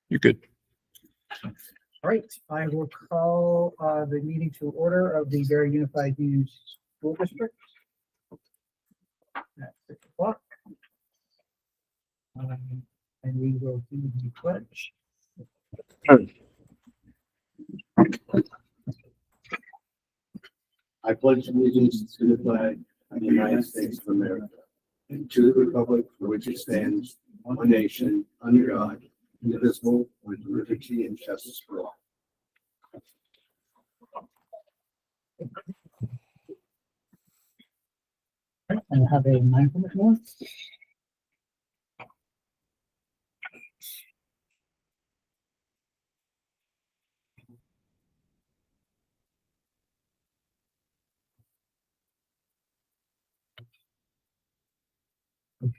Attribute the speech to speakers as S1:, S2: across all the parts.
S1: You're good.
S2: All right, I will call the meeting to order of the Barry Unified Union School District at 6 o'clock. And we will do the pledge.
S3: I pledge allegiance to the flag of the United States of America and to the republic for which it stands, one nation, under God, indivisible, with liberty and justice for all.
S2: And have a mindfulness moment.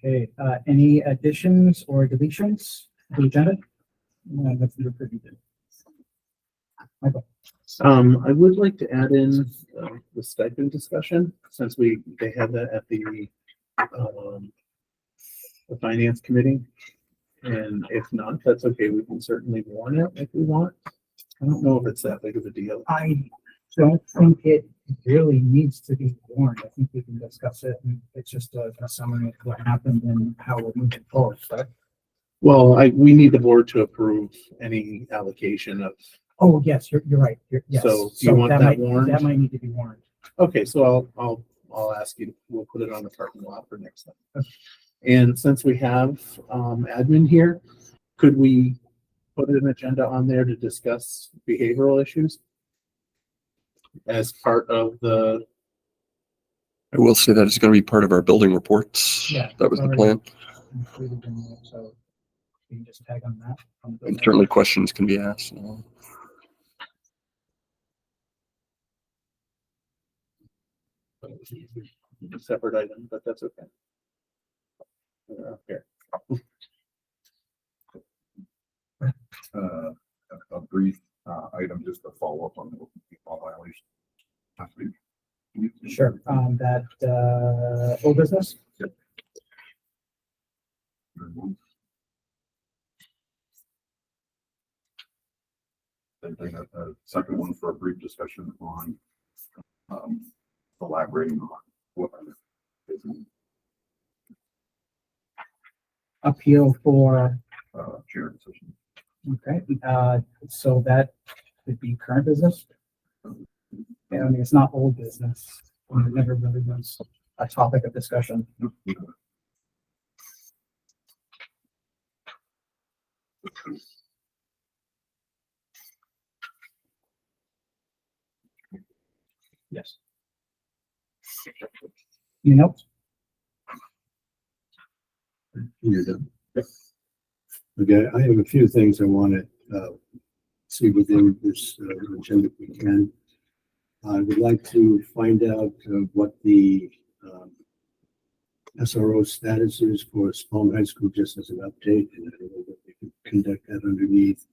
S2: Okay, any additions or deletions to the agenda? That's your preview. Michael.
S4: I would like to add in the stipend discussion since they had that at the finance committee. And if not, that's okay. We can certainly warn it if we want. I don't know if it's that big of a deal.
S2: I don't think it really needs to be warned. I think we can discuss it. And it's just a summary of what happened and how we're moving forward, right?
S4: Well, we need the board to approve any allocation of.
S2: Oh, yes, you're right. Yes.
S4: So do you want that warned?
S2: That might need to be warned.
S4: Okay, so I'll ask you, we'll put it on the parking lot for next time. Okay. And since we have admin here, could we put an agenda on there to discuss behavioral issues as part of the?
S1: I will say that it's going to be part of our building reports.
S2: Yeah,
S1: that was the plan.
S2: Included in there, so you can just tag on that.
S1: And certainly questions can be asked.
S4: Separate item, but that's okay. Okay.
S5: A brief item just to follow up on the law violation. Last week.
S2: Sure. That old business.
S5: Yep. Then a second one for a brief discussion on elaborating on what
S2: Appeal for.
S5: chair decision.
S2: Okay, so that could be current business. Yeah, I mean, it's not old business. It never really was a topic of discussion. Yes. You know?
S3: You're done. Okay, I have a few things I want to see within this agenda if we can. I would like to find out what the SRO status is for Spalding High School, just as an update, and I don't know that we can conduct that underneath.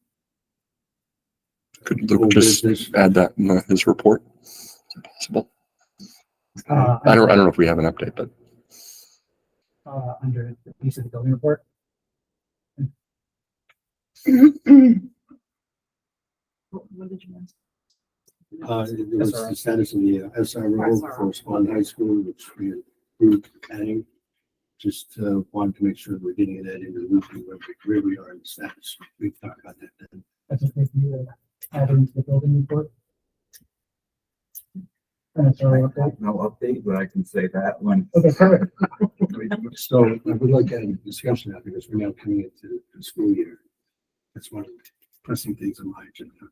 S1: Could Luke just add that in his report? Is it possible? I don't know if we have an update, but
S2: under the piece of the building report.
S6: What did you want?
S3: There was the status of the SRO for Spalding High School, which we approved adding. Just wanted to make sure we're getting that into the loop where we are in the status. We've talked about that then.
S2: I just think you add into the building report.
S7: No update, but I can say that one.
S2: Okay, perfect.
S3: So I would like to have a discussion now because we're now coming into the school year. That's one of the pressing things on my agenda.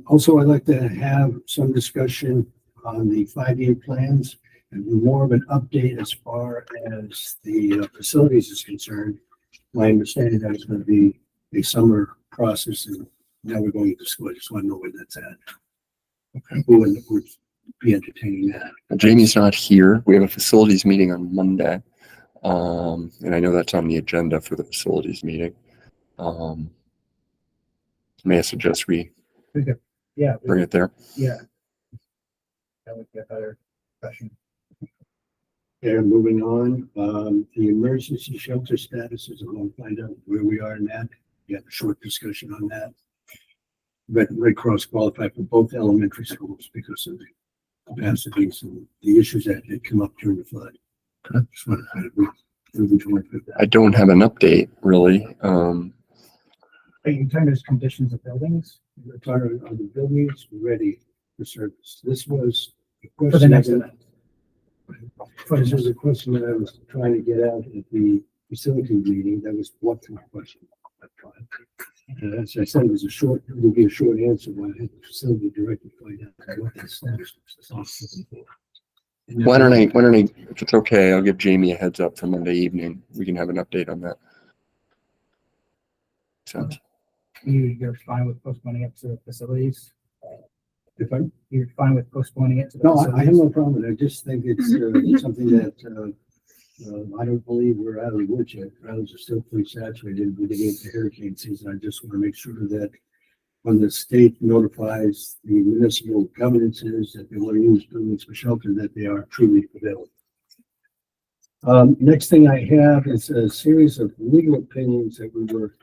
S3: Also, I'd like to have some discussion on the 5-year plans and more of an update as far as the facilities is concerned. My understanding that it's going to be a summer process and now we're going to school. I just want to know where that's at. Okay. Who would be entertaining that?
S1: Jamie's not here. We have a facilities meeting on Monday. And I know that's on the agenda for the facilities meeting. May I suggest we bring it there?
S2: Yeah. That would be a better question.
S3: Okay, moving on. The emergency shelter status is, I want to find out where we are in that. we had a short discussion on that. Red Cross qualified for both elementary schools because of the capacities and the issues that had come up during the flood.
S1: Okay.
S3: Just wanted to move forward with that.
S1: I don't have an update really.
S2: Are you talking about conditions of buildings?
S3: We're talking are the buildings ready for service? This was a
S2: For the
S3: question.
S2: next
S3: that-
S2: event.
S3: This was a question that I was trying to get out at the facility meeting. That was what my question. And as I said, it was it would be a short answer when I had the facility director find out what that status was. And
S1: Why don't I, if it's okay, I'll give Jamie a heads up for Monday evening. We can have an update on that. Sounds.
S2: You're fine with postponing it to the facilities?
S3: If I,
S2: You're fine with postponing it to the
S3: no, I have
S2: facilities?
S3: no problem with it. I just think it's something that, I don't believe we're out of the woods yet. Grounds are still pretty saturated. We're getting into hurricane season. I just want to make sure that when the state notifies the municipal governances that they want to use buildings for shelter, that they are truly available. Next thing I have is a series of legal opinions that we were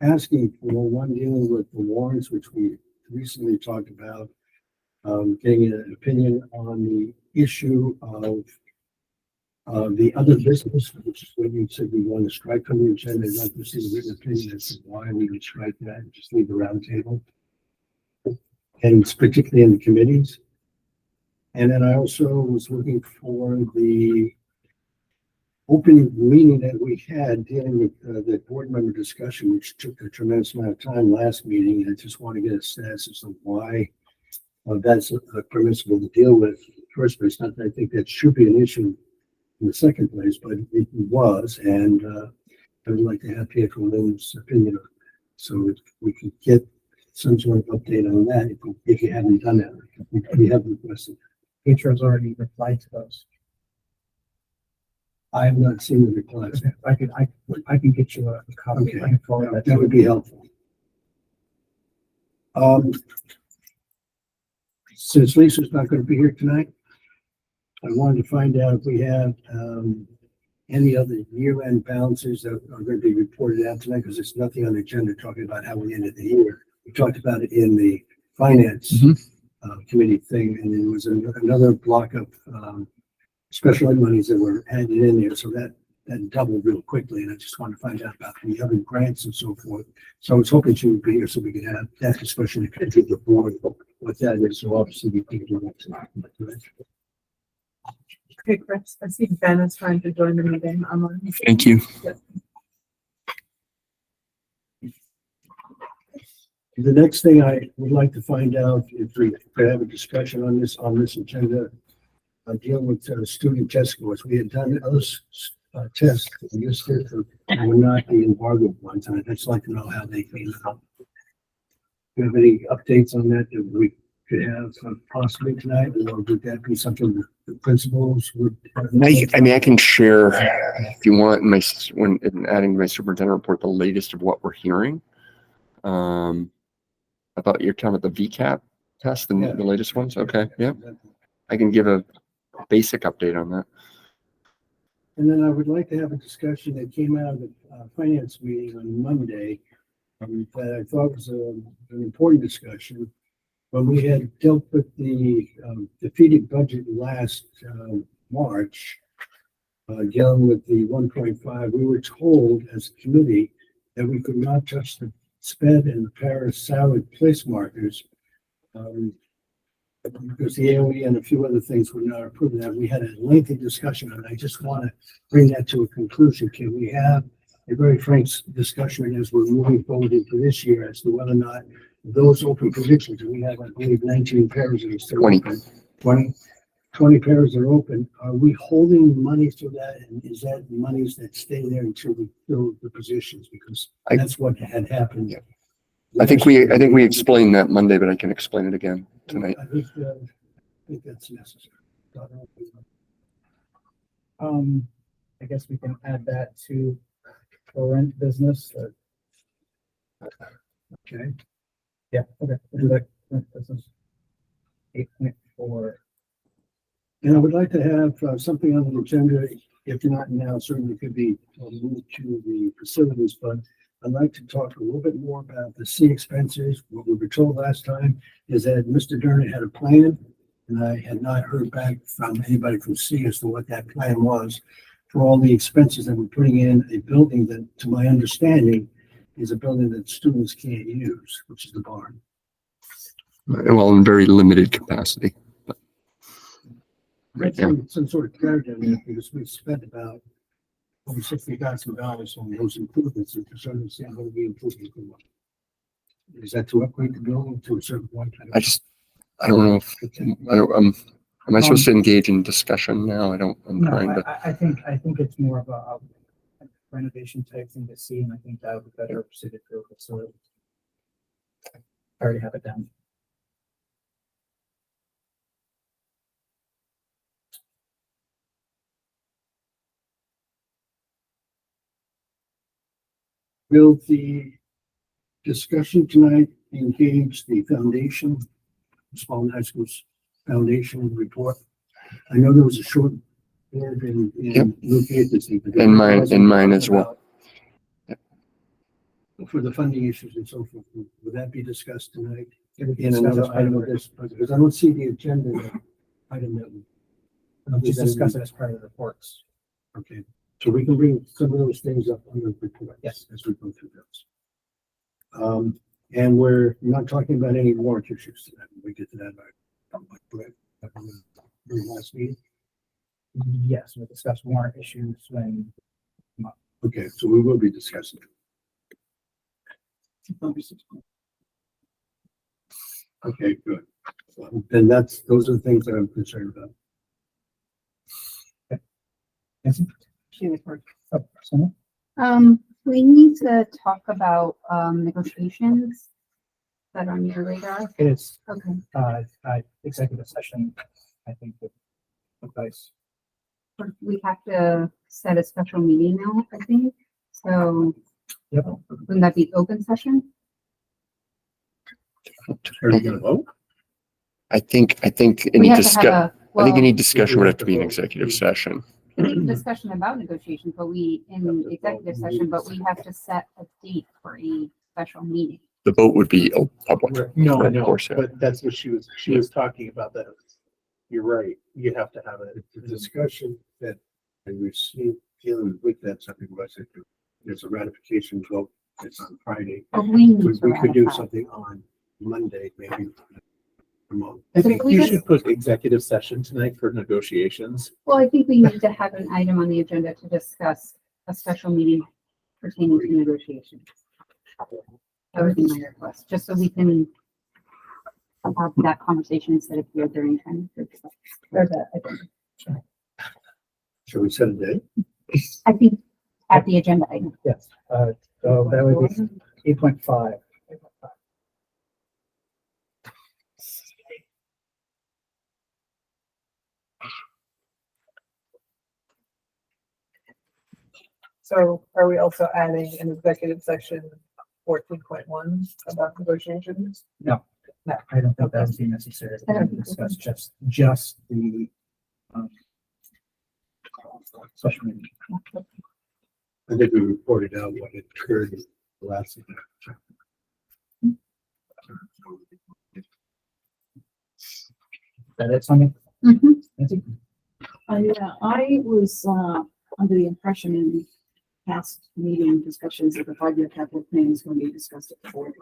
S3: asking for. One dealing with the warrants, which we recently talked about, getting an opinion on the issue of the other business, which is what you said we want to strike from the agenda. I'd like to see the written opinion as to why we would strike that and just leave the round table. And it's particularly in the committees. And then I also was looking for the opening meeting that we had dealing with the board member discussion, which took a tremendous amount of time last meeting. And I just want to get a sense as to why that's permissible to deal with in the first place. Not that I think that should be an issue in the second place, but it was, and I would like to have Pietro Lynn's opinion on it. So if we could get some sort of update on that, if you haven't done that, we have requested.
S2: Pietro's already replied to those.
S3: I have not seen the replies.
S2: I can get you a copy.
S3: Okay,
S2: I can forward that to
S3: that would
S2: you.
S3: be helpful. Since Lisa's not going to be here tonight, I wanted to find out if we have any other year-end balances that are going to be reported out tonight, because there's nothing on the agenda talking about how we ended the year. We talked about it in the finance committee thing, and there was another block of special ed monies that were added in there, so that doubled real quickly, and I just wanted to find out about the other grants and so forth. So I was hoping she would be here so we could have that discussion to the board what that is. So obviously we can do that tonight.
S6: Okay, Chris, I see Ben is trying to join the meeting online.
S1: Thank you.
S3: The next thing I would like to find out, if we could have a discussion on this agenda, dealing with student test scores. We had done those tests that you said were not the embargo ones, and I'd just like to know how they came out. Do you have any updates on that we could have possibly tonight, or would that be something the principals would?
S1: I mean, I can share if you want when adding to my superintendent report the latest of what we're hearing. About you're talking about the VCAP test and the latest ones. Okay, yeah, I can give a basic update on that.
S3: And then I would like to have a discussion that came out of the finance meeting on Monday that I thought was an important discussion. When we had dealt with the defeated budget last March, dealing with the 1.5, we were told as a committee that we could not touch the SPED and the Paris salary place markers because the AOE and a few other things were not approved. That we had a lengthy discussion, and I just want to bring that to a conclusion. Can we have a very frank discussion as we're moving forward into this year as to whether or not those open positions, and we have, I believe, 19 pairs that are still
S1: 20.
S3: open, 20 pairs are open. Are we holding money for that? And is that monies that stay there until we fill the positions? Because that's what had happened.
S1: Yeah. I think we explained that Monday, but I can explain it again tonight.
S3: I think that's necessary.
S2: I guess we can add that to current business.
S3: Okay.
S2: Yeah, okay, we'll do that. Current business. 8.4.
S3: And I would like to have something on the agenda, if not now, certainly could be moved to the facilities, but I'd like to talk a little bit more about the C expenses. What we were told last time is that Mr. Derner had a plan, and I had not heard back from anybody from C as to what that plan was for all the expenses that we're putting in a building that, to my understanding, is a building that students can't use, which is the barn.
S1: Well, in very limited capacity.
S3: Get
S1: Yeah.
S3: some sort of clarity on that, because we've spent about over $60,000 on those improvements, and just understand what we improved. Is that to upgrade the building to a certain point?
S1: I don't know if, am I supposed to engage in discussion now? I'm
S2: No,
S1: trying to,
S2: I think it's more of a renovation type thing to see, and I think that would be better suited for a facility. I already have it down.
S3: Will the discussion tonight engage the foundation, Spalding High School's foundation report? I know there was a short blurb in Luke Agency.
S1: in mine as well.
S3: For the funding issues and so forth, would that be discussed tonight?
S2: It would be
S3: In
S2: discussed
S3: another
S2: as part of
S3: item of
S2: the-
S3: this, because I don't see the agenda item that we,
S2: I'll just discuss it as part of the reports.
S3: okay. So we can bring some of those things up on the report.
S2: Yes.
S3: As we go through those. And we're not talking about any warrant issues tonight. We get to that last meeting.
S2: Yes, we'll discuss warrant issues when,
S3: Okay, so we will be discussing it. Okay, good. Then those are the things that I'm concerned about.
S8: We need to talk about, negotiations that are on your radar.
S2: it is,
S8: Okay.
S2: executive session, I think, with advice.
S8: We have to set a special meeting now, I think. So
S2: Yep.
S8: wouldn't that be open session?
S4: Are you gonna vote?
S1: I think
S8: We
S1: any
S8: have to have
S1: I think
S8: well,
S1: any discussion would have to be an executive session.
S8: we need a discussion about negotiations, but in executive session, but we have to set a date for a special meeting.
S1: The vote would be public.
S4: No,
S1: Of
S4: no,
S1: course, yeah.
S4: but that's what she was talking about that. You're right. You have to have it.
S3: The discussion that I received dealing with that something was that there's a ratification vote. It's on Friday.
S8: But we need
S3: We
S8: to
S3: could do
S8: ratify.
S3: something on Monday, maybe.
S4: I think
S8: We
S4: you
S8: just-
S4: should put executive session tonight for negotiations.
S8: Well, I think we need to have an item on the agenda to discuss a special meeting pertaining to negotiations. That would be my request, just so we can have that conversation instead of here during time. Or that, I think.
S3: Shall we set a date?
S8: I think at the agenda item.
S2: Yes, so that would be 8.5.
S6: So are we also adding an executive section 14.1 about negotiations?
S2: No, I don't think that would be necessary. We can discuss just the, special meeting.
S3: I think we reported out what had occurred the last.
S2: That it, Sonia?
S8: Mhm.
S2: Nancy?
S9: Yeah, I was, under the impression in past meeting discussions that the 5-year capital plan is going to be discussed at the board.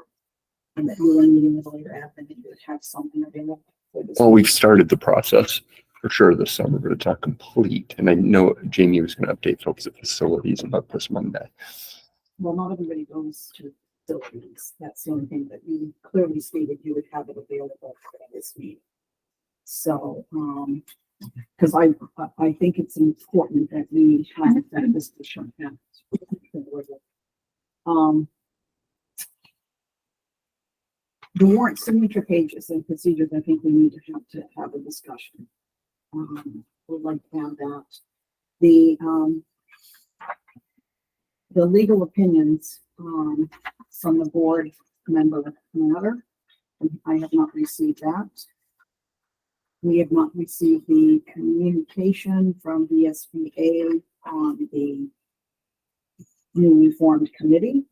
S9: And that you were meeting with all your admin, and you would have something available for this.
S1: Well, we've started the process for sure this summer, but it's not complete. And I know Jamie was going to update folks at facilities about this Monday.
S9: Well, not everybody goes to facilities. That's the only thing that you clearly stated you would have it available for this meeting. So, because I think it's important that we have that discussion. The warrant signature pages and procedures, I think we need to have a discussion. We'd like to have that. The legal opinions, from the board member matter. I have not received that. We have not received the communication from the SBA on the newly formed committee.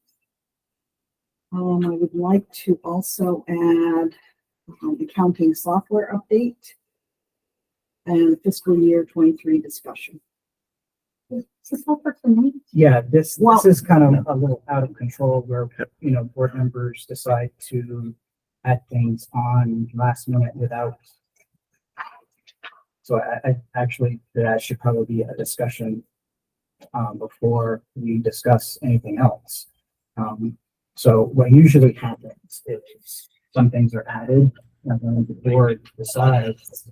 S9: I would like to also add accounting software update and fiscal year 23 discussion.
S8: Is this all for tonight?
S2: Yeah, this
S9: Well-
S2: is kind of a little out of control where, you know, board members decide to add things on last minute without. So I actually, that should probably be a discussion before we discuss anything else. So what usually happens is some things are added and then the board decides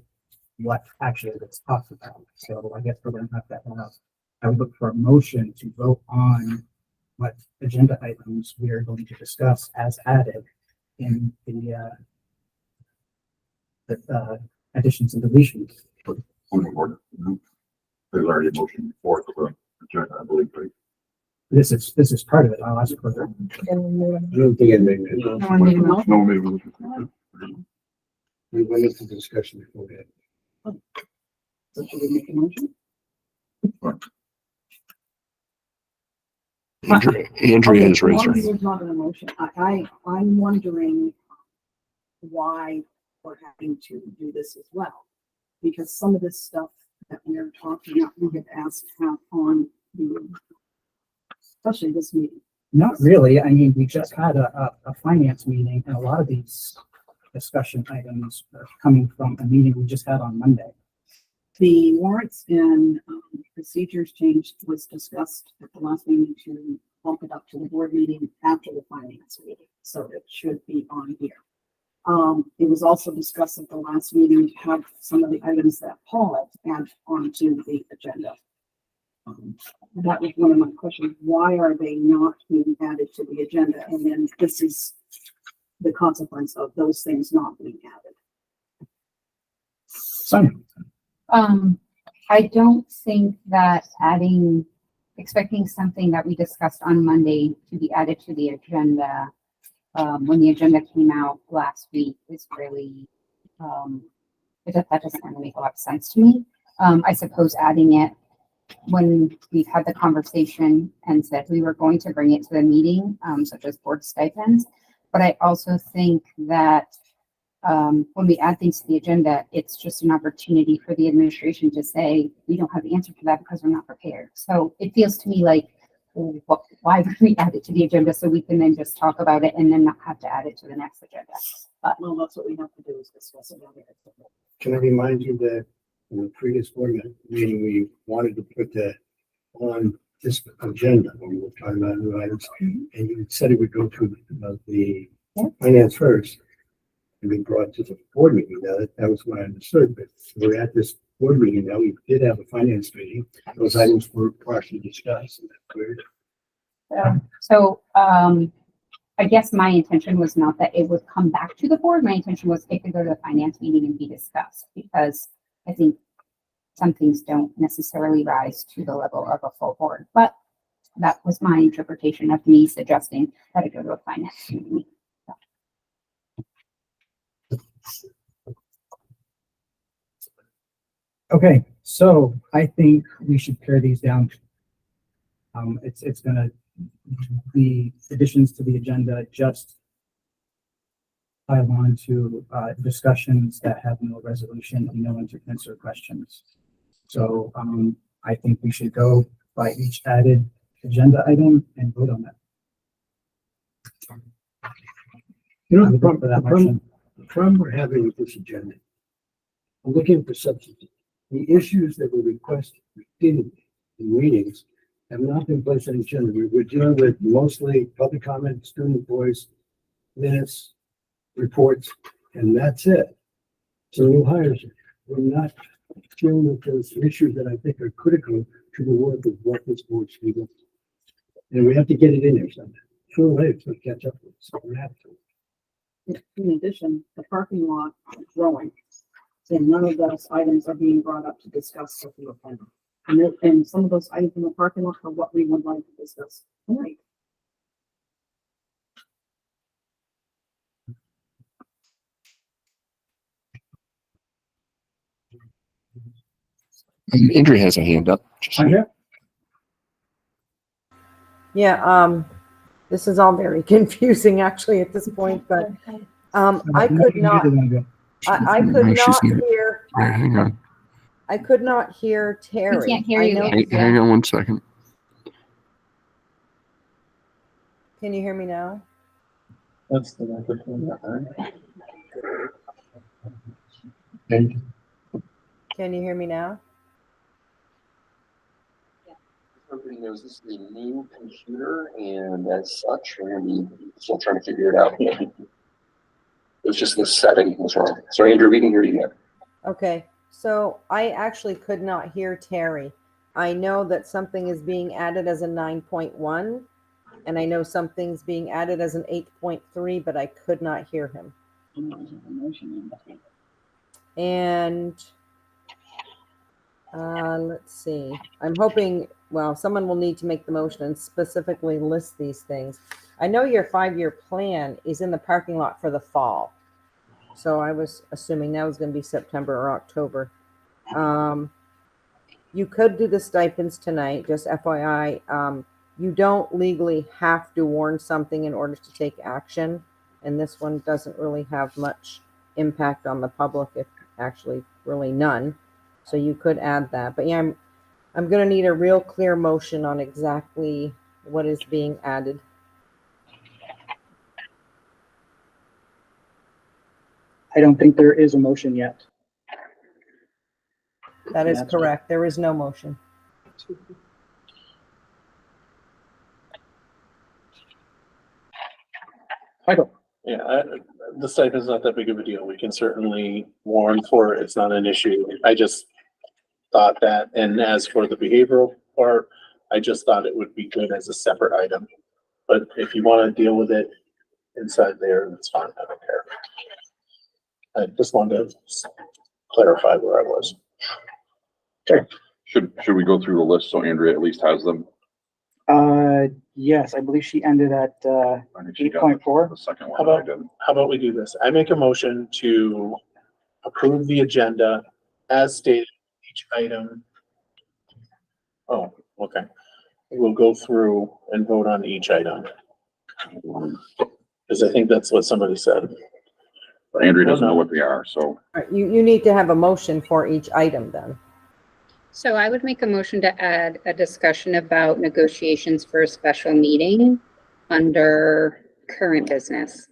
S2: what actually gets talked about. So I guess we're gonna have to have, I would look for a motion to vote on what agenda items we are going to discuss as added in the additions and deletions.
S5: Point of order. There's already a motion before for the agenda, I believe, right?
S2: This is part of it. I'll ask for the.
S3: I don't think it made it.
S8: No one made a motion.
S5: No, maybe. it was-
S3: We went into discussion before that.
S9: So should we make a motion?
S1: Andrea has
S9: Okay,
S1: raised her
S9: as long as
S1: hand.
S9: there's not an emotion, I'm wondering why we're having to do this as well. Because some of this stuff that we're talking about, we had asked to have on the, especially this meeting.
S2: Not really. I mean, we just had a finance meeting and a lot of these discussion items are coming from a meeting we just had on Monday.
S9: The warrants and procedures change was discussed at the last meeting to bump it up to the board meeting after the finance meeting, so it should be on here. It was also discussed at the last meeting to have some of the items that Paul add onto the agenda. That was one of my questions. Why are they not being added to the agenda? And then this is the consequence of those things not being added.
S2: Simon,
S8: I don't think that expecting something that we discussed on Monday to be added to the agenda, when the agenda came out last week is really, that doesn't really make a lot of sense to me. I suppose adding it when we've had the conversation and said we were going to bring it to the meeting, such as board stipends. But I also think that when we add things to the agenda, it's just an opportunity for the administration to say, we don't have the answer to that because we're not prepared. So it feels to me like, why would we add it to the agenda so we can then just talk about it and then not have to add it to the next agenda? But
S9: Well, that's what we have to do is discuss it on here.
S3: Can I remind you that in the previous board meeting, we wanted to put that on this agenda when we were talking about new items, and you said it would go to the finance first and be brought to the board meeting. Now, that was what I understood, but we're at this board meeting now. We did have a finance meeting. Those items were partially discussed. And that's weird.
S8: So I guess my intention was not that it would come back to the board. My intention was it could go to the finance meeting and be discussed, because I think some things don't necessarily rise to the level of a full board. But that was my interpretation of me suggesting that it go to a finance meeting.
S2: okay, so I think we should pare these down. It's gonna be additions to the agenda, just pile on to discussions that have no resolution and no answer questions. So I think we should go by each added agenda item and vote on that.
S3: You know,
S2: I would vote for that motion.
S3: the problem we're having with this agenda, I'm looking for substance. The issues that were requested in meetings have not been placed on the agenda. We're dealing with mostly public comment, student voice, minutes, reports, and that's it. So new hires, we're not dealing with those issues that I think are critical to the work of what this board should do. And we have to get it in there someday. Sooner or later, it's going to catch up with us. So we have to.
S9: In addition, the parking lot is growing, and none of those items are being brought up to discuss with the offender. And some of those items in the parking lot are what we would like to discuss tonight.
S1: Andrea has a hand up.
S2: Andrea?
S10: Yeah, This is all very confusing actually at this point, but I could not, I could
S1: No, she's
S10: not
S1: muted.
S10: hear,
S1: All right, hang on.
S10: I could not hear Terry.
S8: can't hear
S10: I
S8: you
S10: know-
S8: yet.
S1: Hang on 1 second.
S10: Can you hear me now?
S4: That's the microphone.
S10: Can you hear me now?
S1: Everybody knows this is a new computer, and as such, we're gonna be still trying to figure it out. It was just the setting was wrong. So Andrew, we can hear you now.
S10: Okay, so I actually could not hear Terry. I know that something is being added as a 9.1, and I know something's being added as an 8.3, but I could not hear him. And let's see. I'm hoping, well, someone will need to make the motion and specifically list these things. I know your 5-year plan is in the parking lot for the fall. So I was assuming that was going to be September or October. You could do the stipends tonight, just FYI. You don't legally have to warn something in order to take action. And this one doesn't really have much impact on the public, if actually really none. So you could add that. But yeah, I'm going to need a real clear motion on exactly what is being added.
S2: I don't think there is a motion yet.
S10: That is
S2: That's
S10: correct. There is no motion.
S2: Michael,
S4: Yeah, the stipend's not that big of a deal. We can certainly warn for it. It's not an issue. I just thought that, and as for the behavioral part, I just thought it would be good as a separate item. But if you want to deal with it inside there, that's fine. I don't care. I just wanted to clarify where I was.
S5: Should we go through the list so Andrea at least has them?
S2: yes, I believe she ended at,
S5: I think she got
S2: 8.4.
S5: the second
S4: How
S5: one. I
S4: about,
S5: didn't.
S4: how about we do this? I make a motion to approve the agenda as stated, each item. Oh, okay. We'll go through and vote on each item. Because I think that's what somebody said.
S5: But Andrea doesn't know what they are, so.
S10: All right, you need to have a motion for each item then.
S8: So I would make a motion to add a discussion about negotiations for a special meeting under current business.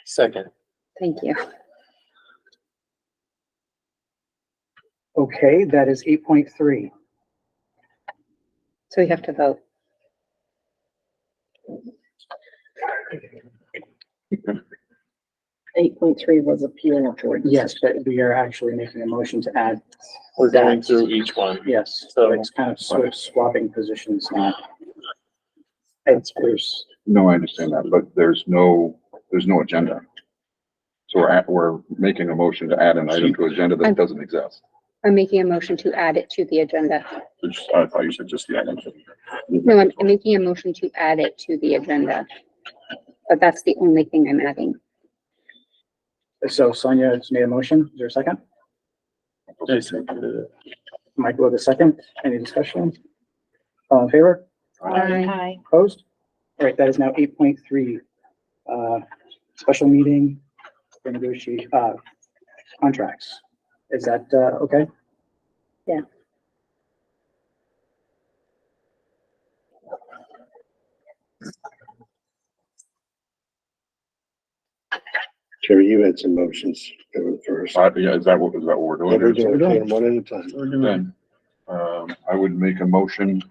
S4: Second.
S8: Thank you.
S2: Okay, that is 8.3.
S8: So we have to vote.
S9: .3 was appeal board.
S2: Yes, but we are actually making a motion to add.
S4: We're going
S2: that.
S4: through each one.
S2: Yes,
S4: So-
S2: so it's kind of swapping positions now. It's first.
S5: No, I understand that, but there's no agenda. So we're making a motion to add an item to agenda that doesn't exist.
S8: I'm making a motion to add it to the agenda.
S5: I thought you said just the item.
S8: No, I'm making a motion to add it to the agenda. But that's the only thing I'm adding.
S2: So Sonia has made a motion. Is there a second?
S4: I seconded it.
S2: Michael with a second. Any discussion? All in favor?
S8: Aye.
S2: Opposed? All right, that is now 8.3. Special meeting for negotiate, contracts. Is that, okay?
S8: Yeah.
S3: Terry, you had some motions going first.
S5: Yeah, is that what we're doing?
S3: We're doing them one at a time.
S5: Then, I would make a motion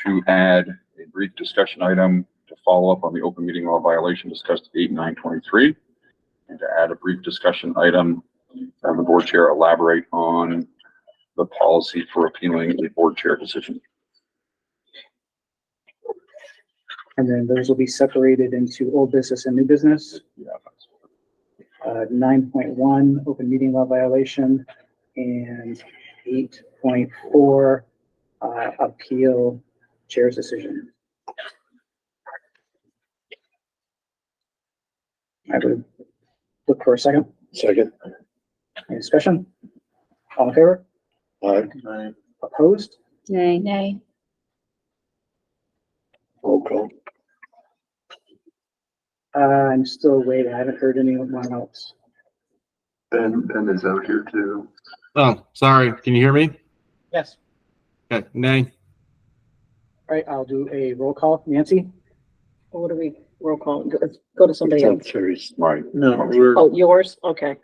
S5: to add a brief discussion item to follow up on the open meeting law violation discussed 8/9/23, and to add a brief discussion item, the board chair elaborate on the policy for appealing a board chair decision.
S2: And then those will be separated into old business and new business.
S5: Yeah.
S2: 9.1, open meeting law violation, and 8.4, appeal chair's decision. I would look for a second.
S3: Second.
S2: Any discussion? All in favor?
S3: Aye.
S2: Opposed?
S8: Nay. Nay.
S3: Roll call.
S2: I'm still waiting. I haven't heard anyone else.
S1: Ben is out here too.
S11: Oh, sorry. Can you hear me?
S2: Yes.
S11: Okay, nay.
S2: All right, I'll do a roll call. Nancy?
S9: What do we roll call? Go to somebody else.
S5: Right.
S4: No, we're,
S9: Oh, yours? Okay.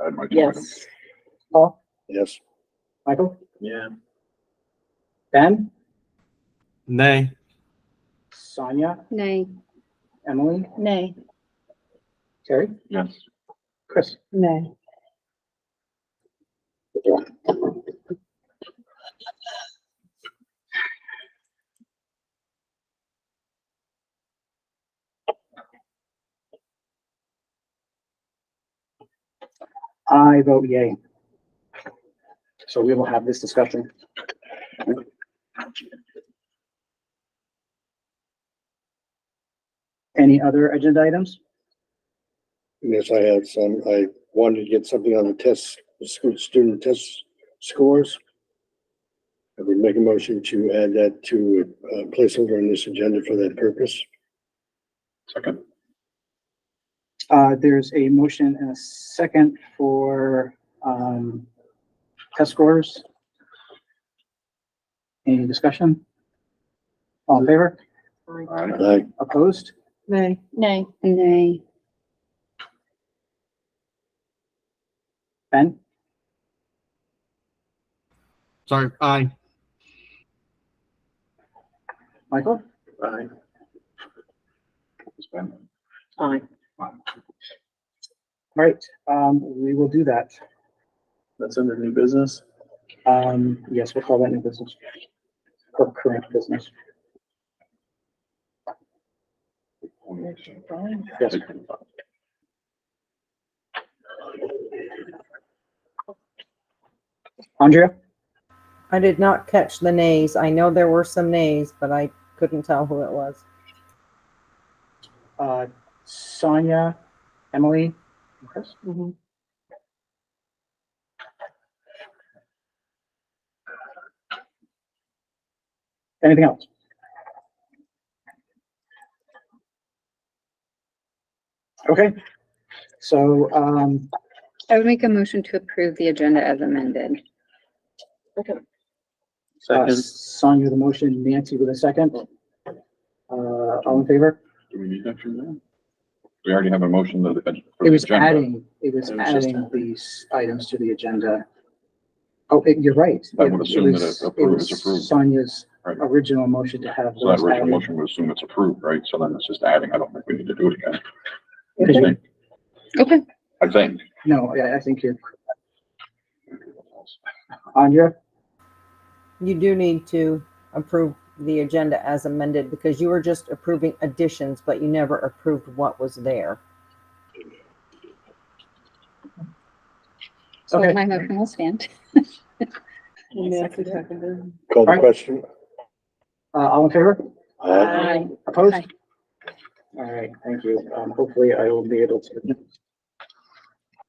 S5: Add my two items.
S9: Yes.
S2: Paul?
S3: Yes.
S2: Michael?
S4: yeah,
S2: Ben?
S11: Nay.
S2: Sonia?
S8: Nay.
S2: Emily?
S9: Nay.
S2: Terry?
S5: Yes.
S2: Chris?
S6: Nay.
S2: I vote yay. So we will have this discussion. Any other agenda items?
S3: Yes, I have some. I wanted to get something on the test, the student test scores. I would make a motion to add that to a placeholder on this agenda for that purpose.
S5: Second.
S2: There's a motion and a second for, test scores. Any discussion? All in favor?
S3: Aye.
S2: Opposed?
S6: Nay.
S9: Nay.
S8: Nay.
S2: Ben?
S11: Sorry. Aye.
S2: Michael?
S4: aye.
S5: Ben.
S9: Aye.
S2: All right, we will do that.
S4: That's under new business.
S2: Yes, we'll call that new business. Or current business. Yes. Andrea?
S10: I did not catch the nays. I know there were some nays, but I couldn't tell who it was.
S2: Sonia, Emily, and Chris? Anything else? Okay, so,
S8: I would make a motion to approve the agenda as amended.
S4: Second,
S2: Sonia the motion, Nancy with a second. All in favor?
S5: Do we need action there? We already have a motion that.
S2: It was
S5: agenda.
S2: adding these items to the agenda. Oh, you're right.
S5: I would assume that
S2: It
S5: approve
S2: was
S5: is approved.
S2: Sonia's
S5: Right.
S2: original motion to have
S5: So that
S2: those
S5: original
S2: added.
S5: motion would assume it's approved, right? So then it's just adding. I don't think we need to do it again.
S2: Okay.
S8: Okay.
S5: I think.
S2: No, I think you're, Andrea?
S10: You do need to approve the agenda as amended because you were just approving additions, but you never approved what was there.
S8: So
S2: Okay.
S8: my motion will stand.
S6: Nancy seconded.
S3: Call the
S2: Aye.
S3: question.
S2: All in favor?
S9: Aye.
S2: Opposed?
S8: Aye.
S2: All right, thank you. Hopefully I will be able to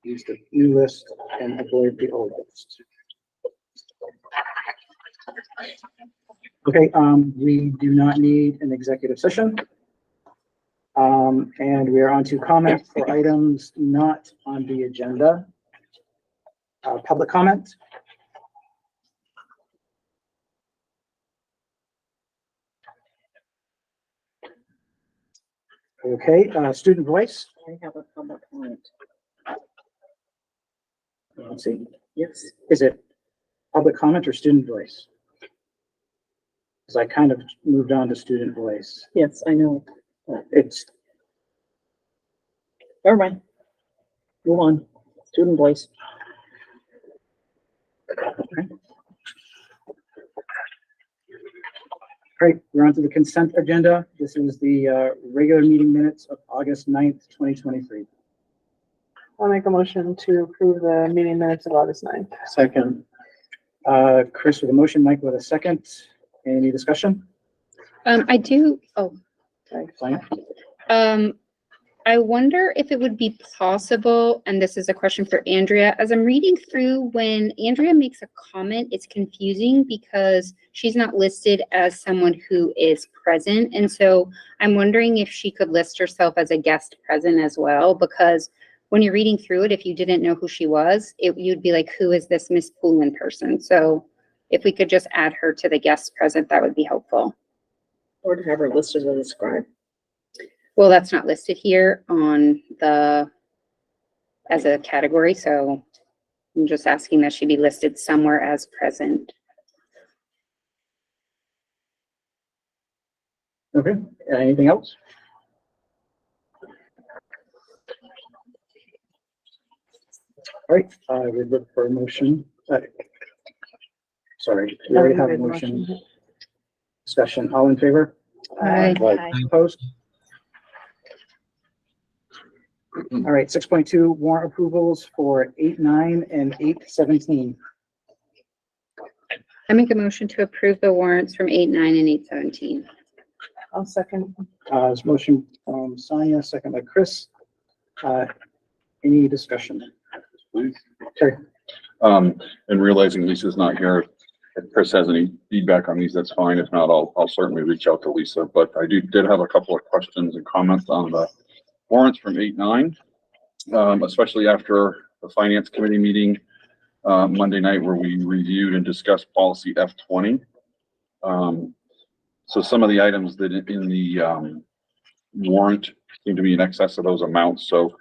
S2: use the new list and avoid the old list. Okay, we do not need an executive session. And we are on to comments for items not on the agenda. Public comment? Okay, student voice?
S9: I have a public comment.
S2: Let's see.
S9: Yes.
S2: Is it public comment or student voice? Because I kind of moved on to student voice.
S9: Yes, I know.
S2: It's,
S9: Never mind. Move on. Student voice.
S2: great, we're on to the consent agenda. This is the regular meeting minutes of August 9th, 2023.
S6: I'll make a motion to approve the meeting minutes of August 9th.
S4: second,
S2: Chris with a motion, Mike with a second. Any discussion?
S8: I do, oh,
S2: Okay, fine.
S12: I wonder if it would be possible, and this is a question for Andrea, as I'm reading through, when Andrea makes a comment, it's confusing because she's not listed as someone who is present. And so I'm wondering if she could list herself as a guest present as well, because when you're reading through it, if you didn't know who she was, you'd be like, who is this Miss Poulin person? So if we could just add her to the guest present, that would be helpful.
S9: Or to have her listed as a scribe.
S12: Well, that's not listed here on as a category, so I'm just asking that she be listed somewhere as present.
S2: Okay, anything else? All right, I would look for a motion. Sorry, we already have a motion. Discussion, all in favor?
S12: Aye.
S2: Opposed? All right, 6.2 warrant approvals for 8/9 and 8/17.
S12: I make a motion to approve the warrants from 8/9 and 8/17.
S6: I'll second.
S2: This motion from Sonia, second by Chris. Any discussion?
S5: Please.
S2: Sure.
S5: And realizing Lisa's not here, if Chris has any feedback on these, that's fine. If not, I'll certainly reach out to Lisa. But I did have a couple of questions and comments on the warrants from 8/9, especially after the finance committee meeting Monday night where we reviewed and discussed policy F20. So some of the items that in the warrant seem to be in excess of those amounts. So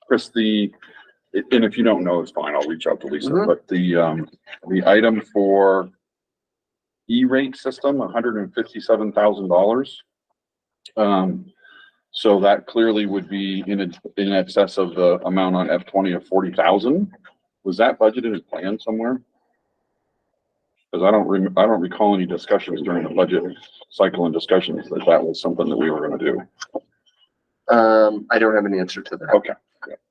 S5: Chris, and if you don't know, it's fine. I'll reach out to Lisa. But the item for E-rate system, $157,000. So that clearly would be in excess of the amount on F20 of 40,000. Was that budgeted and planned somewhere? Because I don't recall any discussions during the budget cycle and discussions that was something that we were going to do.
S1: I don't have an answer to that.
S5: Okay.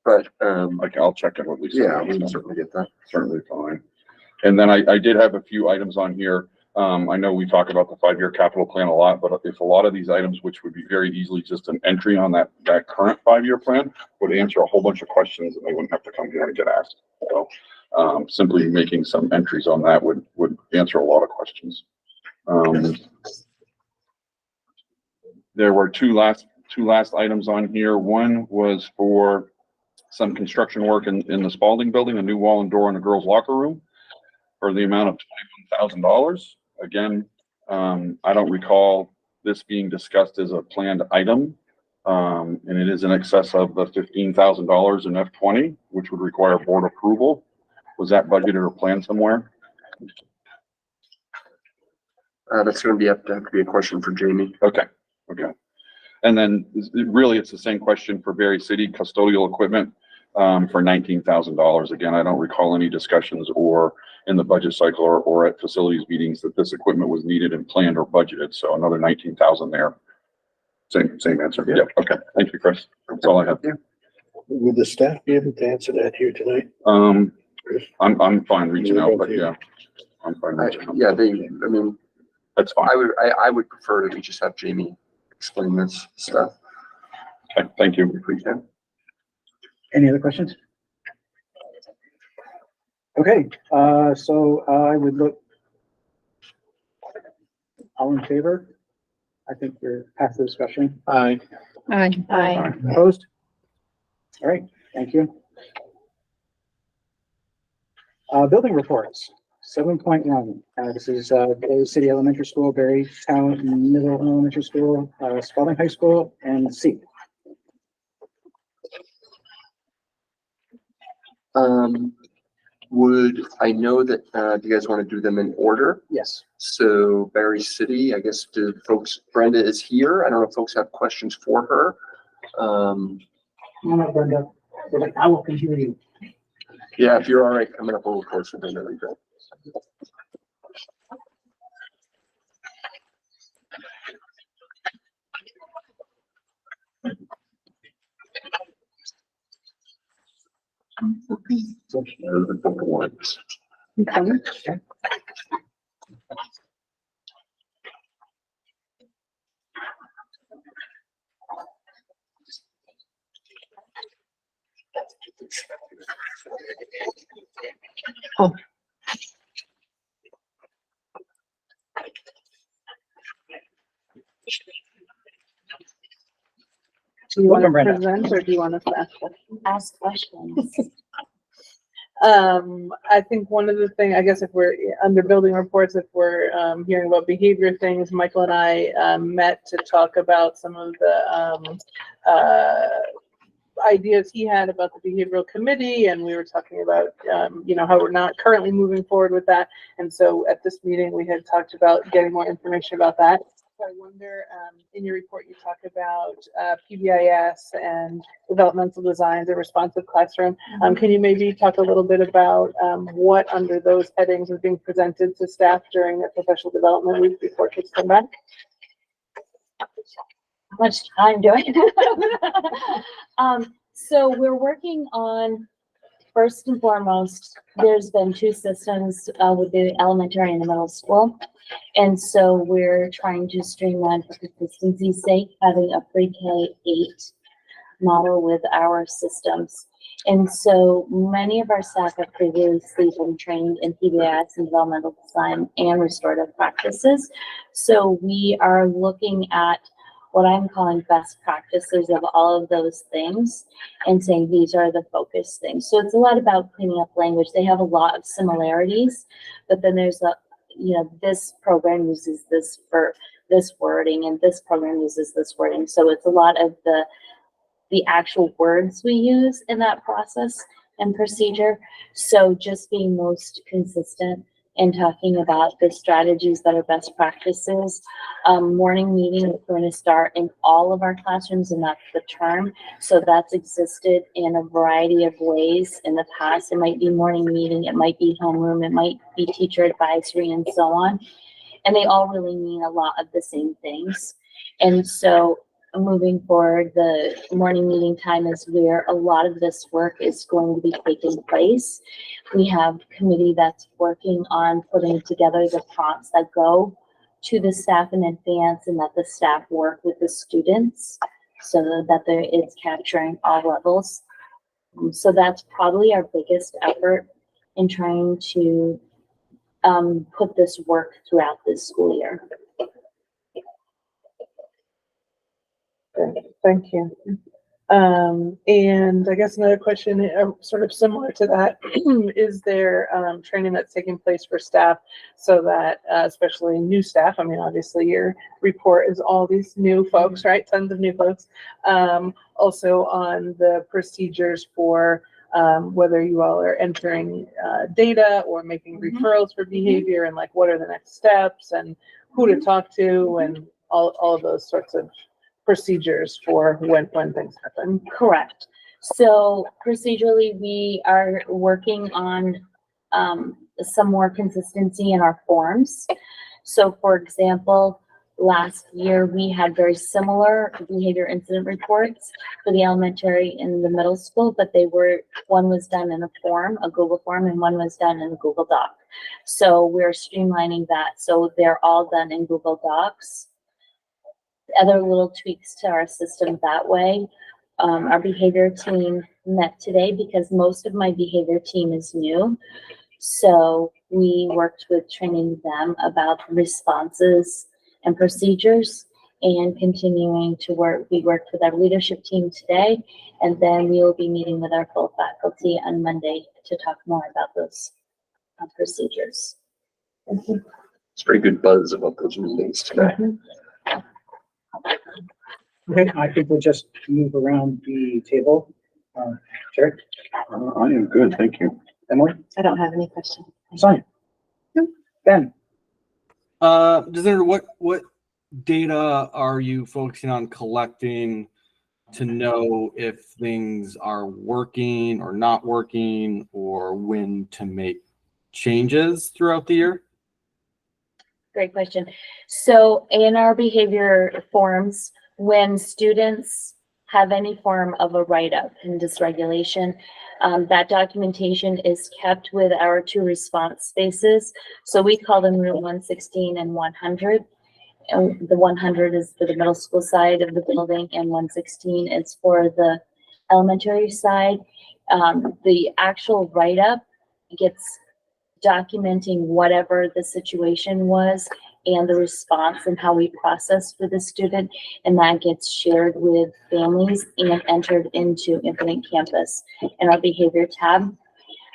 S1: But,
S5: Okay, I'll check in with Lisa.
S1: yeah, we can certainly get that.
S5: Certainly fine. And then I did have a few items on here. I know we talk about the 5-year capital plan a lot, but if a lot of these items, which would be very easily just an entry on that current 5-year plan, would answer a whole bunch of questions and they wouldn't have to come here and get asked. So simply making some entries on that would answer a lot of questions. There were two last items on here. One was for some construction work in the Spalding building, a new wall and door in the girls' locker room for the amount of $21,000. Again, I don't recall this being discussed as a planned item. And it is in excess of the $15,000 in F20, which would require board approval. Was that budgeted or planned somewhere?
S1: That's going to have to be a question for Jamie.
S5: Okay. And then really it's the same question for Berry City custodial equipment for $19,000. Again, I don't recall any discussions or in the budget cycle or at facilities meetings that this equipment was needed and planned or budgeted. So another 19,000 there. Same answer. Yeah. Okay. Thank you, Chris. That's all I have.
S1: Yeah.
S3: Would the staff be able to answer that here tonight?
S5: I'm fine reaching out, but yeah, I'm fine reaching out.
S1: Yeah, I mean,
S5: That's fine.
S1: I would prefer that we just have Jamie explain this stuff.
S5: Okay. Thank you.
S1: If we can.
S2: Any other questions? Okay, so I would look. All in favor? I think we're past the discussion.
S4: Aye.
S6: Aye.
S2: Opposed? All right, thank you. Building reports, 7.1. This is Berry City Elementary School, Berry Town Middle Elementary School, Spalding High School, and C.
S1: I know that, do you guys want to do them in order?
S2: Yes.
S1: So Berry City, I guess, Brenda is here. I don't know if folks have questions for her.
S2: Come on up, Brenda. I will hear you.
S1: Yeah, if you're all right, coming up a little closer, then that'd be great.
S12: Okay.
S6: Do you want to
S2: Welcome, Brenda.
S6: present or do you want us to ask questions?
S13: Ask questions.
S6: I think one of the things, I guess if we're under building reports, if we're hearing about behavior things, Michael and I met to talk about some of the ideas he had about the behavioral committee, and we were talking about how we're not currently moving forward with that. And so at this meeting, we had talked about getting more information about that. So I wonder, in your report, you talk about PBIS and developmental designs, a responsive classroom. Can you maybe talk a little bit about what under those headings is being presented to staff during the professional development week before kids come back?
S13: How much time do I have? So we're working on, first and foremost, there's been two systems with the elementary and the middle school. And so we're trying to streamline for consistency's sake, having a pre-K-8 model with our systems. And so many of our staff have previously been trained in PBIS and developmental design and restorative practices. So we are looking at what I'm calling best practices of all of those things and saying these are the focus things. So it's a lot about cleaning up language. They have a lot of similarities, but then there's this program uses this for this wording and this program uses this wording. So it's a lot of the actual words we use in that process and procedure. So just being most consistent and talking about the strategies that are best practices. Morning meeting is going to start in all of our classrooms, and that's the term. So that's existed in a variety of ways in the past. It might be morning meeting, it might be homeroom, it might be teacher advisory, and so on. And they all really mean a lot of the same things. And so moving forward, the morning meeting time is where a lot of this work is going to be taking place. We have a committee that's working on putting together the prompts that go to the staff in advance and that the staff work with the students so that it's capturing all levels. So that's probably our biggest effort in trying to put this work throughout this school year.
S6: Thank you. And I guess another question, sort of similar to that, is there training that's taking place for staff so that, especially new staff, I mean, obviously your report is all these new folks, right? Tons of new folks. Also on the procedures for whether you all are entering data or making referrals for behavior, and like what are the next steps and who to talk to and all of those sorts of procedures for when things happen.
S13: Correct. So procedurally, we are working on some more consistency in our forms. So for example, last year we had very similar behavior incident reports for the elementary and the middle school, but one was done in a form, a Google form, and one was done in a Google Doc. So we're streamlining that. So they're all done in Google Docs. Other little tweaks to our system that way. Our behavior team met today because most of my behavior team is new. So we worked with training them about responses and procedures and continuing to work. We worked with our leadership team today, and then we will be meeting with our full faculty on Monday to talk more about those procedures.
S1: It's very good buzz about those meetings today.
S2: Okay, I think we'll just move around the table. Sure.
S5: I am good, thank you.
S2: Emily?
S13: I don't have any questions.
S2: Sonia? Ben?
S11: What data are you focusing on collecting to know if things are working or not working, or when to make changes throughout the year?
S13: Great question. So in our behavior forms, when students have any form of a write-up and dysregulation, that documentation is kept with our two response spaces. So we call them Route 116 and 100. And the 100 is for the middle school side of the building, and 116 is for the elementary side. The actual write-up gets documenting whatever the situation was and the response and how we processed for the student. And that gets shared with families and entered into Infinite Campus in our behavior tab.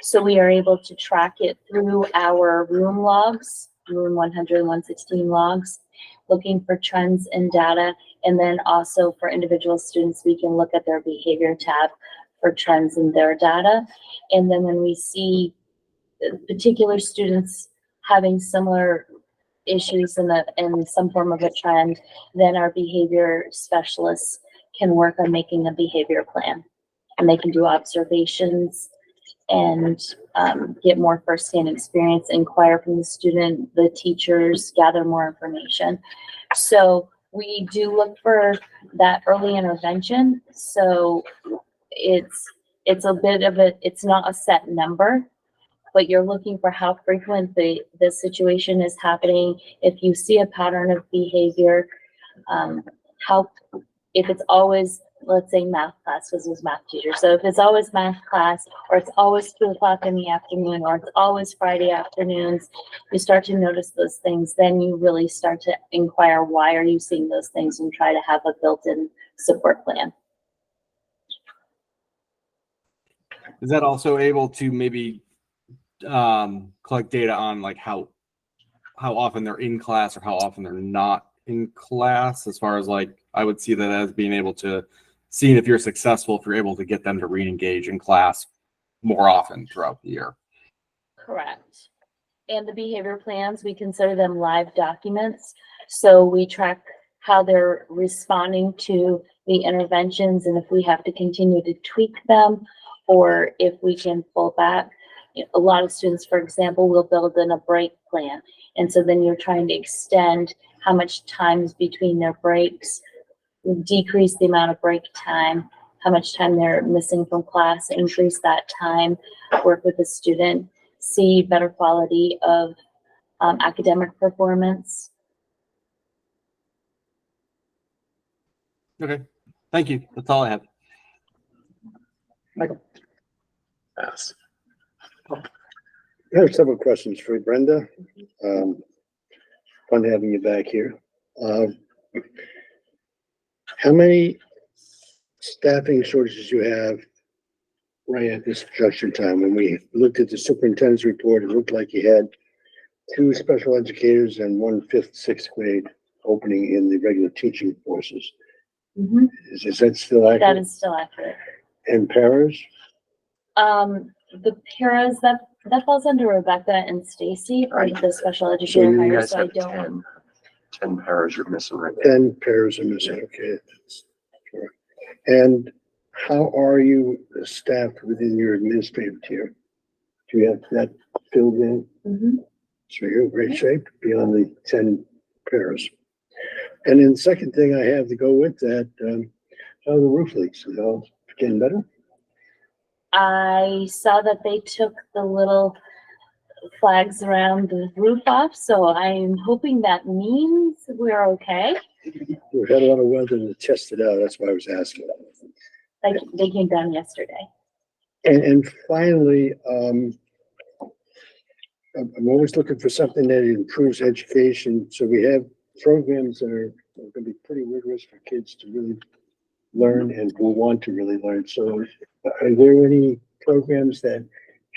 S13: So we are able to track it through our room logs, room 100 and 116 logs, looking for trends and data. And then also for individual students, we can look at their behavior tab for trends in their data. And then when we see particular students having similar issues in some form of a trend, then our behavior specialists can work on making a behavior plan. And they can do observations and get more firsthand experience, inquire from the student, the teachers, gather more information. So we do look for that early intervention. So it's a bit of it's not a set number, but you're looking for how frequent the situation is happening. If you see a pattern of behavior, if it's always, let's say math class, because it was math teacher. So if it's always math class, or it's always 2 o'clock in the afternoon, or it's always Friday afternoons, you start to notice those things, then you really start to inquire, why are you seeing those things, and try to have a built-in support plan.
S11: Is that also able to maybe collect data on like how often they're in class or how often they're not in class, as far as like, I would see that as being able to see if you're successful, if you're able to get them to re-engage in class more often throughout the year.
S13: Correct. And the behavior plans, we consider them live documents. So we track how they're responding to the interventions and if we have to continue to tweak them or if we can pull back. A lot of students, for example, will build in a break plan. And so then you're trying to extend how much time is between their breaks, decrease the amount of break time, how much time they're missing from class, increase that time, work with the student, see better quality of academic performance.
S11: Okay, thank you. That's all I have.
S1: Michael. Yes.
S3: I have several questions for Brenda. Fun having you back here. How many staffing shortages you have right at this juncture time? When we looked at the superintendent's report, it looked like you had 2 special educators and 1 5th, 6th grade opening in the regular teaching forces.
S13: Mm-hmm.
S3: Is that still accurate?
S13: That is still accurate.
S3: And paras?
S13: The paras, that falls under Rebecca and Stacy, or the special educator
S1: you
S13: hires,
S1: guys
S13: so I
S1: have
S13: don't.
S1: 10 pairs you're missing right now.
S3: 10 pairs are missing, okay. Sure. And how are you staffed within your administrative tier? Do you have that filled in?
S13: Mm-hmm.
S3: So you're in great shape beyond the 10 pairs. And then the second thing I have to go with that, how are the roof leaks? Is it all getting better?
S13: I saw that they took the little flags around the roof off, so I'm hoping that means we're okay.
S3: We've had a lot of weather to test it out. That's why I was asking.
S13: Like they came down yesterday.
S3: And finally, I'm always looking for something that improves education. So we have programs that are going to be pretty rigorous for kids to really learn and who want to really learn. So are there any programs that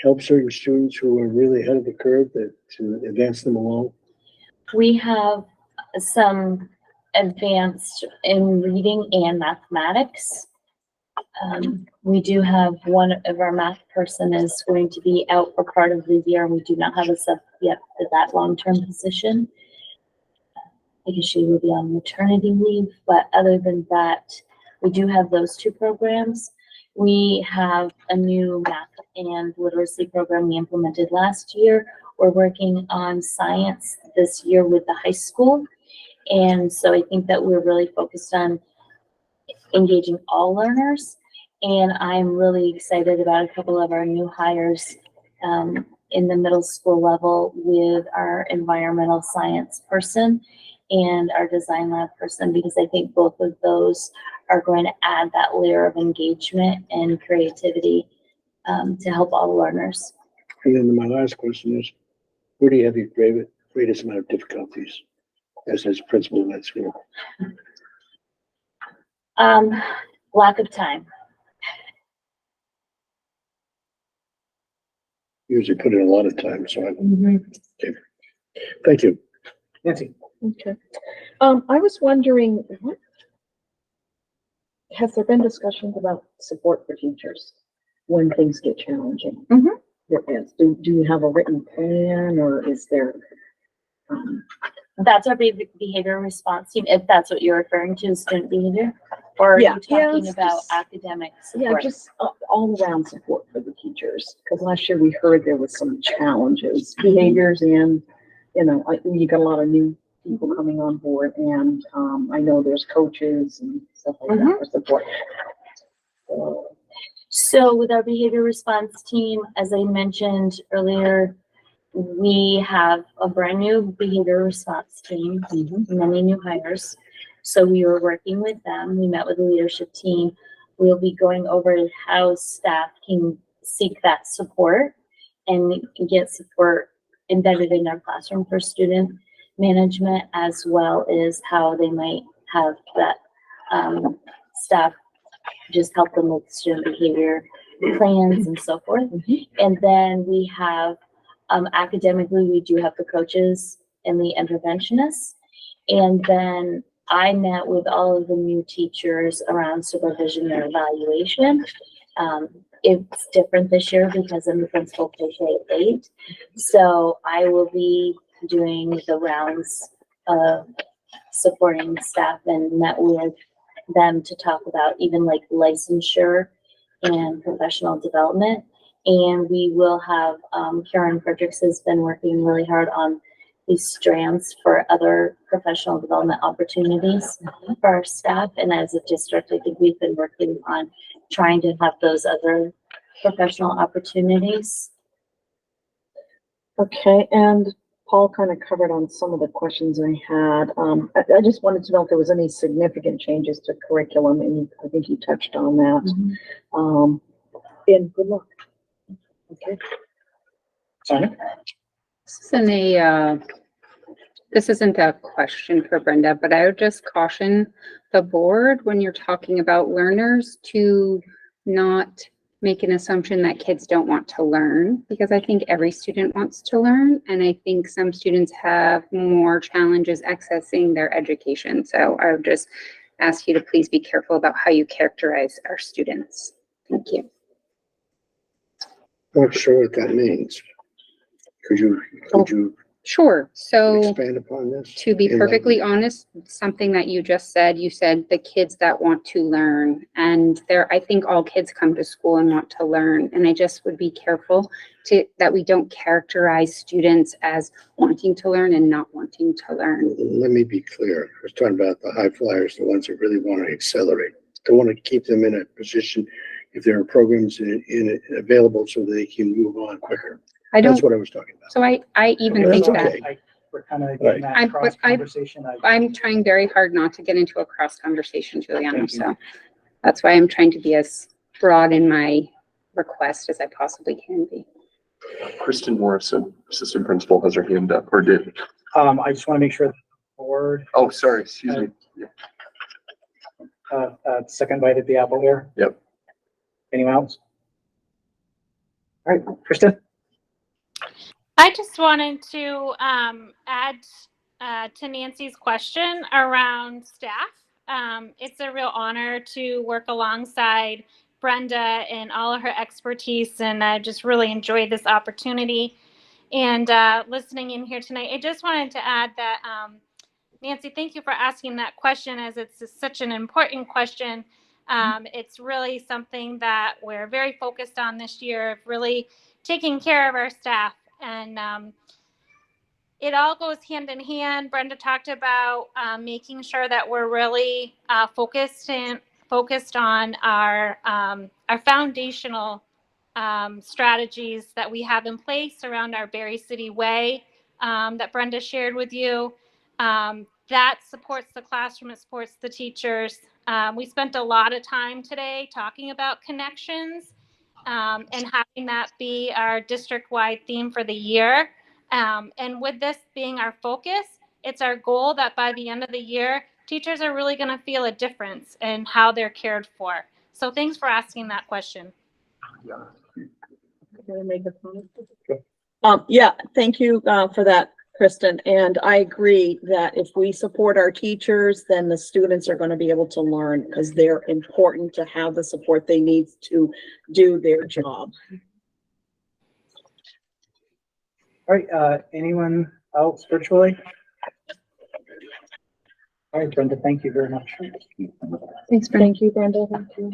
S3: help certain students who are really ahead of the curve to advance them along?
S13: We have some advanced in reading and mathematics. We do have one of our math person is going to be out for part of the year. We do not have a sub yet for that long-term position because she will be on maternity leave. But other than that, we do have those 2 programs. We have a new math and literacy program we implemented last year. We're working on science this year with the high school. And so I think that we're really focused on engaging all learners. And I'm really excited about a couple of our new hires in the middle school level with our environmental science person and our design lab person, because I think both of those are going to add that layer of engagement and creativity to help all learners.
S3: And then my last question is, Where do you have your greatest amount of difficulties as principal in that school?
S13: Lack of time.
S3: Usually put in a lot of time, so
S13: Mm-hmm.
S3: thank you.
S2: Nancy?
S9: Okay. I was wondering, has there been discussions about support for teachers when things get challenging?
S13: Mhm.
S9: There is. Do you have a written plan, or is there?
S13: That's our behavior response team, if that's what you're referring to, student behavior? Or are
S9: Yeah,
S13: you
S9: yeah,
S13: talking
S9: it's
S13: about
S9: just-
S13: academic
S9: Yeah,
S13: support?
S9: just all around support for the teachers, because last year we heard there was some challenges, behaviors, and, you got a lot of new people coming on board, and, I know there's coaches and stuff like that for support.
S13: So with our behavior response team, as I mentioned earlier, we have a brand new behavior response team, many new hires. So we were working with them. We met with the leadership team. We'll be going over how staff can seek that support and get support embedded in their classroom for student management, as well as how they might have that staff just help them with student behavior plans and so forth. And then we have academically, we do have the coaches and the interventionists. And then I met with all of the new teachers around supervision and evaluation. It's different this year because I'm the principal for K-8. So I will be doing the rounds of supporting staff and met with them to talk about even like licensure and professional development. And we will have, Karen Fredericks has been working really hard on these strands for other professional development opportunities for our staff. And as a district, I think we've been working on trying to have those other professional opportunities.
S9: Okay, and Paul kind of covered on some of the questions I had. I just wanted to know if there was any significant changes to curriculum, and I think you touched on that. And good luck. Okay.
S2: Sonia?
S12: This isn't a question for Brenda, but I would just caution the board when you're talking about learners to not make an assumption that kids don't want to learn, because I think every student wants to learn, and I think some students have more challenges accessing their education. So I would just ask you to please be careful about how you characterize our students. Thank you.
S3: Not sure what that means. Could you
S12: Sure. So
S3: expand upon this?
S12: to be perfectly honest, something that you just said, you said the kids that want to learn, and I think all kids come to school and want to learn. And I just would be careful that we don't characterize students as wanting to learn and not wanting to learn.
S3: Let me be clear. I was talking about the high flyers, the ones that really want to accelerate. They want to keep them in a position if there are programs available so they can move on quicker. That's what I was talking about.
S12: So I even
S3: That's
S12: think
S3: okay.
S12: that.
S2: We're kind of getting that cross conversation.
S12: I'm trying very hard not to get into a cross conversation, Juliana, so that's why I'm trying to be as broad in my request as I possibly can be.
S1: Kristen Morrison, assistant principal, has her hand up, or did.
S2: I just want to make sure the board.
S1: Oh, sorry, excuse me.
S2: Second bite at the apple here.
S1: Yep.
S2: Anyone else? All right, Kristen?
S14: I just wanted to add to Nancy's question around staff. It's a real honor to work alongside Brenda and all of her expertise, and I just really enjoyed this opportunity. And listening in here tonight, I just wanted to add that, Nancy, thank you for asking that question, as it's such an important question. It's really something that we're very focused on this year, of really taking care of our staff. And it all goes hand in hand. Brenda talked about making sure that we're really focused on our foundational strategies that we have in place around our Berry City Way that Brenda shared with you. That supports the classroom, it supports the teachers. We spent a lot of time today talking about connections and having that be our district-wide theme for the year. And with this being our focus, it's our goal that by the end of the year, teachers are really going to feel a difference in how they're cared for. So thanks for asking that question.
S9: Yeah, thank you for that, Kristen. And I agree that if we support our teachers, then the students are going to be able to learn because they're important to have the support they need to do their job.
S2: All right, anyone else virtually? All right, Brenda, thank you very much.
S6: Thanks, Brenda. Thank you, Brenda. Thank you.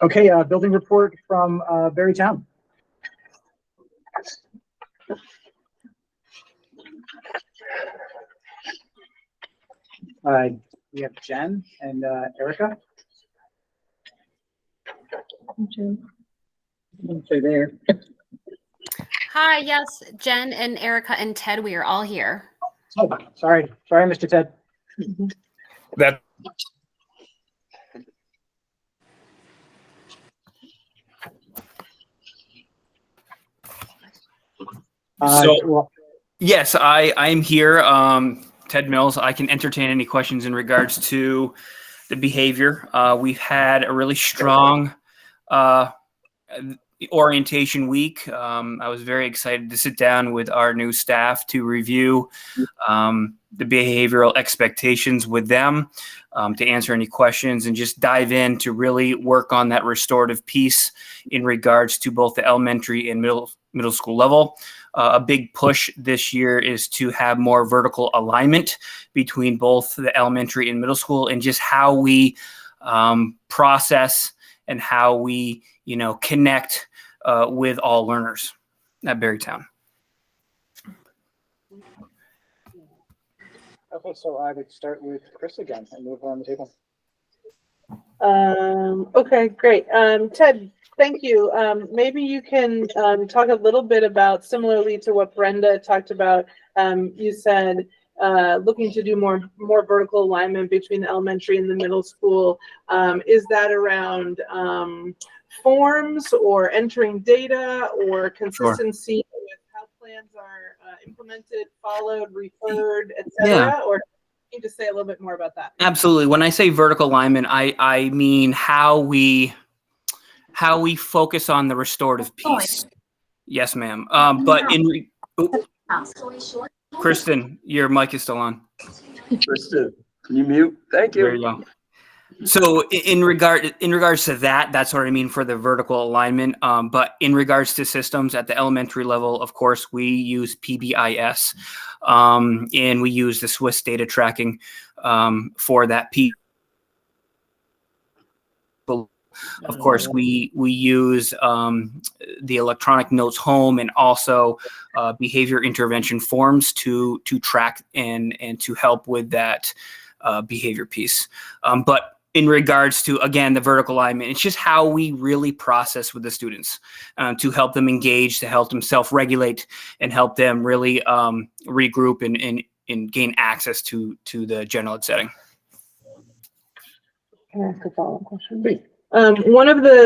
S2: Okay, building report from Berry Town. We have Jen and Erica.
S9: They're there.
S15: Hi, yes, Jen and Erica and Ted, we are all here.
S2: Oh, sorry, Mr. Ted.
S16: That yes, I'm here. Ted Mills. I can entertain any questions in regards to the behavior. We've had a really strong orientation week. I was very excited to sit down with our new staff to review the behavioral expectations with them, to answer any questions and just dive in to really work on that restorative piece in regards to both the elementary and middle school level. A big push this year is to have more vertical alignment between both the elementary and middle school, and just how we process and how we, connect with all learners at Berrytown.
S2: Okay, so I would start with Chris again and move around the table.
S6: Okay, great. Ted, thank you. Maybe you can talk a little bit about, similarly to what Brenda talked about. You said looking to do more vertical alignment between the elementary and the middle school. Is that around forms or entering data or consistency with how plans are implemented, followed, referred, etc.?
S16: Yeah.
S6: Or can you just say a little bit more about that?
S16: Absolutely. When I say vertical alignment, I mean how we focus on the restorative piece. Yes, ma'am. But Kristen, your mic is still on.
S1: Kristen, can you mute? Thank you.
S16: There you go. So in regards to that, that's what I mean for the vertical alignment. But in regards to systems at the elementary level, of course, we use PBIS, and we use the Swiss data tracking for that piece. Of course, we use the electronic notes home, and also behavior intervention forms to track and to help with that behavior piece. But in regards to, again, the vertical alignment, it's just how we really process with the students to help them engage, to help them self-regulate, and help them really regroup and gain access to the general ed setting.
S6: Can I ask a follow-up question?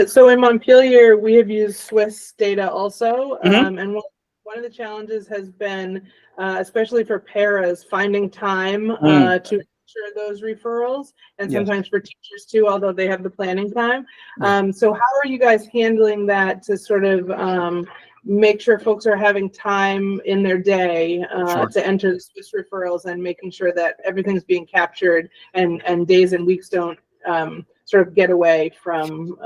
S6: So in Montpelier, we have used Swiss data also. And one of the challenges has been, especially for paras, finding time to ensure those referrals, and sometimes for teachers too, although they have the planning time. So how are you guys handling that to sort of make sure folks are having time in their day to enter the Swiss referrals, and making sure that everything's being captured and days and weeks don't sort of get away from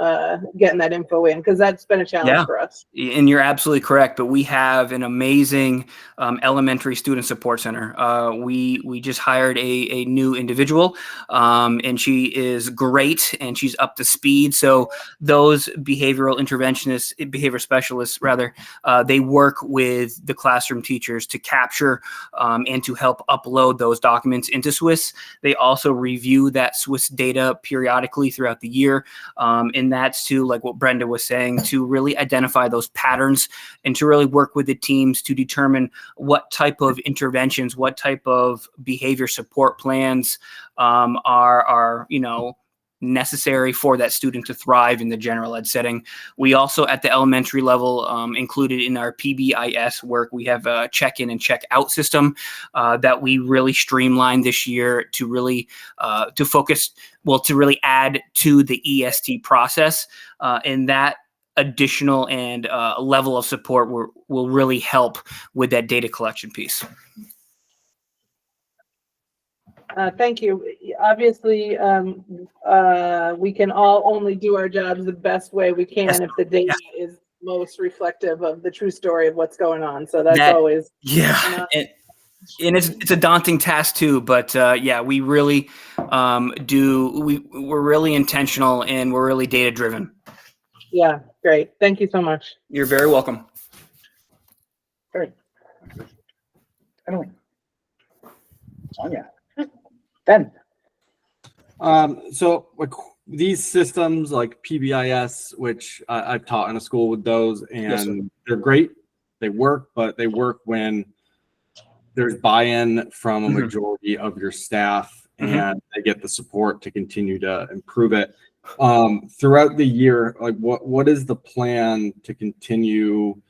S6: getting that info in, because that's been a challenge for us.
S16: And you're absolutely correct, but we have an amazing elementary student support center. We just hired a new individual, and she is great, and she's up to speed. So those behavioral interventionists, behavior specialists rather, they work with the classroom teachers to capture and to help upload those documents into Swiss. They also review that Swiss data periodically throughout the year, and that's to, like what Brenda was saying, to really identify those patterns and to really work with the teams to determine what type of interventions, what type of behavior support plans are necessary for that student to thrive in the general ed setting. We also, at the elementary level, included in our PBIS work, we have a check-in and check-out system that we really streamlined this year to really to focus, well, to really add to the EST process, and that additional and level of support will really help with that data collection piece.
S6: Thank you. Obviously, we can all only do our jobs the best way we can
S16: Yes.
S6: if the data is most reflective of the true story of what's going on. So that's
S16: That-
S6: always,
S16: yeah. And it's a daunting task too, but yeah, we really we're really intentional and we're really data driven.
S6: yeah, great. Thank you so much.
S16: You're very welcome.
S1: Great. Anyway. Sonia. Ben.
S11: So like these systems like PBIS, which I've taught in a school with those, and
S16: Yes, sir.
S11: they're great. They work, but they work when there's buy-in from a
S16: Mhm.
S11: majority of your staff
S16: Mhm.
S11: and they get the support to continue to improve it. Throughout the year, like what is the plan to continue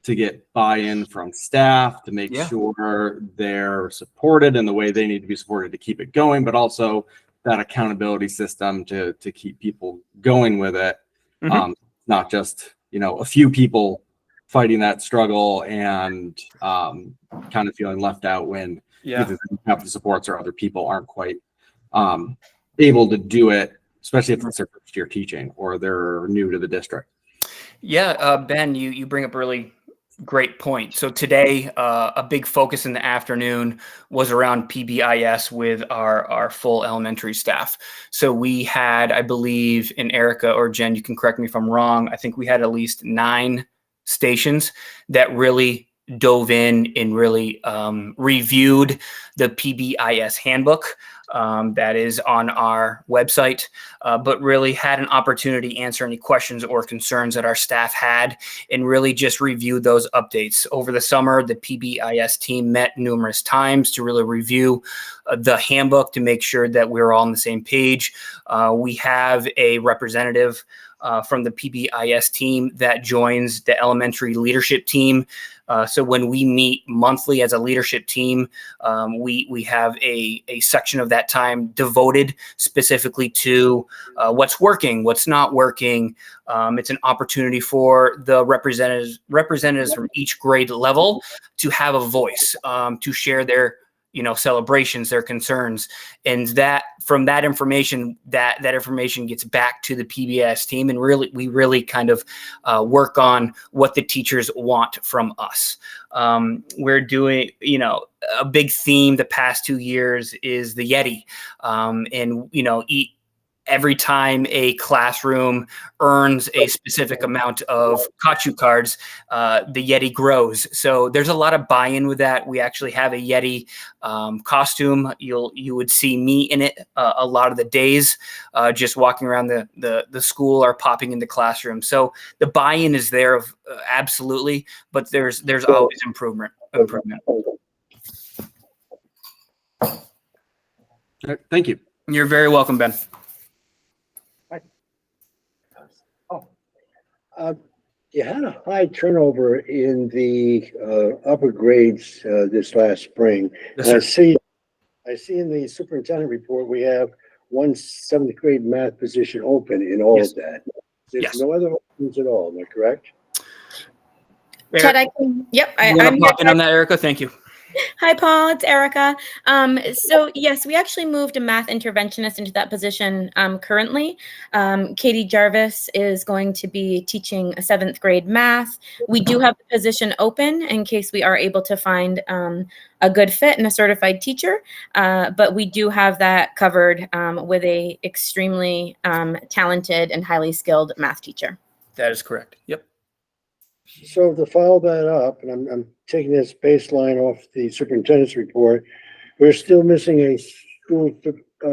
S11: to get buy-in from staff to make
S16: Yeah.
S11: sure they're supported in the way they need to be supported to keep it going, but also that accountability system to keep people going with it.
S16: Mhm.
S11: Not just, a few people fighting that struggle and kind of feeling left out when
S16: Yeah.
S11: either they don't have the supports or other people aren't quite able to do it, especially if it's their first year teaching or they're new to the district.
S16: Yeah, Ben, you bring up a really great point. So today, a big focus in the afternoon was around PBIS with our full elementary staff. So we had, I believe, and Erica or Jen, you can correct me if I'm wrong, I think we had at least 9 stations that really dove in and really reviewed the PBIS handbook that is on our website, but really had an opportunity to answer any questions or concerns that our staff had and really just reviewed those updates. Over the summer, the PBIS team met numerous times to really review the handbook to make sure that we're all on the same page. We have a representative from the PBIS team that joins the elementary leadership team. So when we meet monthly as a leadership team, we have a section of that time devoted specifically to what's working, what's not working. It's an opportunity for the representatives from each grade level to have a voice, to share their celebrations, their concerns, and that from that information, that information gets back to the PBIS team, and we really kind of work on what the teachers want from us. We're doing, a big theme the past 2 years is the Yeti, and every time a classroom earns a specific amount of Kachu cards, the Yeti grows. So there's a lot of buy-in with that. We actually have a Yeti costume. You would see me in it a lot of the days, just walking around the school or popping into classrooms. So the buy-in is there, absolutely, but there's always improvement.
S11: Thank you.
S16: You're very welcome, Ben.
S3: You had a high turnover in the upper grades this last spring.
S16: Yes,
S3: And
S16: sir.
S3: I see in the superintendent report, we have one 7th grade math position open in all
S16: Yes.
S3: of that. There's
S16: Yes.
S3: no other options at all, am I correct?
S15: Ted, I can, yep,
S16: You want
S15: I'm
S16: to
S15: here.
S16: pop in on that, Erica? Thank you.
S17: Hi, Paul. It's Erica. So yes, we actually moved a math interventionist into that position currently. Katie Jarvis is going to be teaching a 7th grade math. We do have the position open in case we are able to find a good fit and a certified teacher, but we do have that covered with a extremely talented and highly skilled math teacher.
S16: That is correct. Yep.
S3: So to follow that up, and I'm taking this baseline off the superintendent's report, we're still missing a school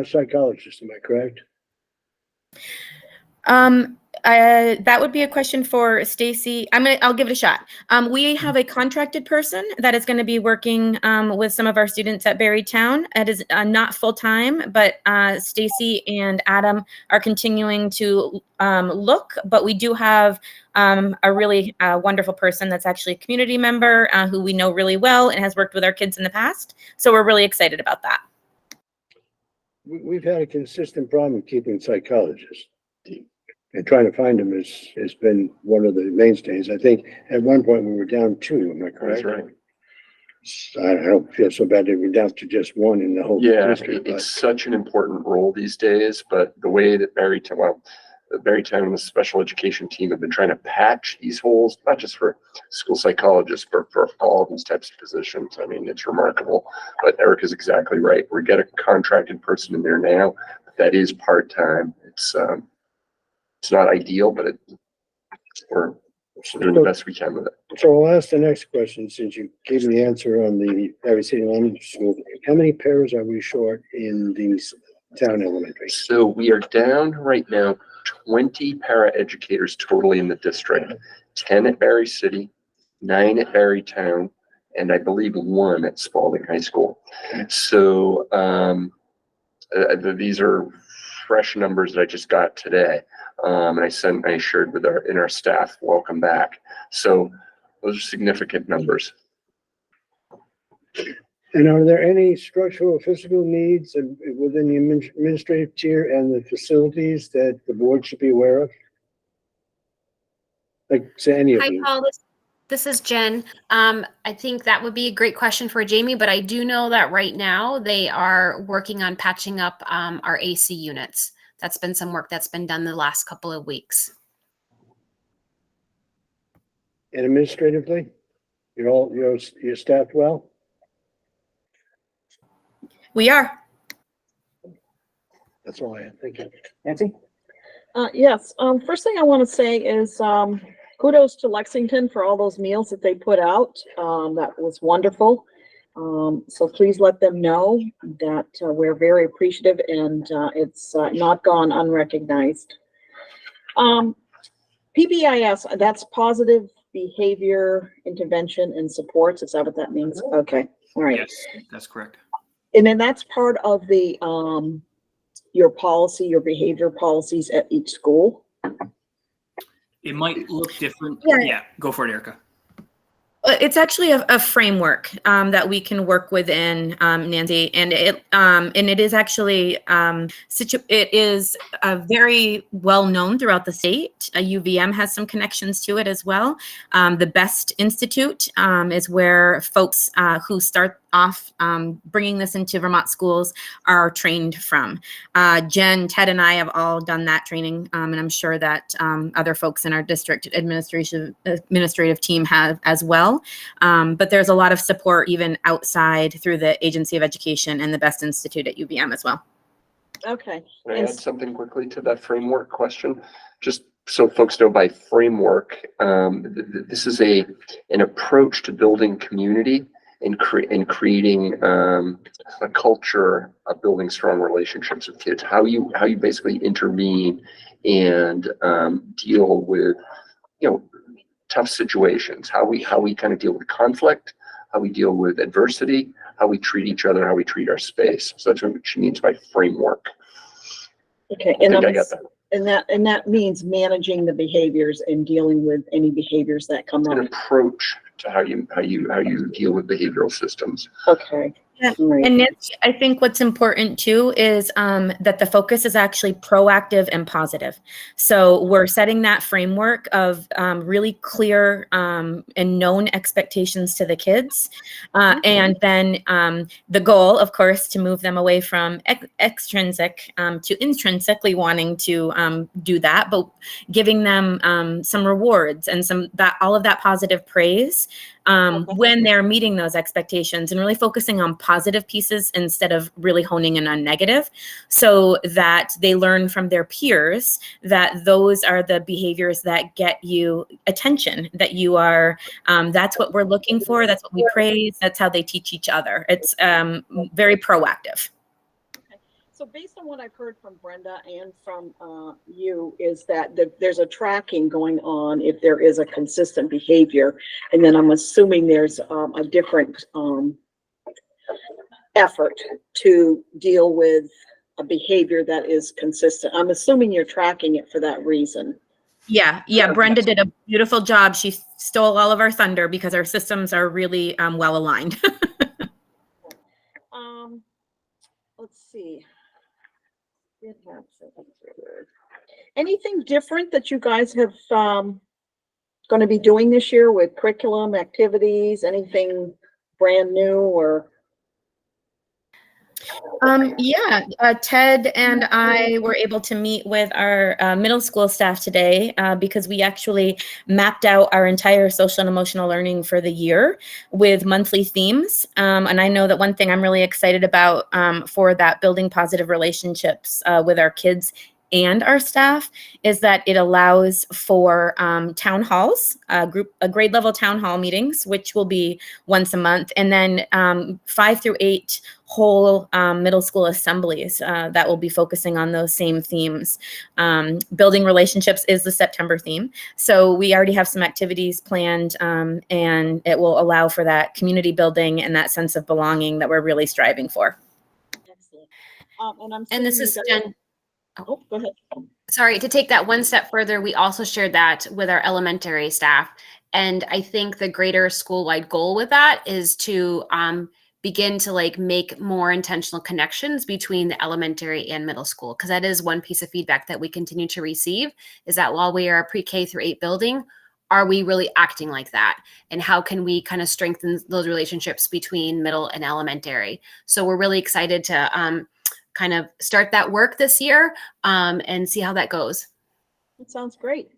S3: psychologist, am I correct?
S17: That would be a question for Stacy. I'll give it a shot. We have a contracted person that is going to be working with some of our students at Berrytown. It is not full time, but Stacy and Adam are continuing to look. But we do have a really wonderful person that's actually a community member who we know really well and has worked with our kids in the past. So we're really excited about that.
S3: We've had a consistent problem keeping psychologists. And trying to find them has been one of the mainstays. I think at one point we were down 2, am I correct?
S1: That's right.
S3: I don't feel so bad that we're down to just 1 in the whole district.
S1: It's such an important role these days, but the way that Berrytown and the special education team have been trying to patch these holes, not just for school psychologists, but for all these types of positions. I mean, it's remarkable. But Erica's exactly right. We get a contracted person in there now, but that is part-time. It's not ideal, but we're doing the best we can with it.
S3: So I'll ask the next question, since you gave me the answer on the Berry City Elementary School. How many pairs are we short in these town elementary?
S1: So we are down right now 20 paraeducators totally in the district, 10 at Berry City, 9 at Berrytown, and I believe 1 at Spalding High School. So these are fresh numbers that I just got today. And I shared with our staff, welcome back. So those are significant numbers.
S3: And are there any structural or physical needs within the administrative tier and the facilities that the board should be aware of? Like, say any of
S15: Hi,
S3: them.
S15: Paul. This is Jen. I think that would be a great question for Jamie, but I do know that right now they are working on patching up our AC units. That's been some work that's been done the last couple of weeks.
S3: And administratively, you're staffed well?
S17: We are.
S3: That's all I have. Thank you.
S2: Nancy?
S9: Yes, first thing I want to say is, kudos to Lexington for all those meals that they put out. That was wonderful. So please let them know that we're very appreciative and it's not gone unrecognized. PBIS, that's positive behavior intervention and supports. Is that what that means? Okay, all right.
S16: Yes, that's correct.
S9: And then that's part of the your policy, your behavior policies at each school.
S16: It might look different.
S17: Yeah.
S16: Yeah, go for it, Erica.
S17: It's actually a framework that we can work within, Nancy, and it is actually it is very well known throughout the state. UVM has some connections to it as well. The BEST Institute is where folks who start off bringing this into Vermont schools are trained from. Jen, Ted, and I have all done that training, and I'm sure that other folks in our district administrative team have as well. But there's a lot of support even outside through the Agency of Education and the BEST Institute at UVM as well.
S9: Okay.
S1: Can I add something quickly to that framework question? Just so folks know, by framework, this is an approach to building community and creating a culture of building strong relationships with kids. How you basically intervene and deal with, tough situations, how we kind of deal with conflict, how we deal with adversity, how we treat each other, how we treat our space. So that's what she means by framework.
S9: Okay,
S1: I got that.
S9: And that means managing the behaviors and dealing with any behaviors that come up.
S1: An approach to how you deal with behavioral systems.
S9: Okay. Right.
S17: And Nancy, I think what's important too is that the focus is actually proactive and positive. So we're setting that framework of really clear and known expectations to the kids. And then the goal, of course, to move them away from extrinsic to intrinsically wanting to do that, but giving them some rewards and all of that positive praise when they're meeting those expectations, and really focusing on positive pieces instead of really honing in on negative, so that they learn from their peers that those are the behaviors that get you attention, that you are, that's what we're looking for, that's what we praise, that's how they teach each other. It's very proactive.
S9: So based on what I've heard from Brenda and from you is that there's a tracking going on if there is a consistent behavior. And then I'm assuming there's a different effort to deal with a behavior that is consistent. I'm assuming you're tracking it for that reason.
S17: Yeah, Brenda did a beautiful job. She stole all of our thunder because our systems are really well aligned.
S9: Let's see. Anything different that you guys have going to be doing this year with curriculum, activities, anything brand new or?
S17: Ted and I were able to meet with our middle school staff today because we actually mapped out our entire social and emotional learning for the year with monthly themes. And I know that one thing I'm really excited about for that building positive relationships with our kids and our staff is that it allows for town halls, grade level town hall meetings, which will be once a month, and then 5 through 8 whole middle school assemblies that will be focusing on those same themes. Building relationships is the September theme. So we already have some activities planned and it will allow for that community building and that sense of belonging that we're really striving for.
S9: Excellent.
S15: And this is Jen.
S9: Oh, go ahead.
S15: Sorry, to take that one step further, we also shared that with our elementary staff. And I think the greater school-wide goal with that is to begin to make more intentional connections between the elementary and middle school. Because that is one piece of feedback that we continue to receive is that while we are a pre-K through 8 building, are we really acting like that? And how can we kind of strengthen those relationships between middle and elementary? So we're really excited to kind of start that work this year and see how that goes.
S9: That sounds great.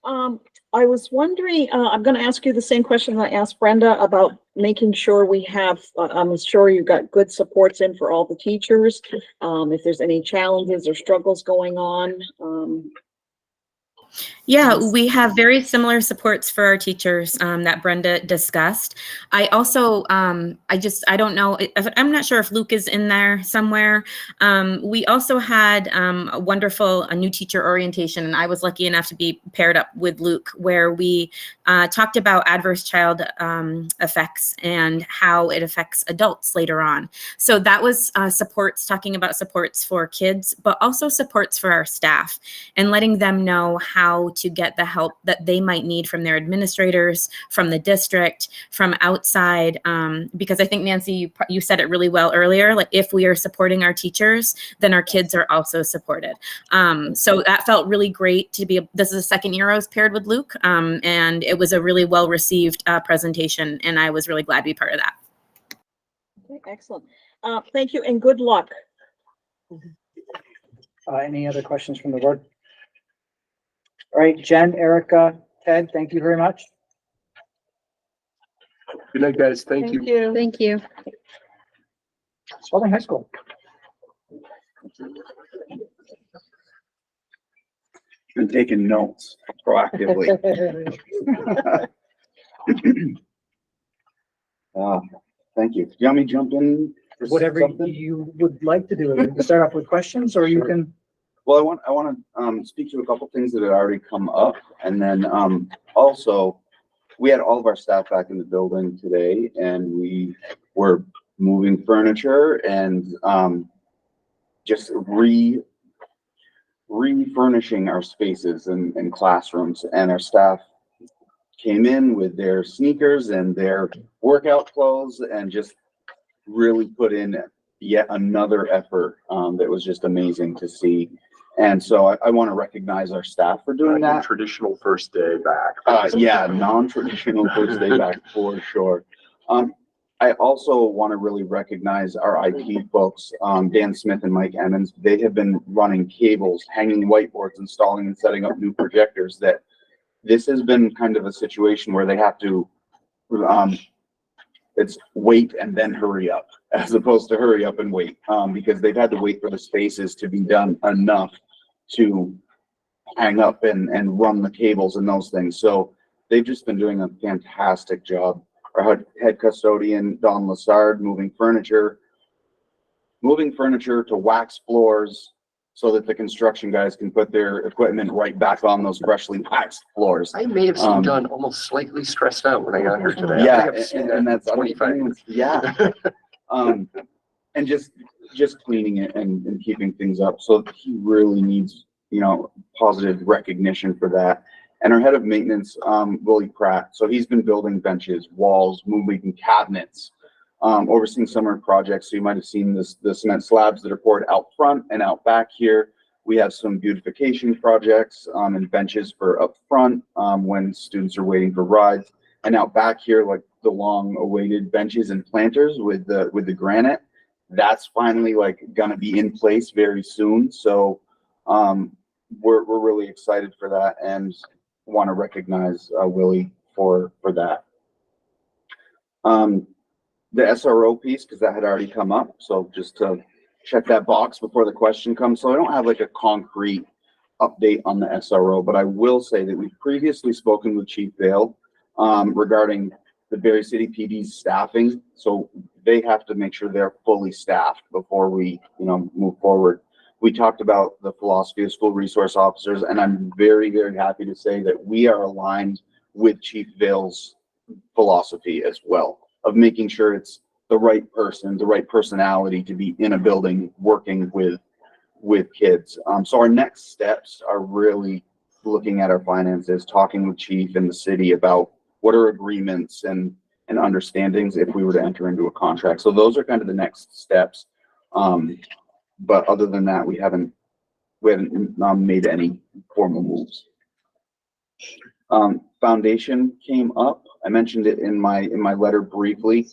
S9: I was wondering, I'm going to ask you the same question I asked Brenda about making sure we have, I'm sure you've got good supports in for all the teachers. If there's any challenges or struggles going on.
S17: Yeah, we have very similar supports for our teachers that Brenda discussed. I also, I don't know, I'm not sure if Luke is in there somewhere. We also had a wonderful new teacher orientation, and I was lucky enough to be paired up with Luke, where we talked about adverse child effects and how it affects adults later on. So that was talking about supports for kids, but also supports for our staff and letting them know how to get the help that they might need from their administrators, from the district, from outside. Because I think, Nancy, you said it really well earlier, like if we are supporting our teachers, then our kids are also supported. So that felt really great to be, this is the second year I was paired with Luke, and it was a really well-received presentation, and I was really glad to be part of that.
S9: Okay, excellent. Thank you and good luck.
S2: Any other questions from the board? All right, Jen, Erica, Ted, thank you very much.
S1: Good night, guys. Thank you.
S12: Thank you.
S2: Spalding High School.
S5: Been taking notes proactively. Thank you. Do you want me to jump in? For
S2: Whatever
S5: something?
S2: you would like to do. You can start off with questions, or you can.
S5: Well, I want to speak to a couple things that had already come up, and then also we had all of our staff back in the building today, and we were moving furniture and just refurnishing our spaces and classrooms, and our staff came in with their sneakers and their workout clothes and just really put in yet another effort that was just amazing to see. And so I want to recognize our staff for doing that.
S1: Traditional first day back.
S5: Yeah, non-traditional first day back for sure. I also want to really recognize our IT folks, Dan Smith and Mike Emmons. They have been running cables, hanging whiteboards, installing and setting up new projectors. That this has been kind of a situation where they have to it's wait and then hurry up, as opposed to hurry up and wait, because they've had to wait for the spaces to be done enough to hang up and run the cables and those things. So they've just been doing a fantastic job. Our head custodian, Don Lassard, moving furniture
S18: moving furniture to wax floors so that the construction guys can put their equipment right back on those freshly waxed floors.
S1: I may have seen John almost slightly stressed out when I got here today.
S18: Yeah,
S1: I think I've seen
S18: and
S1: that
S18: that's
S1: 25 years.
S18: Yeah. And just cleaning it and keeping things up. So he really needs, you know, positive recognition for that. And our head of maintenance, Willie Pratt. So he's been building benches, walls, moving cabinets, overseeing summer projects. So you might have seen the cement slabs that are poured out front and out back here. We have some beautification projects and benches for up front when students are waiting for rides. And out back here, like the long awaited benches and planters with the granite. That's finally like gonna be in place very soon. So we're really excited for that and want to recognize Willie for that. The SRO piece, because that had already come up. So just to check that box before the question comes. So I don't have like a concrete update on the SRO, but I will say that we've previously spoken with Chief Vale regarding the Berry City PD's staffing. So they have to make sure they're fully staffed before we, you know, move forward. We talked about the philosophy of school resource officers, and I'm very, very happy to say that we are aligned with Chief Vale's philosophy as well, of making sure it's the right person, the right personality to be in a building working with kids. So our next steps are really looking at our finances, talking with Chief and the city about what are agreements and understandings if we were to enter into a contract. So those are kind of the next steps. But other than that, we haven't made any formal moves. Foundation came up. I mentioned it in my letter briefly,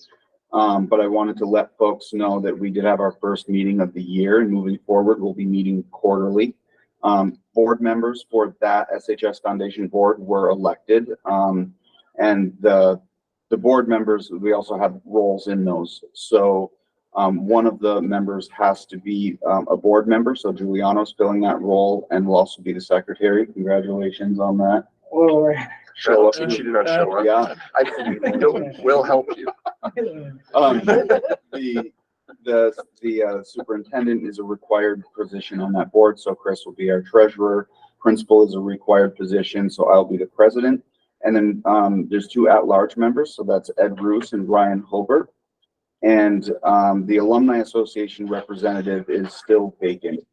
S18: but I wanted to let folks know that we did have our first meeting of the year, and moving forward, we'll be meeting quarterly. Board members for that SHS Foundation board were elected, and the board members, we also have roles in those. So one of the members has to be a board member. So Giuliano's filling that role and will also be the secretary. Congratulations on that.
S1: Or show up. She did not show up.
S18: Yeah.
S1: I think we'll help you.
S18: The superintendent is a required position on that board. So Chris will be our treasurer. Principal is a required position. So I'll be the president. And then there's two at-large members. So that's Ed Roos and Ryan Hobart. And the Alumni Association representative is still vacant.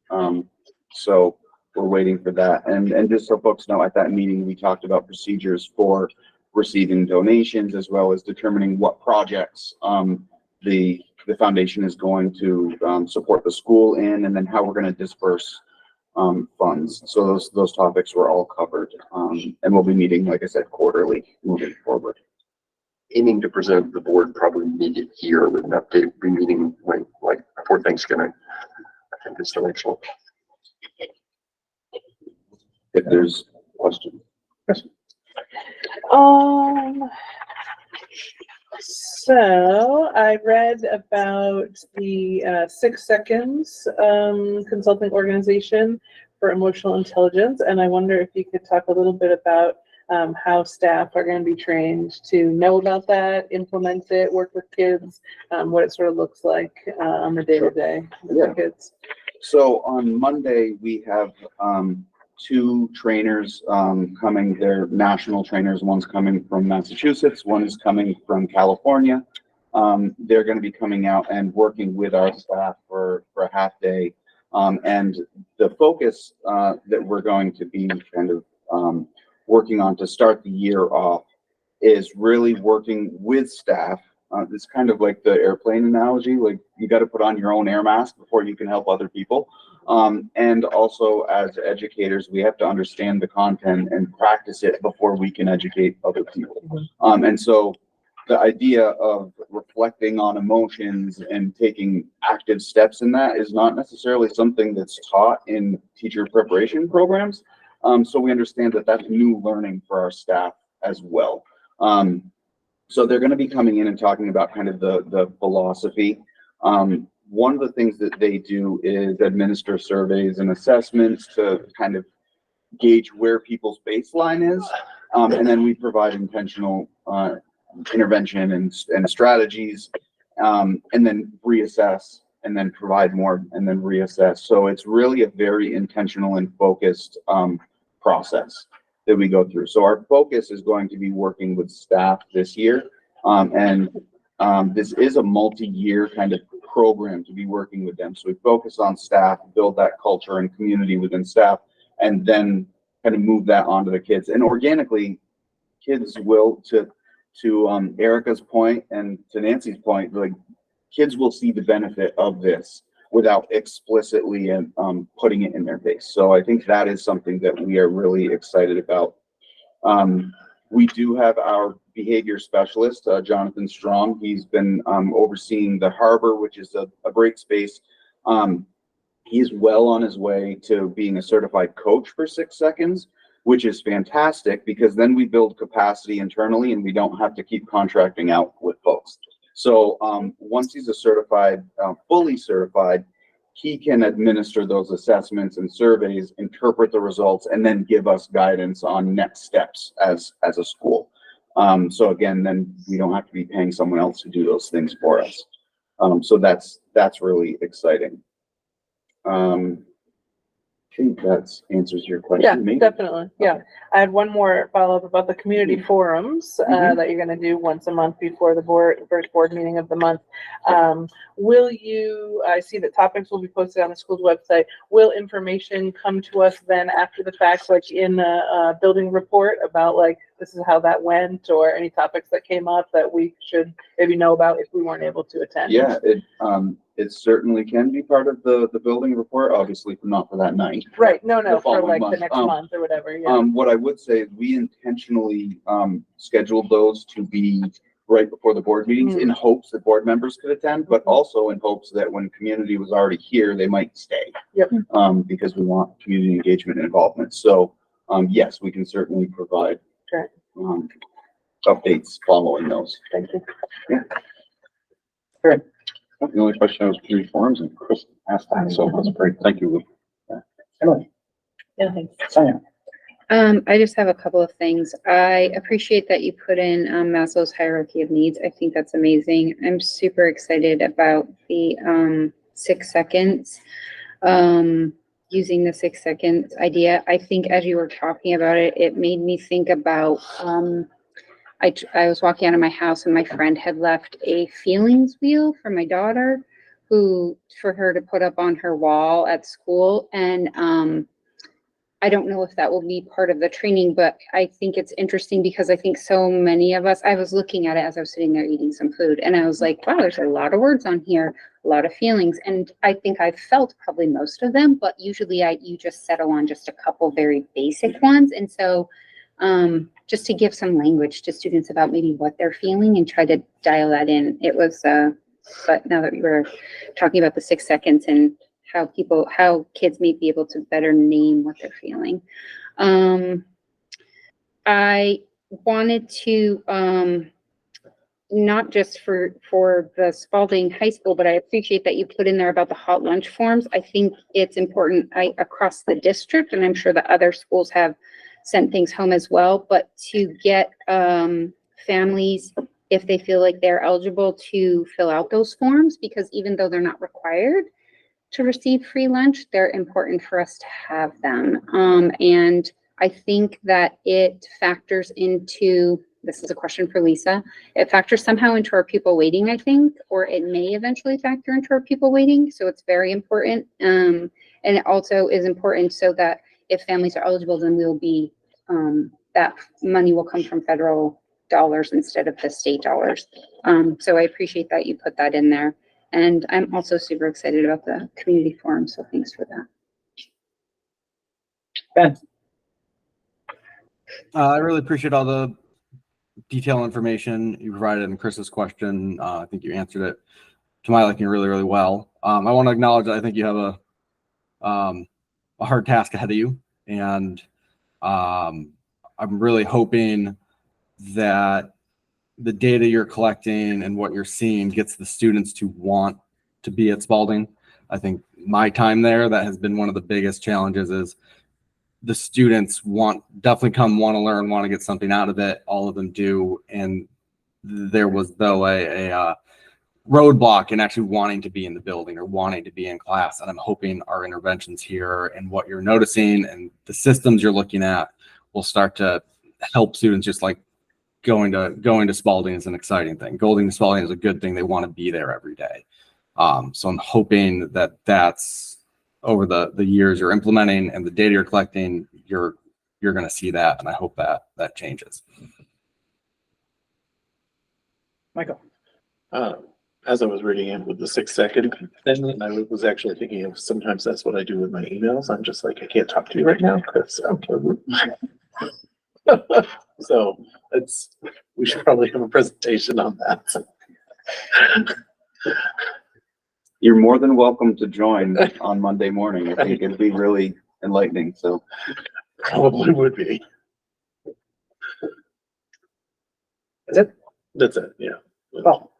S18: So we're waiting for that. And just so folks know, at that meeting, we talked about procedures for receiving donations as well as determining what projects the foundation is going to support the school in, and then how we're going to disperse funds. So those topics were all covered. And we'll be meeting, like I said, quarterly moving forward.
S1: Aiming to present the board probably mid-year with an update, be meeting like before Thanksgiving. I think is directional.
S18: If there's questions.
S6: So I read about the 6 Seconds consulting organization for emotional intelligence, and I wonder if you could talk a little bit about how staff are going to be trained to know about that, implement it, work with kids, what it sort of looks like on the day-to-day with the kids.
S18: So on Monday, we have two trainers coming. They're national trainers. One's coming from Massachusetts. One is coming from California. They're going to be coming out and working with our staff for a half day. And the focus that we're going to be kind of working on to start the year off is really working with staff. It's kind of like the airplane analogy, like you got to put on your own air mask before you can help other people. And also as educators, we have to understand the content and practice it before we can educate other people. And so the idea of reflecting on emotions and taking active steps in that is not necessarily something that's taught in teacher preparation programs. So we understand that that's new learning for our staff as well. So they're going to be coming in and talking about kind of the philosophy. One of the things that they do is administer surveys and assessments to kind of gauge where people's baseline is. And then we provide intentional intervention and strategies, and then reassess and then provide more and then reassess. So it's really a very intentional and focused process that we go through. So our focus is going to be working with staff this year. This is a multi-year kind of program to be working with them. So we focus on staff, build that culture and community within staff, and then kind of move that onto the kids. And organically, kids will, to Erica's point and to Nancy's point, like kids will see the benefit of this without explicitly putting it in their face. So I think that is something that we are really excited about. We do have our behavior specialist, Jonathan Strong. He's been overseeing the harbor, which is a great space. He's well on his way to being a certified coach for 6 seconds, which is fantastic because then we build capacity internally and we don't have to keep contracting out with folks. So once he's a certified, fully certified, he can administer those assessments and surveys, interpret the results, and then give us guidance on next steps as a school. So again, then we don't have to be paying someone else to do those things for us. So that's really exciting. I think that answers your question.
S6: Yeah,
S18: maybe?
S6: definitely. Yeah. I had one more follow-up about the community forums
S18: Mhm.
S6: that you're going to do once a month before the first board meeting of the month. Will you, I see that topics will be posted on the school's website. Will information come to us then after the fact, like in a building report about like, this is how that went, or any topics that came up that we should maybe know about if we weren't able to attend?
S18: Yeah, it certainly can be part of the building report, obviously not for that night.
S6: Right. No,
S18: The
S6: for
S18: following
S6: like the
S18: month.
S6: next month or whatever. Yeah.
S18: What I would say is we intentionally scheduled those to be right before the board meetings in hopes that board members could attend, but also in hopes that when community was already here, they might stay.
S6: Yep.
S18: Because we want community engagement and involvement. So yes, we can certainly provide updates following those.
S6: Thank you.
S18: Yeah.
S6: Good.
S5: The only question was community forums, and Chris asked that, so that's great. Thank you.
S6: Yeah, thanks.
S12: I just have a couple of things. I appreciate that you put in Maslow's hierarchy of needs. I think that's amazing. I'm super excited about the 6 seconds, using the 6 seconds idea. I think as you were talking about it, it made me think about, I was walking out of my house and my friend had left a feelings wheel for my daughter for her to put up on her wall at school. And I don't know if that will be part of the training, but I think it's interesting because I think so many of us, I was looking at it as I was sitting there eating some food and I was like, wow, there's a lot of words on here, a lot of feelings. And I think I've felt probably most of them, but usually you just settle on just a couple very basic ones. And so just to give some language to students about maybe what they're feeling and try to dial that in. It was, but now that we were talking about the 6 seconds and how kids may be able to better name what they're feeling. I wanted to, not just for the Spalding High School, but I appreciate that you put in there about the hot lunch forms. I think it's important across the district, and I'm sure the other schools have sent things home as well, but to get families, if they feel like they're eligible, to fill out those forms, because even though they're not required to receive free lunch, they're important for us to have them. And I think that it factors into, this is a question for Lisa, it factors somehow into our pupil waiting, I think, or it may eventually factor into our pupil waiting. So it's very important. And it also is important so that if families are eligible, then we'll be, that money will come from federal dollars instead of the state dollars. So I appreciate that you put that in there. And I'm also super excited about the community forum, so thanks for that.
S2: Ben.
S11: I really appreciate all the detailed information you provided in Chris's question. I think you answered it to my liking really, really well. I want to acknowledge that I think you have a hard task ahead of you, and I'm really hoping that the data you're collecting and what you're seeing gets the students to want to be at Spalding. I think my time there, that has been one of the biggest challenges, is the students definitely want to learn, want to get something out of it. All of them do. And there was, though, a roadblock in actually wanting to be in the building or wanting to be in class. And I'm hoping our interventions here and what you're noticing and the systems you're looking at will start to help students. Just like going to Spalding is an exciting thing. Going to Spalding is a good thing. They want to be there every day. So I'm hoping that that's over the years you're implementing and the data you're collecting, you're going to see that. And I hope that changes.
S2: Michael.
S4: As I was reading it with the 6-second thing, and I was actually thinking of sometimes that's what I do with my emails. I'm just like, I can't talk to you right now because so we should probably have a presentation on that.
S18: You're more than welcome to join on Monday morning. I think it'd be really enlightening. So
S4: Probably would be. That's it. Yeah.
S3: Well,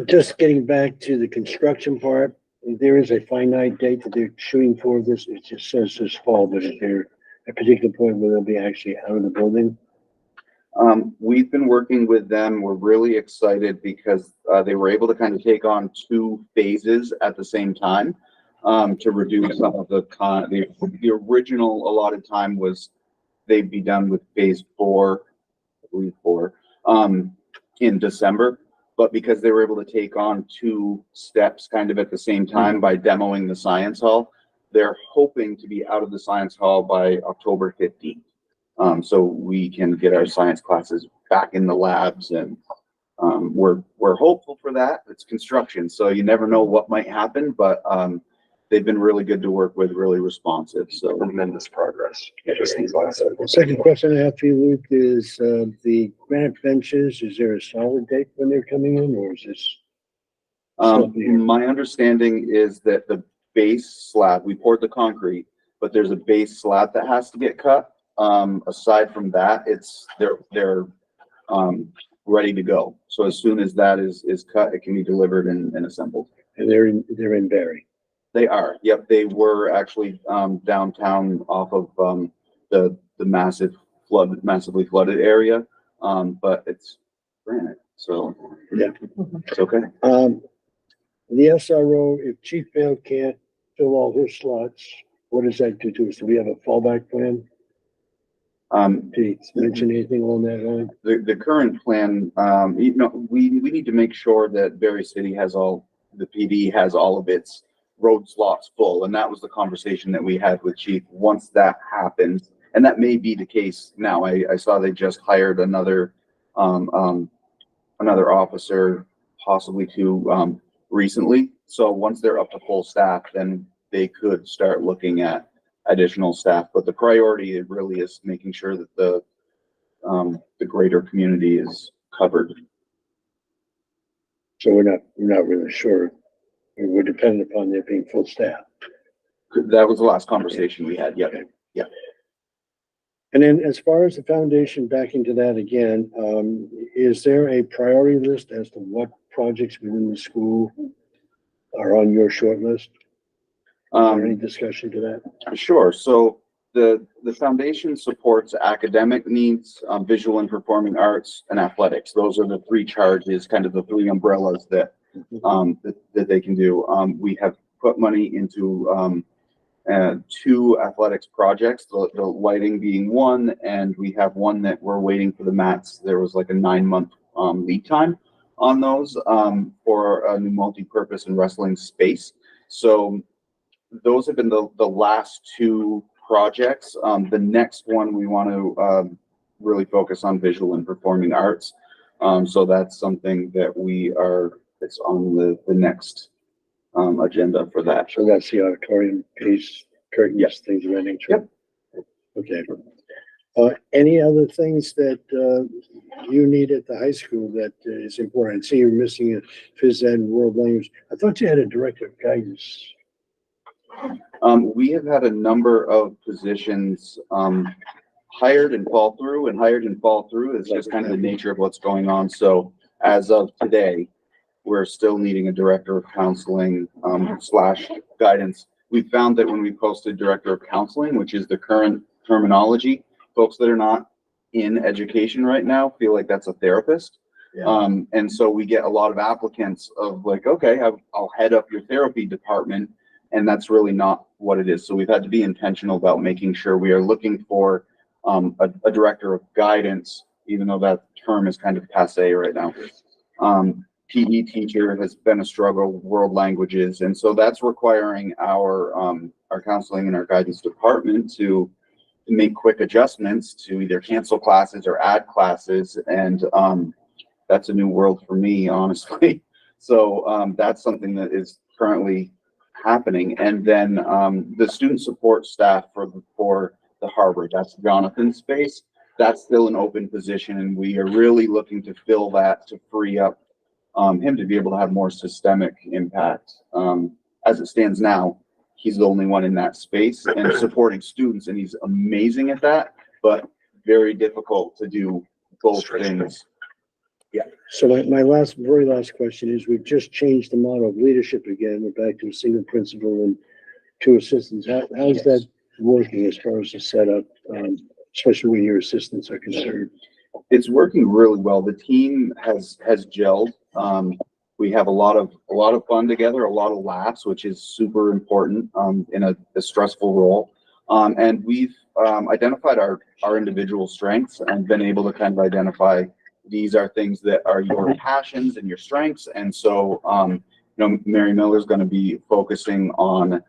S3: just getting back to the construction part, there is a finite date that they're shooting for this. It just says this fall, but is there a particular point where they'll be actually out of the building?
S18: We've been working with them. We're really excited because they were able to kind of take on 2 phases at the same time to reduce some of the original allotted time was they'd be done with phase 4, I believe 4, in December. But because they were able to take on 2 steps kind of at the same time by demoing the science hall, they're hoping to be out of the science hall by October 15th. So we can get our science classes back in the labs, and we're hopeful for that. It's construction, so you never know what might happen, but they've been really good to work with, really responsive. So
S1: Tremendous progress.
S3: Second question I have for you, Luke, is the granite benches, is there a solid date when they're coming in, or is this?
S18: My understanding is that the base slab, we poured the concrete, but there's a base slab that has to get cut. Aside from that, they're ready to go. So as soon as that is cut, it can be delivered and assembled.
S3: And they're in Barry.
S18: They are. Yep, they were actually downtown off of the massively flooded area. But it's granite, so
S3: yeah,
S18: it's okay.
S3: The SRO, if Chief Bale can't fill all his slots, what does that do to us? Do we have a fallback plan? Did he mention anything along that line?
S18: The current plan, we need to make sure that Berry City the PD has all of its road slots full, and that was the conversation that we had with Chief. Once that happens, and that may be the case now. I saw they just hired another officer, possibly 2, recently. So once they're up to full staff, then they could start looking at additional staff. But the priority really is making sure that the greater community is covered.
S3: So we're not really sure. We're dependent upon there being full staff.
S18: That was the last conversation we had. Yep.
S3: Okay.
S18: Yeah.
S3: And then as far as the foundation, back into that again, is there a priority list as to what projects within the school are on your short list? Is there any discussion to that?
S18: Sure. So the foundation supports academic needs, visual and performing arts, and athletics. Those are the 3 charges, kind of the 3 umbrellas that they can do. We have put money into 2 athletics projects, the lighting being one, and we have one that we're waiting for the mats. There was like a 9-month lead time on those for a new multi-purpose and wrestling space. So those have been the last 2 projects. The next one we want to really focus on visual and performing arts. So that's something that it's on the next agenda for that.
S3: So that's the auditorium piece, curtains,
S18: yes,
S3: things of that nature. Yep. Okay. Any other things that you need at the high school that is important? I see you're missing a phys ed and world language. I thought you had a director of guidance.
S18: We have had a number of positions hired and fall through, and hired and fall through is just kind of the nature of what's going on. So as of today, we're still needing a director of counseling / guidance. We found that when we posted director of counseling, which is the current terminology, folks that are not in education right now feel like that's a therapist. And so we get a lot of applicants of like, okay, I'll head up your therapy department. And that's really not what it is. So we've had to be intentional about making sure we are looking for a director of guidance, even though that term is kind of passé right now. PE teacher has been a struggle, world languages. And so that's requiring our counseling and our guidance department to make quick adjustments to either cancel classes or add classes. And that's a new world for me, honestly. So that's something that is currently happening. And then the student support staff for the Harvard, that's Jonathan's space. That's still an open position, and we are really looking to fill that to free up him to be able to have more systemic impact. As it stands now, he's the only one in that space and supporting students, and he's amazing at that, but very difficult to do both things.
S3: Yeah. So my very last question is, we've just changed the model of leadership again. We're back to a single principal and 2 assistants. How's that working as far as the setup, especially when your assistants are concerned?
S18: It's working really well. The team has gelled. We have a lot of fun together, a lot of laughs, which is super important in a stressful role. And we've identified our individual strengths and been able to kind of identify these are things that are your passions and your strengths. And so, Mary Miller is going to be focusing on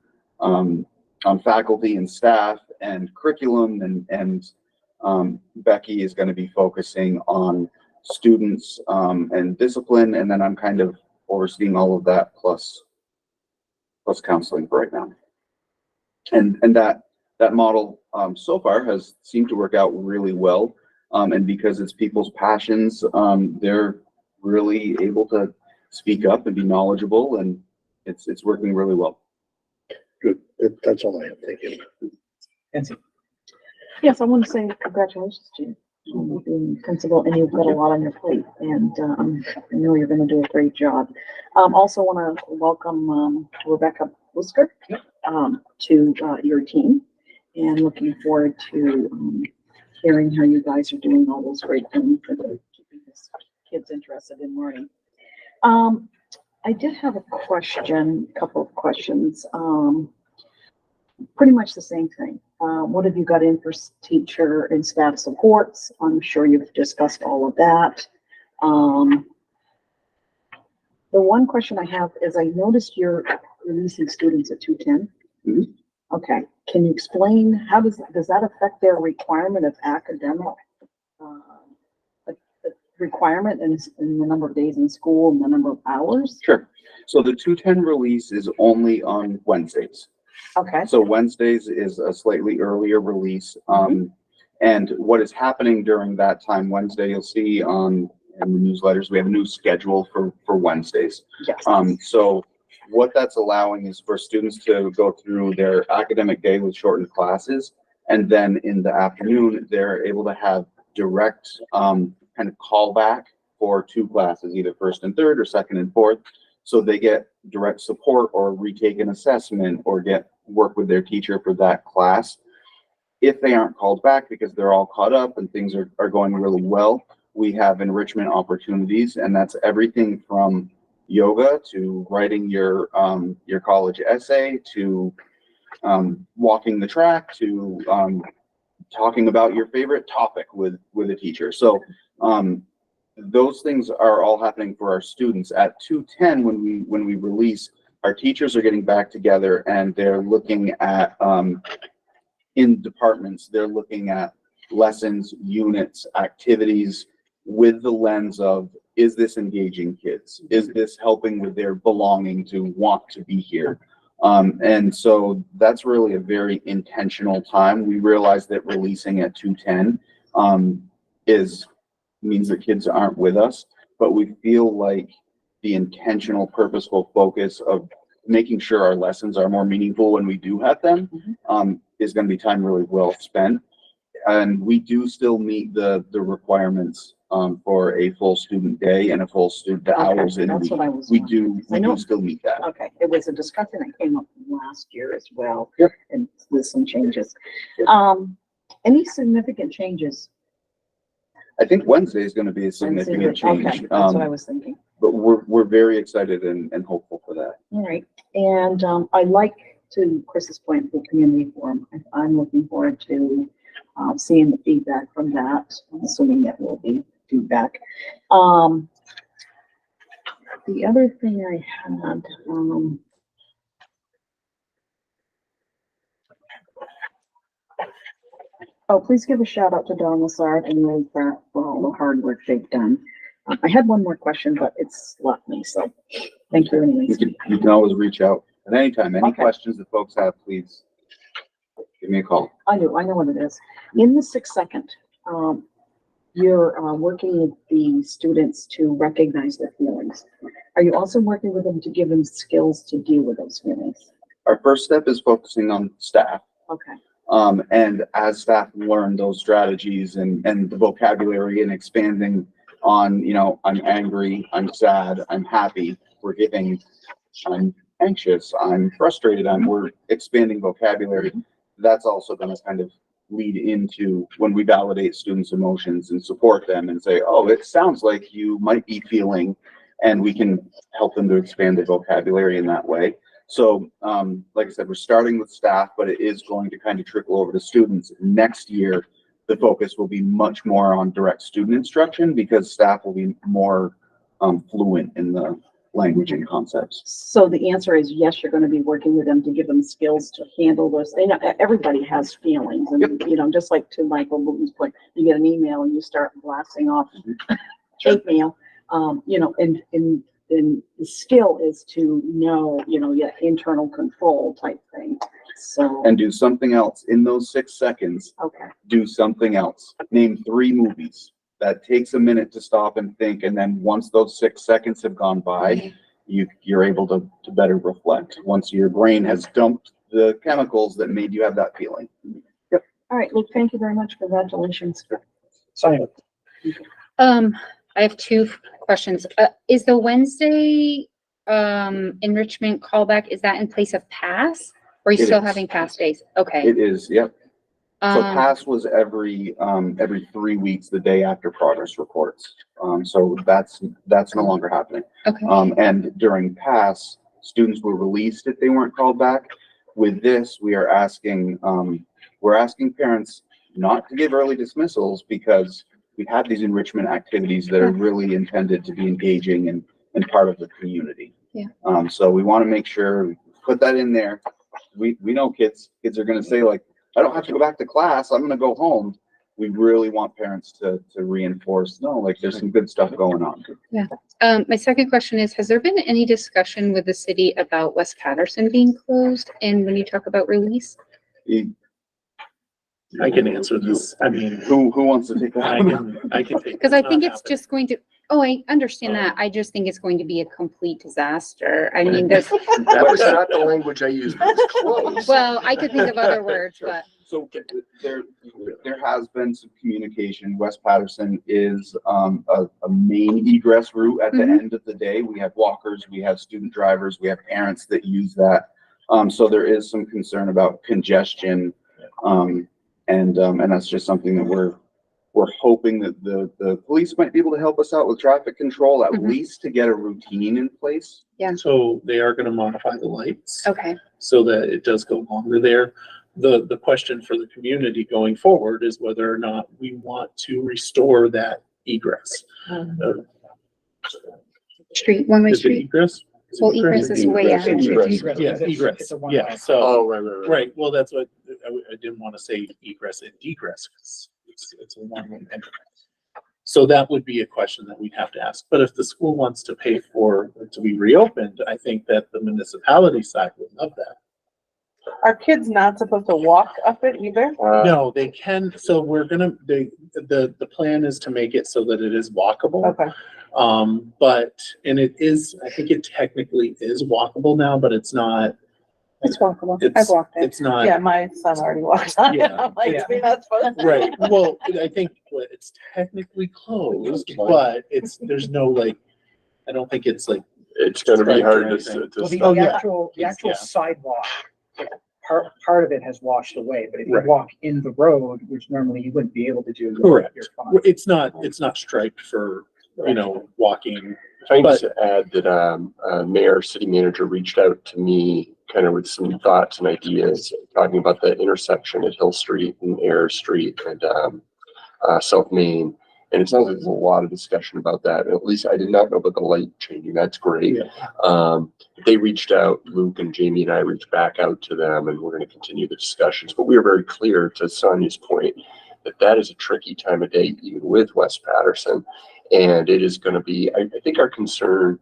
S18: faculty and staff and curriculum, and Becky is going to be focusing on students and discipline. And then I'm kind of overseeing all of that plus counseling for right now. And that model so far has seemed to work out really well. And because it's people's passions, they're really able to speak up and be knowledgeable, and it's working really well.
S3: Good. That's all I have. Thank you.
S9: Yes, I want to say congratulations to you on being principal, and you've got a lot on your plate, and I know you're going to do a great job. Also want to welcome Rebecca Busker to your team, and looking forward to hearing how you guys are doing all those great things and keeping these kids interested in learning. I did have a couple of questions. Pretty much the same thing. What have you got in for teacher and staff supports? I'm sure you've discussed all of that. The one question I have is, I noticed you're releasing students at 210.
S18: Mm-hmm.
S9: Okay, can you explain how does that affect their requirement of academic requirement in the number of days in school and the number of hours?
S18: Sure. So the 210 release is only on Wednesdays.
S9: Okay.
S18: So Wednesdays is a slightly earlier release. And what is happening during that time, Wednesday, you'll see in the newsletters, we have a new schedule for Wednesdays.
S9: Yes.
S18: So what that's allowing is for students to go through their academic day with shortened classes. And then in the afternoon, they're able to have direct kind of callback for 2 classes, either first and third or second and fourth. So they get direct support or retake an assessment or work with their teacher for that class. If they aren't called back because they're all caught up and things are going really well, we have enrichment opportunities, and that's everything from yoga to writing your college essay to walking the track to talking about your favorite topic with a teacher. So those things are all happening for our students. At 210, when we release, our teachers are getting back together and they're looking at in departments, they're looking at lessons, units, activities with the lens of, is this engaging kids? Is this helping with their belonging to want to be here? And so that's really a very intentional time. We realize that releasing at 210 means that kids aren't with us, but we feel like the intentional, purposeful focus of making sure our lessons are more meaningful when we do have them is going to be time really well spent. And we do still meet the requirements for a full student day and a full student hours in a week. We do still meet that.
S9: Okay, it was a discussion that came up last year as well.
S18: Yep.
S9: And with some changes. Any significant changes
S18: I think Wednesday is going to be a significant change.
S9: Okay, that's what I was thinking.
S18: But we're very excited and hopeful for that.
S9: All right, and I like, to Chris's point, the community forum. I'm looking forward to seeing the feedback from that. I'm assuming that will be feedback. The other thing I had, oh, please give a shout out to Don Lassard and Ray Pratt for all the hard work they've done. I had one more question, but it's left me, so thank you anyways.
S18: You can always reach out at any time. Any
S9: Okay.
S18: questions that folks have, please give me a call.
S9: I know what it is. In the 6 second, you're working with the students to recognize their feelings. Are you also working with them to give them skills to deal with those feelings?
S18: Our first step is focusing on staff.
S9: Okay.
S18: And as staff learn those strategies and the vocabulary and expanding on, you know, I'm angry, I'm sad, I'm happy, I'm anxious, I'm frustrated, we're expanding vocabulary. That's also going to kind of lead into when we validate students' emotions and support them and say, oh, it sounds like you might be feeling, and we can help them to expand the vocabulary in that way. So, like I said, we're starting with staff, but it is going to kind of trickle over to students. Next year, the focus will be much more on direct student instruction because staff will be more fluent in the language and concepts.
S9: So the answer is yes, you're going to be working with them to give them skills to handle those. They know everybody has feelings, and you know, just like to Michael Booton's point, you get an email and you start blasting off hate mail. You know, and the skill is to know, you know, yeah, internal control type thing. So
S18: And do something else in those 6 seconds.
S9: okay.
S18: Do something else. Name 3 movies. That takes a minute to stop and think, and then once those 6 seconds have gone by, you're able to better reflect. Once your brain has dumped the chemicals that made you have that feeling.
S9: Yep. All right, Luke, thank you very much. Congratulations.
S2: Simon.
S12: I have 2 questions. Is the Wednesday enrichment callback, is that in place of pass? Or are you
S18: It
S12: still
S18: is.
S12: having pass days? Okay.
S18: It is, yep. So
S12: Um,
S18: pass was every 3 weeks, the day after progress reports. So that's no longer happening.
S12: Okay.
S18: And during pass, students were released if they weren't called back. With this, we are asking, we're asking parents not to give early dismissals because we have these enrichment activities that are really intended to be engaging and part of the community.
S12: Yeah.
S18: So we want to make sure we put that in there. We know kids are going to say, like, I don't have to go back to class, I'm going to go home. We really want parents to reinforce, no, like there's some good stuff going on.
S12: Yeah. My second question is, has there been any discussion with the city about West Patterson being closed? And when you talk about release?
S4: I can answer this. I mean,
S18: who wants to take that?
S4: I can take.
S12: Because I think it's just going to, oh, I understand that. I just think it's going to be a complete disaster. I mean, there's,
S1: That was not the language I used, but it's close.
S12: well, I could think of other words, but
S18: So there has been some communication. West Patterson is a main egress route at the end of the day. We have walkers, we have student drivers, we have parents that use that. So there is some concern about congestion. And that's just something that we're hoping that the police might be able to help us out with traffic control, at least to get a routine in place.
S12: yeah.
S4: So they are gonna modify the lights.
S12: Okay.
S4: So that it does go longer there. The question for the community going forward is whether or not we want to restore that egress.
S12: Street, one-way
S4: Is it
S12: street.
S4: egress?
S12: Well, egress is way out.
S4: Yeah, egress.
S2: It's a one
S4: Yeah,
S2: way.
S4: so.
S1: Oh, right.
S4: Right, well, that's what, I didn't want to say egress and degress, 'cause it's a one-way entry. So that would be a question that we'd have to ask, but if the school wants to pay for it to be reopened, I think that the municipality side would love that.
S6: Are kids not supposed to walk up it either?
S4: No, they can, so we're gonna, the plan is to make it so that it is walkable.
S6: Okay.
S4: But, and it is, I think it technically is walkable now, but it's not.
S6: It's walkable.
S4: It's-
S6: I've walked it.
S4: it's not-
S6: Yeah, my son already walked on it.
S4: Yeah.
S6: I'm like, we're not supposed to.
S4: Right, well, I think it's technically closed, but there's no like, I don't think it's like.
S5: It's gonna be hard to.
S2: Well, the
S4: Oh, yeah.
S2: actual
S4: Yeah.
S2: sidewalk part of it has washed away, but if you
S4: Right.
S2: walk in the road, which normally you wouldn't be able to do.
S4: Correct.
S2: you're fine.
S4: It's not striped for, walking.
S1: If I can just add that, mayor, city manager reached out to me kind of with some thoughts and ideas, talking about the intersection at Hill Street and Air Street and, South Main. And it sounds like there's a lot of discussion about that. At least I did not know about the light changing. That's great.
S4: Yeah.
S1: They reached out, Luke and Jamie and I reached back out to them, and we're going to continue the discussions. But we are very clear, to Sonia's point, that is a tricky time of day, even with West Patterson. And it is going to be, I think our concern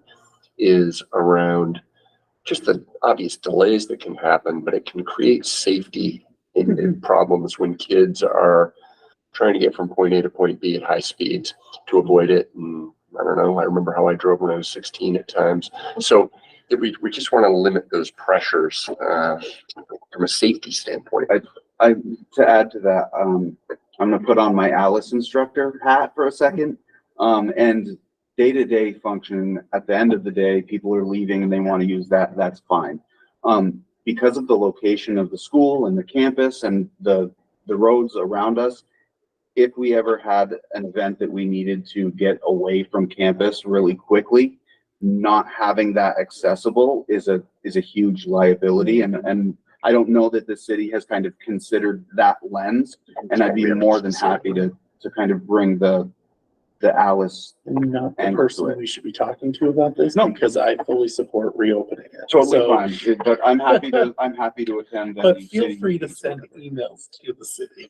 S1: is around just the obvious delays that can happen, but it can create safety in problems when kids are trying to get from point A to point B at high speeds to avoid it. And I don't know, I remember how I drove when I was 16 at times. So we just want to limit those pressures from a safety standpoint.
S18: I to add to that, I'm gonna put on my Alice instructor hat for a second. And day-to-day function, at the end of the day, people are leaving and they want to use that, that's fine. Because of the location of the school and the campus and the roads around us, if we ever had an event that we needed to get away from campus really quickly, not having that accessible is a huge liability. And I don't know that the city has kind of considered that lens, and I'd be more than happy to kind of bring the Alice.
S4: Not the person we should be talking to about this, because I fully support reopening it.
S18: Totally
S4: So-
S18: fine, but I'm happy to attend.
S4: But
S18: any
S4: feel
S18: city
S4: free to
S18: meetings.
S4: send emails to the city.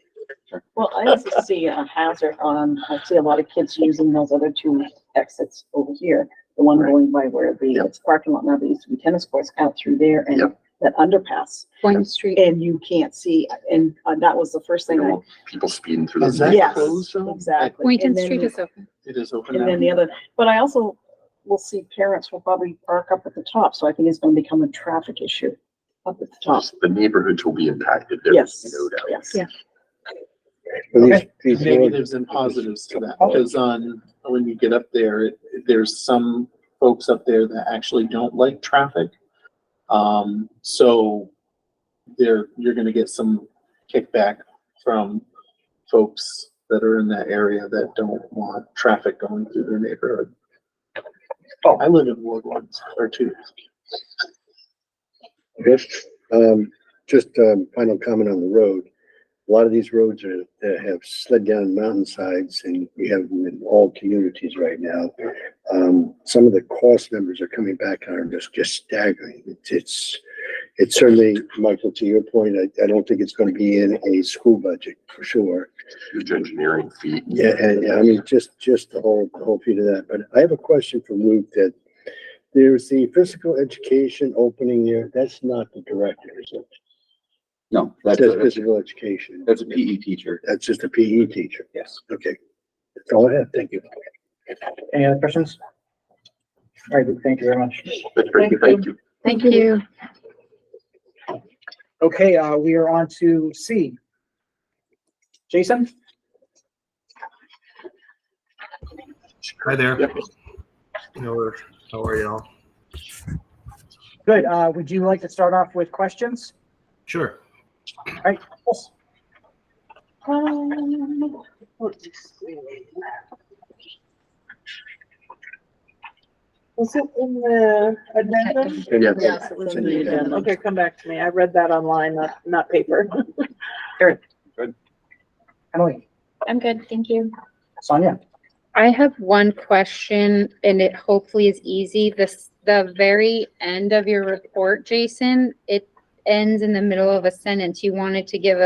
S9: Well, I also see a hazard I see a lot of kids using those other two exits over here. The one going by where it's parking lot now, there used to be tennis courts out through there and that underpass.
S12: Point Street.
S9: And you can't see, and that was the first thing I.
S1: People speeding through
S4: Is
S1: those.
S4: that
S9: Yes,
S4: closed though?
S9: exactly.
S12: Boynton
S9: And then-
S12: Street is open.
S4: It is open
S9: And
S4: now.
S9: then the other, but I also will see parents will probably park up at the top, so I think it's gonna become a traffic issue up at the top.
S1: The neighborhoods will be impacted. There
S9: Yes,
S1: is no doubt.
S9: yes.
S12: Yeah.
S4: Negatives and positives to that, because when you get up there, there's some folks up there that actually don't like traffic. So you're gonna get some kickback from folks that are in that area that don't want traffic going through their neighborhood. Oh, I live in Ward 1 or 2.
S3: Yes, final comment on the road. A lot of these roads that have slid down mountainsides, and we have them in all communities right now. Some of the cost numbers are coming back and are just staggering. It's certainly, Michael, to your point, I don't think it's going to be in a school budget for sure.
S1: Huge engineering feat.
S3: Yeah, and I mean, just the whole feat of that. But I have a question for Luke, that there's the physical education opening there. That's not the director, is it?
S18: No,
S3: That's
S18: that's
S3: physical education.
S18: a PE teacher.
S3: That's just a PE teacher.
S18: Yes.
S3: Okay. That's all I have. Thank you.
S2: Any other questions? All right, thank you very much.
S1: That's great. Thank you.
S12: Thank you.
S2: Okay, we are on to C. Jason?
S19: Hi there. How are y'all?
S2: Good. Would you like to start off with questions?
S19: Sure.
S2: All right. Yes.
S6: Was it in the agenda?
S1: Yes.
S6: Yes, it was in the agenda. Okay, come back to me. I read that online, not paper.
S2: Good. Emily?
S12: I'm good, thank you.
S2: Sonia?
S12: I have one question, and it hopefully is easy. The very end of your report, Jason, it ends in the middle of a sentence. You wanted to give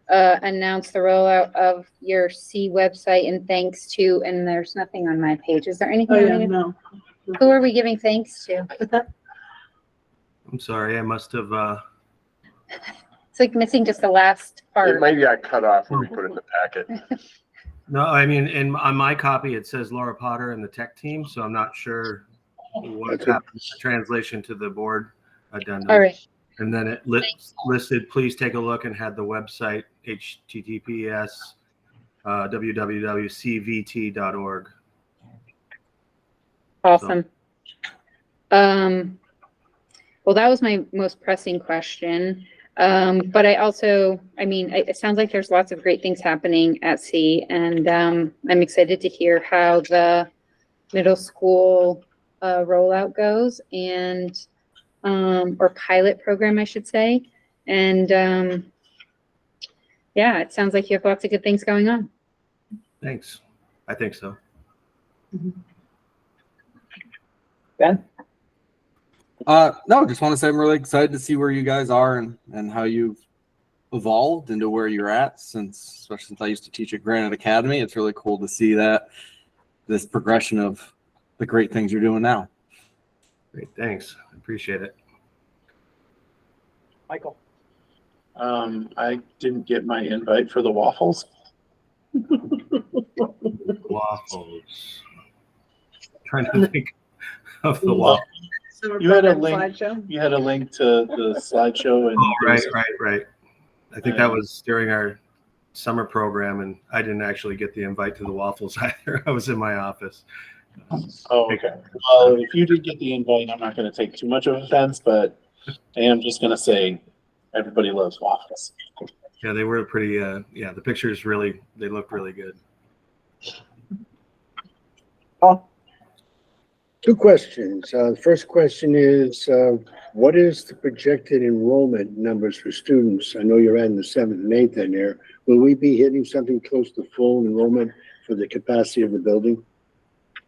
S12: announce the rollout of your C website and thanks to, and there's nothing on my page. Is there anything?
S6: Oh,
S12: on
S6: yeah,
S12: it?
S6: no.
S12: Who are we giving thanks to?
S19: I'm sorry, I must have,
S12: It's like missing just the last
S1: It
S12: part.
S1: might got cut off when we put it in the packet.
S19: no, I mean, on my copy, it says Laura Potter and the tech team, so I'm not sure what happened to the translation to the board addendum.
S12: All right.
S19: And then it listed, please take a look, and had the website, https www.cvt.org.
S12: Awesome. Well, that was my most pressing question. But I also, I mean, it sounds like there's lots of great things happening at sea, and I'm excited to hear how the middle school rollout goes, and or pilot program, I should say. And yeah, it sounds like you have lots of good things going on.
S19: Thanks. I think so.
S6: Ben?
S11: No, just want to say I'm really excited to see where you guys are and how you've evolved into where you're at especially since I used to teach at Granite Academy. It's really cool to see this progression of the great things you're doing now.
S19: Great. Thanks. I appreciate it.
S6: Michael?
S4: I didn't get my invite for the waffles.
S19: Waffles. Trying to think of the waffles.
S4: You had a link. You had a link to the slideshow, and
S19: Right. I think that was during our summer program, and I didn't actually get the invite to the waffles either. I was in my office.
S4: Oh, okay. Well, if you did get the invite, I'm not going to take too much of offense, but I am just going to say everybody loves waffles.
S19: Yeah, they were pretty. Yeah, the pictures they looked really good.
S3: Two questions. The first question is, what is the projected enrollment numbers for students? I know you're adding the 7th and 8th in there. Will we be hitting something close to full enrollment for the capacity of the building?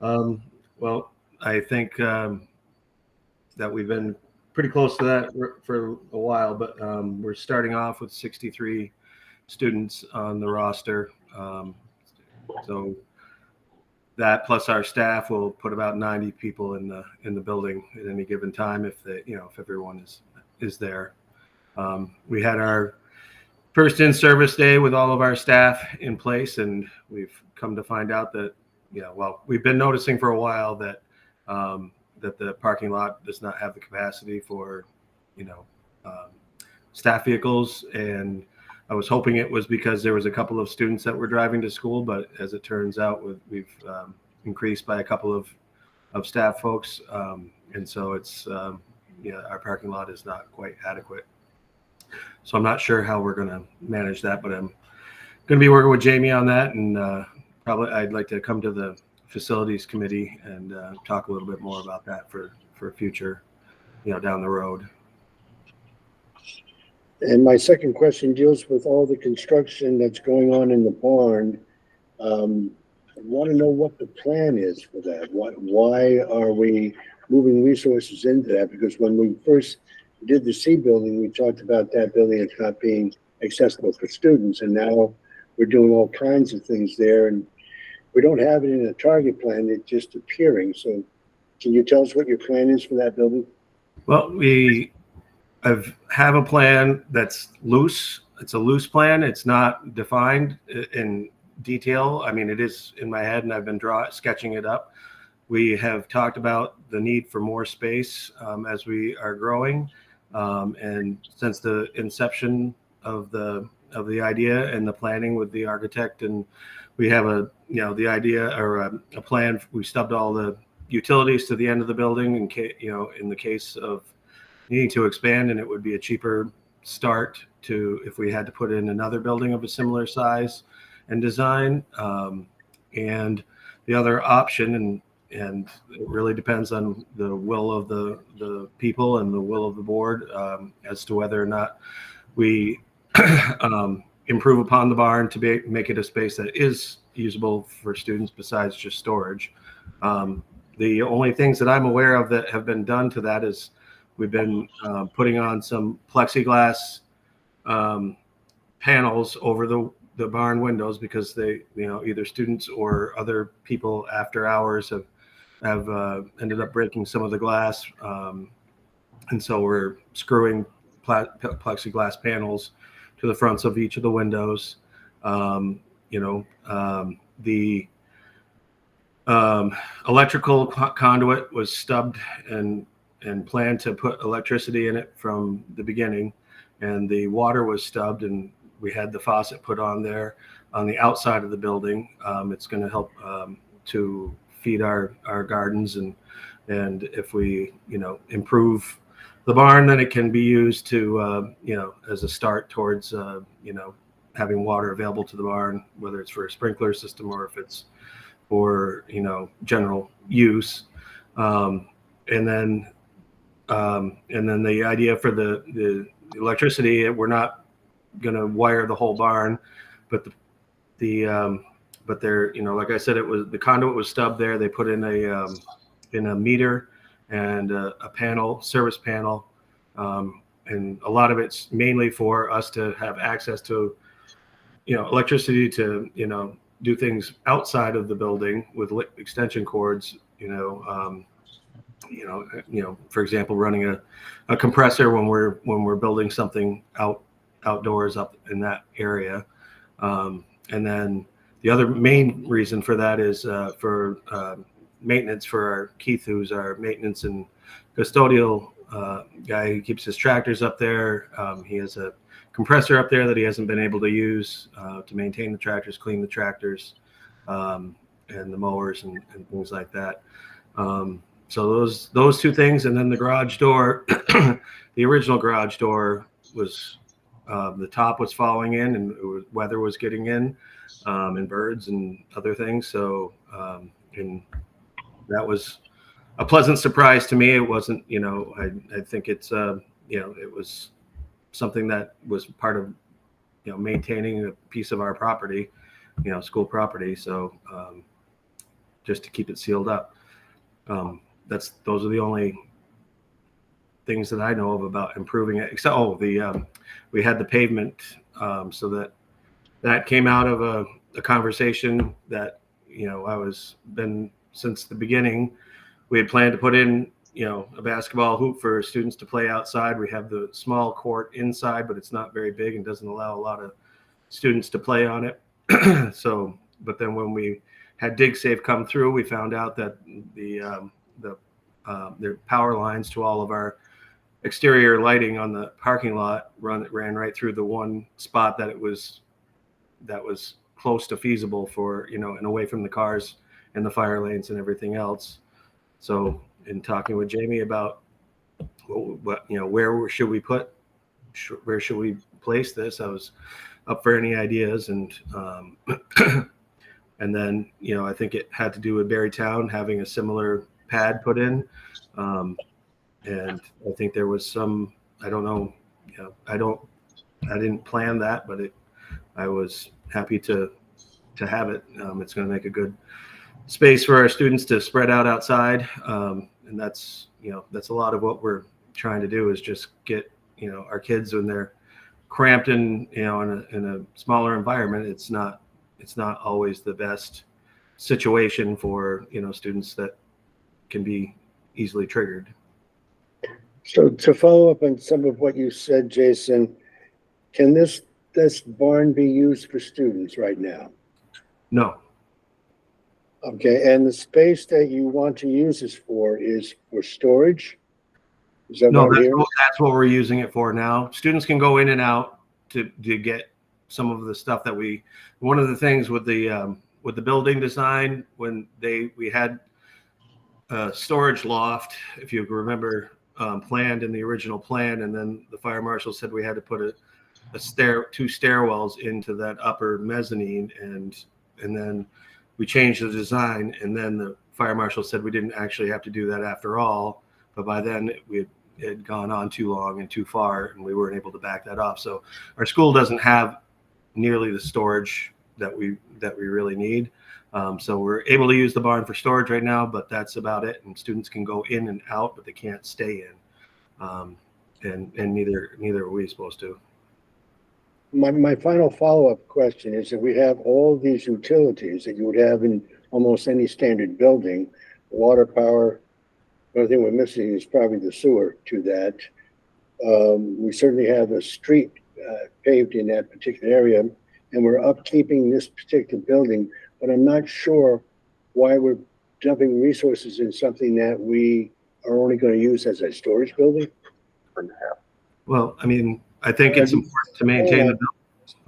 S19: Well, I think that we've been pretty close to that for a while, but we're starting off with 63 students on the roster. So that plus our staff will put about 90 people in the building at any given time if everyone is there. We had our first in-service day with all of our staff in place, and we've come to find out that we've been noticing for a while that that the parking lot does not have the capacity for staff vehicles, and I was hoping it was because there was a couple of students that were driving to school, but as it turns out, we've increased by a couple of staff folks, and so it's our parking lot is not quite adequate. So I'm not sure how we're going to manage that, but I'm going to be working with Jamie on that, and probably I'd like to come to the facilities committee and talk a little bit more about that for future, down the road.
S3: And my second question deals with all the construction that's going on in the barn. I want to know what the plan is for that. Why are we moving resources into that? Because when we first did the C building, we talked about that building as not being accessible for students, and now we're doing all kinds of things there, and we don't have it in a target plan. It's just appearing. So can you tell us what your plan is for that building?
S19: Well, we have a plan that's loose. It's a loose plan. It's not defined in detail. I mean, it is in my head, and I've been sketching it up. We have talked about the need for more space as we are growing, and since the inception of the idea and the planning with the architect, and we have the idea or a plan. We stubbed all the utilities to the end of the building in the case of needing to expand, and it would be a cheaper start if we had to put in another building of a similar size and design. And the other option, and it really depends on the will of the people and the will of the board as to whether or not we improve upon the barn to make it a space that is usable for students besides just storage. The only things that I'm aware of that have been done to that is we've been putting on some plexiglass panels over the barn windows because they, either students or other people after hours have ended up breaking some of the glass. And so we're screwing plexiglass panels to the fronts of each of the windows. The electrical conduit was stubbed and planned to put electricity in it from the beginning, and the water was stubbed, and we had the faucet put on there on the outside of the building. It's going to help to feed our gardens, and if we improve the barn, then it can be used to, as a start towards, having water available to the barn, whether it's for a sprinkler system or if it's for, general use. And then the idea for the electricity, we're not going to wire the whole barn, but but there, like I said, the conduit was stubbed there. They put in a meter and a service panel. And a lot of it's mainly for us to have access to, electricity to, do things outside of the building with extension cords, for example, running a compressor when we're building something outdoors up in that area. And then the other main reason for that is for maintenance for our Keith, who's our maintenance and custodial guy who keeps his tractors up there. He has a compressor up there that he hasn't been able to use to maintain the tractors, clean the tractors, and the mowers and things like that. So those two things, and then the garage door, the original garage door was the top was falling in, and weather was getting in, and birds and other things. So and that was a pleasant surprise to me. It wasn't, I think it's it was something that was part of maintaining a piece of our property, school property. So just to keep it sealed up. Those are the only things that I know of about improving it. Except, we had the pavement, so that came out of a conversation that, been since the beginning. We had planned to put in, a basketball hoop for students to play outside. We have the small court inside, but it's not very big and doesn't allow a lot of students to play on it. So, but then when we had DigSafe come through, we found out that the power lines to all of our exterior lighting on the parking lot ran right through the one spot that was close to feasible for, and away from the cars and the fire lanes and everything else. So in talking with Jamie about what where should we place this, I was up for any ideas, and and then I think it had to do with Berrytown having a similar pad put in, and I think there was some, I don't know, I didn't plan that, but I was happy to have it. It's going to make a good space for our students to spread out outside, and that's a lot of what we're trying to do, is just get our kids, when they're cramped in in a smaller environment, it's not always the best situation for students that can be easily triggered.
S3: So to follow up on some of what you said, Jason, can this barn be used for students right now?
S19: No.
S3: Okay, and the space that you want to use this for is for storage? Is that
S19: No,
S3: what I'm hearing?
S19: that's what we're using it for now. Students can go in and out to get some of the stuff that one of the things with the building design, when we had a storage loft, if you remember, planned in the original plan, and then the fire marshal said we had to put two stairwells into that upper mezzanine, and then we changed the design, and then the fire marshal said we didn't actually have to do that after all, but by then it had gone on too long and too far, and we weren't able to back that off. So our school doesn't have nearly the storage that we really need. So we're able to use the barn for storage right now, but that's about it. And students can go in and out, but they can't stay in. And neither are we supposed to.
S3: My final follow-up question is that we have all these utilities that you would have in almost any standard building, water, power. The only thing we're missing is probably the sewer to that. We certainly have a street paved in that particular area, and we're upkeeping this particular building, but I'm not sure why we're dumping resources in something that we are only going to use as a storage building.
S19: Well, I mean, I think it's important to maintain the building.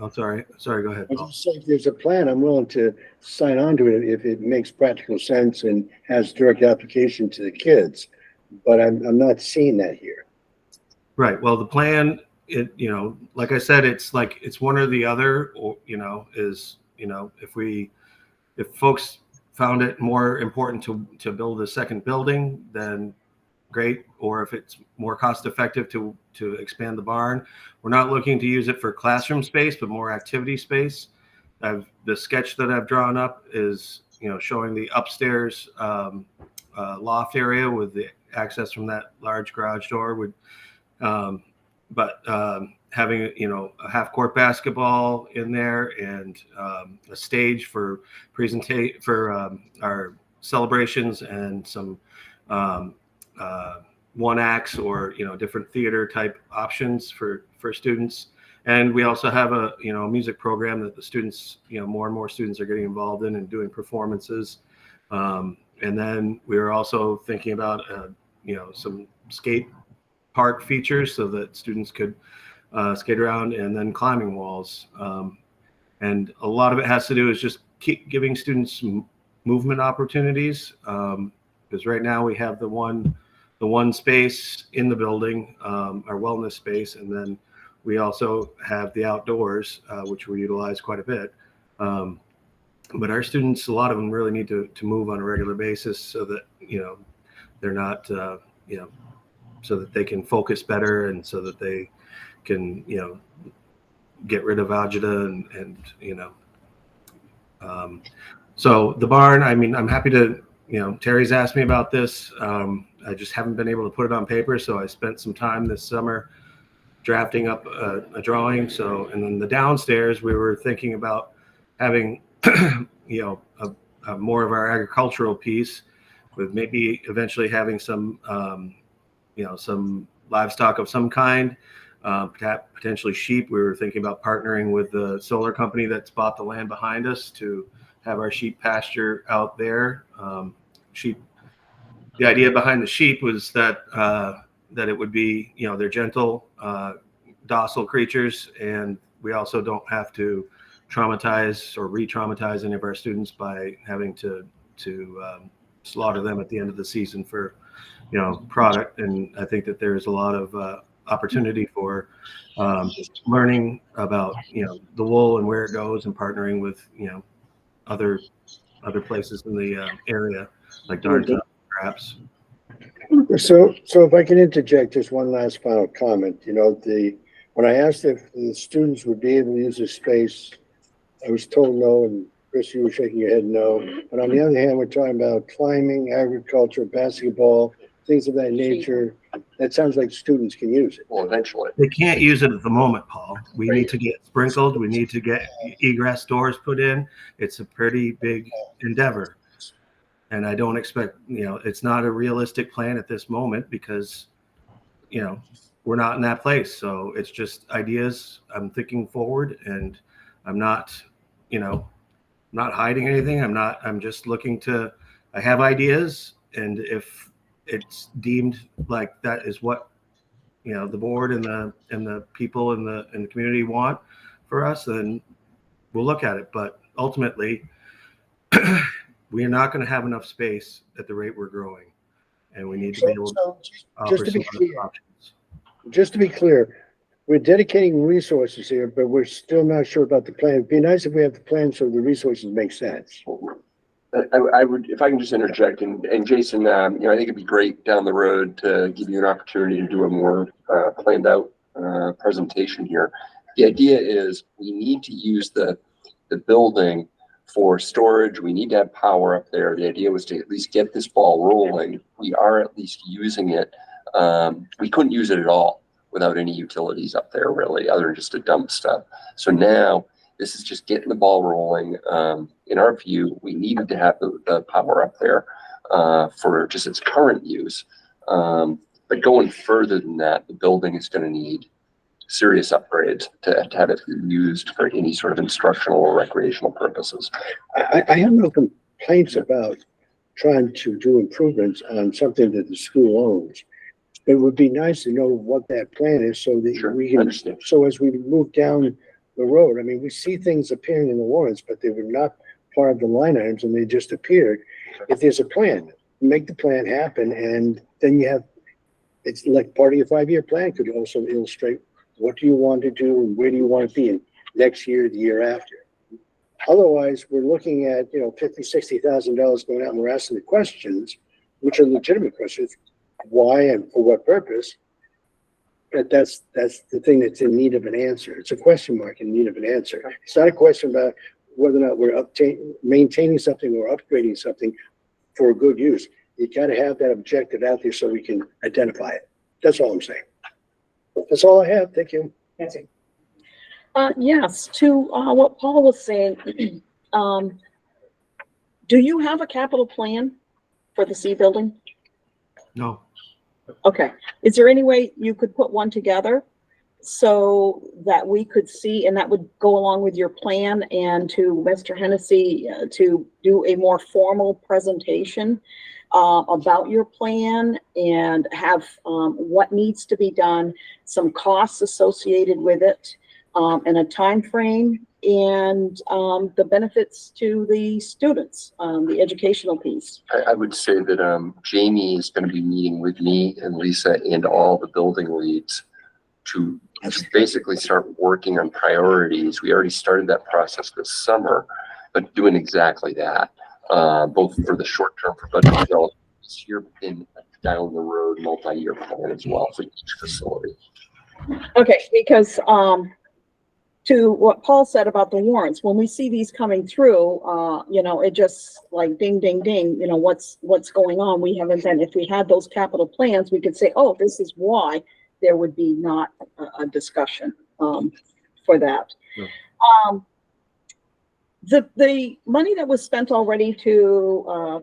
S19: Oh, sorry, go ahead, Paul.
S3: If there's a plan, I'm willing to sign on to it if it makes practical sense and has direct application to the kids, but I'm not seeing that here.
S19: Right. Well, the plan, like I said, it's one or the other, or, if folks found it more important to build a second building, then great. Or if it's more cost effective to expand the barn. We're not looking to use it for classroom space, but more activity space. The sketch that I've drawn up is, showing the upstairs loft area with the access from that large garage door would, having a half court basketball in there and a stage for our celebrations and some one acts or different theater type options for students. And we also have a music program that the students, more and more students are getting involved in and doing performances. And then we are also thinking about some skate park features so that students could skate around, and then climbing walls. And a lot of it has to do is just keep giving students movement opportunities. Because right now we have the one space in the building, our wellness space, and then we also have the outdoors, which we utilize quite a bit. But our students, a lot of them really need to move on a regular basis so that, they're not, so that they can focus better and so that they can, get rid of agita so the barn, I'm happy to, Terry's asked me about this. I just haven't been able to put it on paper. So I spent some time this summer drafting up a drawing. So, and then the downstairs, we were thinking about having, more of our agricultural piece with maybe eventually having some, some livestock of some kind, potentially sheep. We were thinking about partnering with the solar company that's bought the land behind us to have our sheep pasture out there. Sheep. The idea behind the sheep was that it would be, they're gentle, docile creatures, and we also don't have to traumatize or re-traumatize any of our students by having to slaughter them at the end of the season for, product. And I think that there's a lot of opportunity for learning about, the wool and where it goes, and partnering with, other places in the area, like Darnton, perhaps.
S3: So if I can interject just one last final comment, when I asked if the students would be able to use the space, I was told no, and Chris, you were shaking your head no. But on the other hand, we're talking about climbing, agriculture, basketball, things of that nature. That sounds like students can use it.
S1: Well, eventually.
S19: They can't use it at the moment, Paul. We need to get sprinkled. We need to get egress doors put in. It's a pretty big endeavor. And I don't expect, it's not a realistic plan at this moment because, we're not in that place. So it's just ideas. I'm thinking forward, and I'm not, not hiding anything. I'm just looking I have ideas. And if it's deemed like that is what, the board and the people in the community want for us, then we'll look at it. But ultimately, we are not going to have enough space at the rate we're growing, and we need to be able to offer some other options.
S3: Just to be clear, we're dedicating resources here, but we're still not sure about the plan. It'd be nice if we have the plan so the resources make sense.
S1: I would, if I can just interject, and Jason, I think it'd be great down the road to give you an opportunity to do a more planned out presentation here. The idea is we need to use the building for storage. We need to have power up there. The idea was to at least get this ball rolling. We are at least using it. We couldn't use it at all without any utilities up there, really, other than just to dump stuff. So now this is just getting the ball rolling. In our view, we needed to have the power up there for just its current use. But going further than that, the building is going to need serious upgrades to have it used for any sort of instructional or recreational purposes.
S3: I have no complaints about trying to do improvements on something that the school owns. It would be nice to know what that plan is so that we can understand. So as we move down the road, we see things appearing in the warrants, but they were not part of the line items and they just appeared. If there's a plan, make the plan happen, and then you have it's like part of your 5-year plan could also illustrate what do you want to do and where do you want to be in next year, the year after. Otherwise, we're looking at, $50,000-$60,000 going out and we're asking the questions, which are legitimate questions. Why and for what purpose? But that's the thing that's in need of an answer. It's a question mark in need of an answer. It's not a question about whether or not we're maintaining something or upgrading something for a good use. You got to have that objective out there so we can identify it. That's all I'm saying. That's all I have. Thank you.
S9: Nancy.
S20: Yes, to what Paul was saying, do you have a capital plan for the C building?
S19: No.
S20: Okay. Is there any way you could put one together so that we could see, and that would go along with your plan, and to Mr. Hennessy to do a more formal presentation about your plan and have what needs to be done, some costs associated with it, and a time frame, and the benefits to the students, the educational piece.
S1: I would say that Jamie is going to be meeting with me and Lisa and all the building leads to basically start working on priorities. We already started that process this summer, but doing exactly that, both for the short term for budget development this year and down the road multi-year plan as well for each facility.
S20: Okay, because to what Paul said about the warrants, when we see these coming through, it just like ding, ding, ding, what's going on? We haven't been, if we had those capital plans, we could say, oh, this is why there would be not a discussion for that.
S19: Yeah.
S20: The money that was spent already to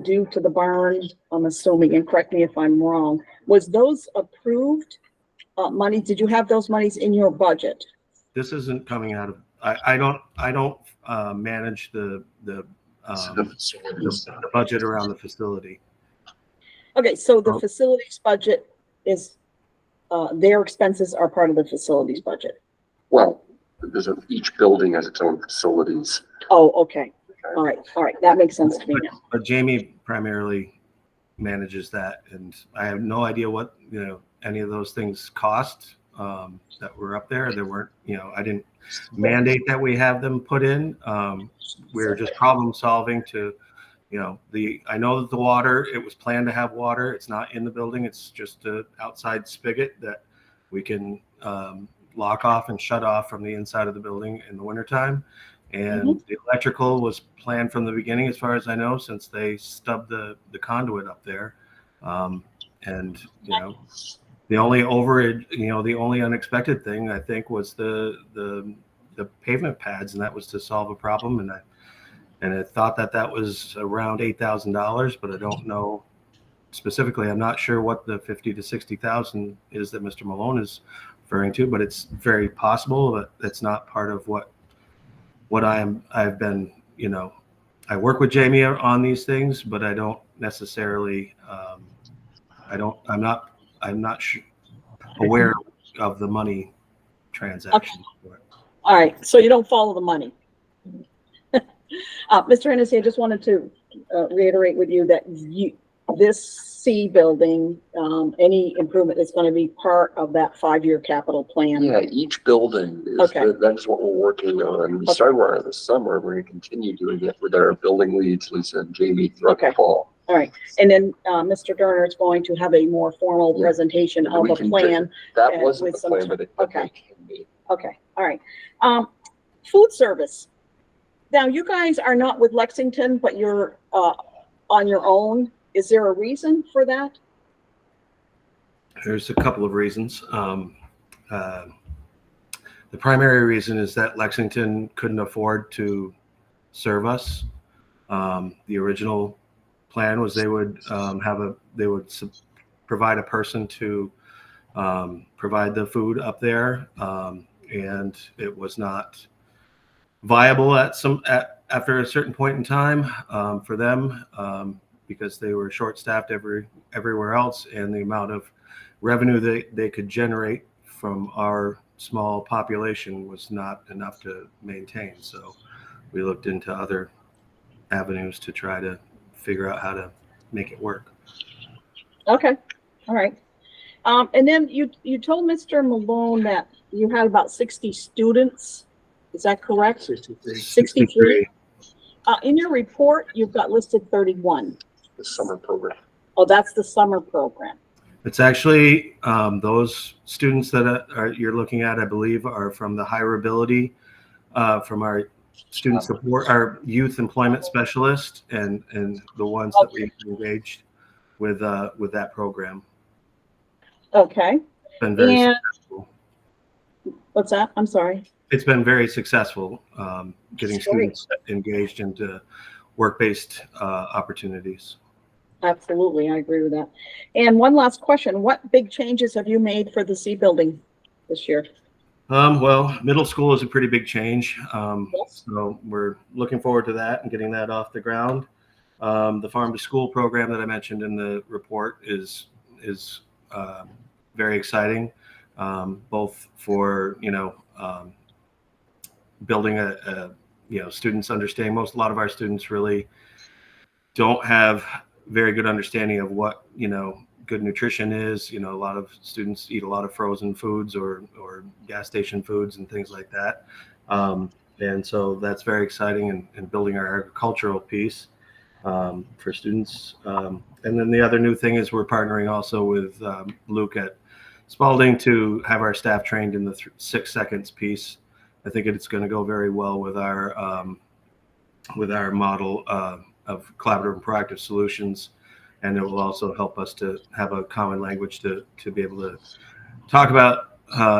S20: do to the barn, I'm assuming, and correct me if I'm wrong, was those approved money? Did you have those monies in your budget?
S19: This isn't coming out of, I don't manage the budget around the facility.
S20: Okay, so the facilities budget is, their expenses are part of the facilities budget.
S1: Well, each building has its own facilities.
S20: Oh, okay. All right. That makes sense to me now.
S19: But Jamie primarily manages that, and I have no idea what, any of those things cost that were up there. There weren't, I didn't mandate that we have them put in. We're just problem solving to, I know that the water, it was planned to have water. It's not in the building. It's just an outside spigot that we can lock off and shut off from the inside of the building in the wintertime. And the electrical was planned from the beginning, as far as I know, since they stubbed the conduit up there. And, the only overage, the only unexpected thing I think was the pavement pads, and that was to solve a problem. And I thought that was around $8,000, but I don't know specifically. I'm not sure what the 50 to 60,000 is that Mr. Malone is referring to, but it's very possible that it's not part of what I've been, I work with Jamie on these things, but I don't necessarily, I'm not aware of the money transaction.
S20: Okay. All right, so you don't follow the money. Mr. Hennessy, I just wanted to reiterate with you that this C building, any improvement is going to be part of that 5-year capital plan.
S1: Yeah, each building is, that is what we're working on. We started on it this summer. We're going to continue doing it with our building leads, Lisa and Jamie, throughout the fall.
S20: All right, and then Mr. Durner is going to have a more formal presentation of a plan.
S1: That wasn't the plan, but it can be.
S20: Okay, all right. Food service. Now, you guys are not with Lexington, but you're on your own. Is there a reason for that?
S19: There's a couple of reasons. The primary reason is that Lexington couldn't afford to serve us. The original plan was they would provide a person to provide the food up there, and it was not viable after a certain point in time for them, because they were short-staffed everywhere else, and the amount of revenue they could generate from our small population was not enough to maintain. So we looked into other avenues to try to figure out how to make it work.
S20: Okay, all right. And then you told Mr. Malone that you had about 60 students. Is that correct? 63. In your report, you've got listed 31.
S1: The summer program.
S20: Oh, that's the summer program.
S19: It's actually those students that you're looking at, I believe, are from the higher ability, from our student support, our youth employment specialist, and the ones that we engaged with that program.
S20: Okay.
S19: It's been very
S20: And
S19: successful.
S20: What's that? I'm sorry.
S19: It's been very successful getting
S20: That's great.
S19: students engaged into work-based opportunities.
S20: Absolutely, I agree with that. And one last question: what big changes have you made for the C building this year?
S19: Well, middle school is a pretty big change, so we're looking forward to that and getting that off the ground. The farm to school program that I mentioned in the report is very exciting, both for building a students understanding. A lot of our students really don't have very good understanding of what good nutrition is. A lot of students eat a lot of frozen foods or gas station foods and things like that, and so that's very exciting in building our agricultural piece for students. And then the other new thing is we're partnering also with Luke at Spalding to have our staff trained in the 6 seconds piece. I think it's going to go very well with our model of collaborative and proactive solutions, and it will also help us to have a common language to be able to talk about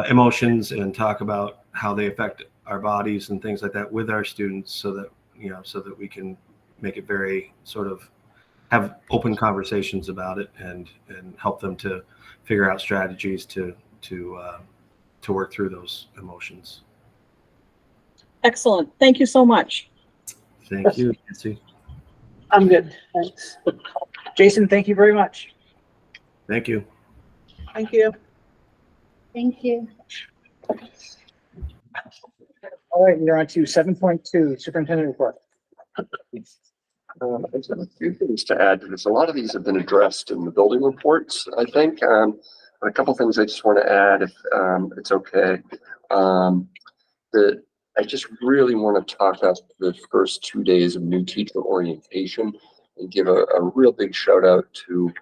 S19: emotions and talk about how they affect our bodies and things like that with our students, so that we can make it very sort of have open conversations about it and help them to figure out strategies to work through those emotions.
S20: Excellent. Thank you so much.
S19: Thank you, Nancy.
S2: I'm good. Thanks. Jason, thank you very much.
S19: Thank you.
S6: Thank you.
S12: Thank you.
S2: All right, we're on to 7.2, superintendent report.
S1: I just have a few things to add to this. A lot of these have been addressed in the building reports, I think. A couple things I just want to add, if it's okay. I just really want to talk about the first 2 days of new teacher orientation and give a real big shout out to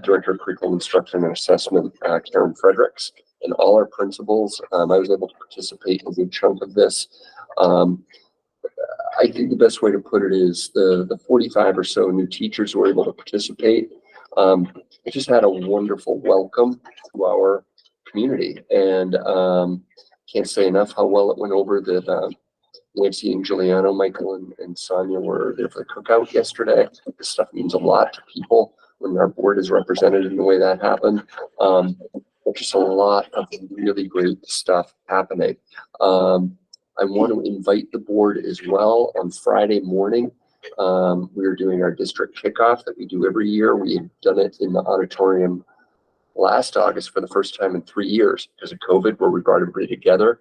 S1: Director of Curriculum Instruction and Assessment, Karen Fredericks, and all our principals. I was able to participate in a good chunk of this. I think the best way to put it is the 45 or so new teachers who were able to participate. It just had a wonderful welcome to our community, and can't say enough how well it went over. That Nancy and Giuliano, Michael and Sonia were there for the cookout yesterday. This stuff means a lot to people when our board is represented in the way that happened. Just a lot of really great stuff happening. I want to invite the board as well on Friday morning. We are doing our district kickoff that we do every year. We had done it in the auditorium last August for the first time in 3 years because of COVID, where we brought everybody together.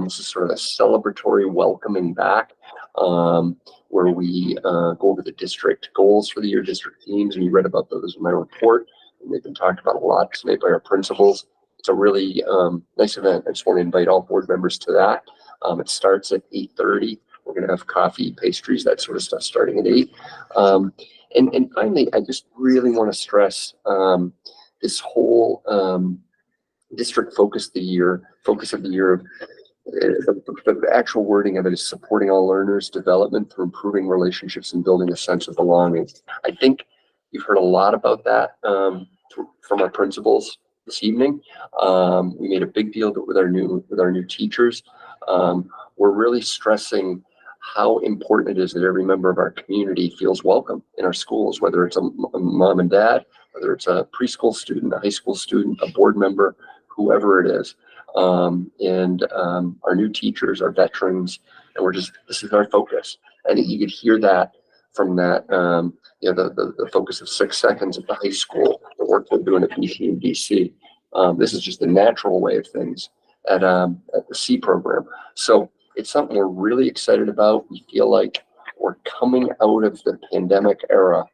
S1: This is sort of a celebratory welcoming back, where we go over the district goals for the year, district themes, and you read about those in my report, and they've been talked about a lot tonight by our principals. It's a really nice event. I just want to invite all board members to that. It starts at 8:30. We're going to have coffee, pastries, that sort of stuff starting at 8. And finally, I just really want to stress this whole district focus of the year. The actual wording of it is supporting all learners' development through improving relationships and building a sense of belonging. I think you've heard a lot about that from our principals this evening. We made a big deal of it with our new teachers. We're really stressing how important it is that every member of our community feels welcome in our schools, whether it's a mom and dad, whether it's a preschool student, a high school student, a board member, whoever it is. Our new teachers, our veterans, and this is our focus. And you could hear that from that, the focus of 6 seconds at the high school, the work they're doing at BC and DC. This is just a natural way of things at the C program. So it's something we're really excited about. We feel like we're coming out of the pandemic era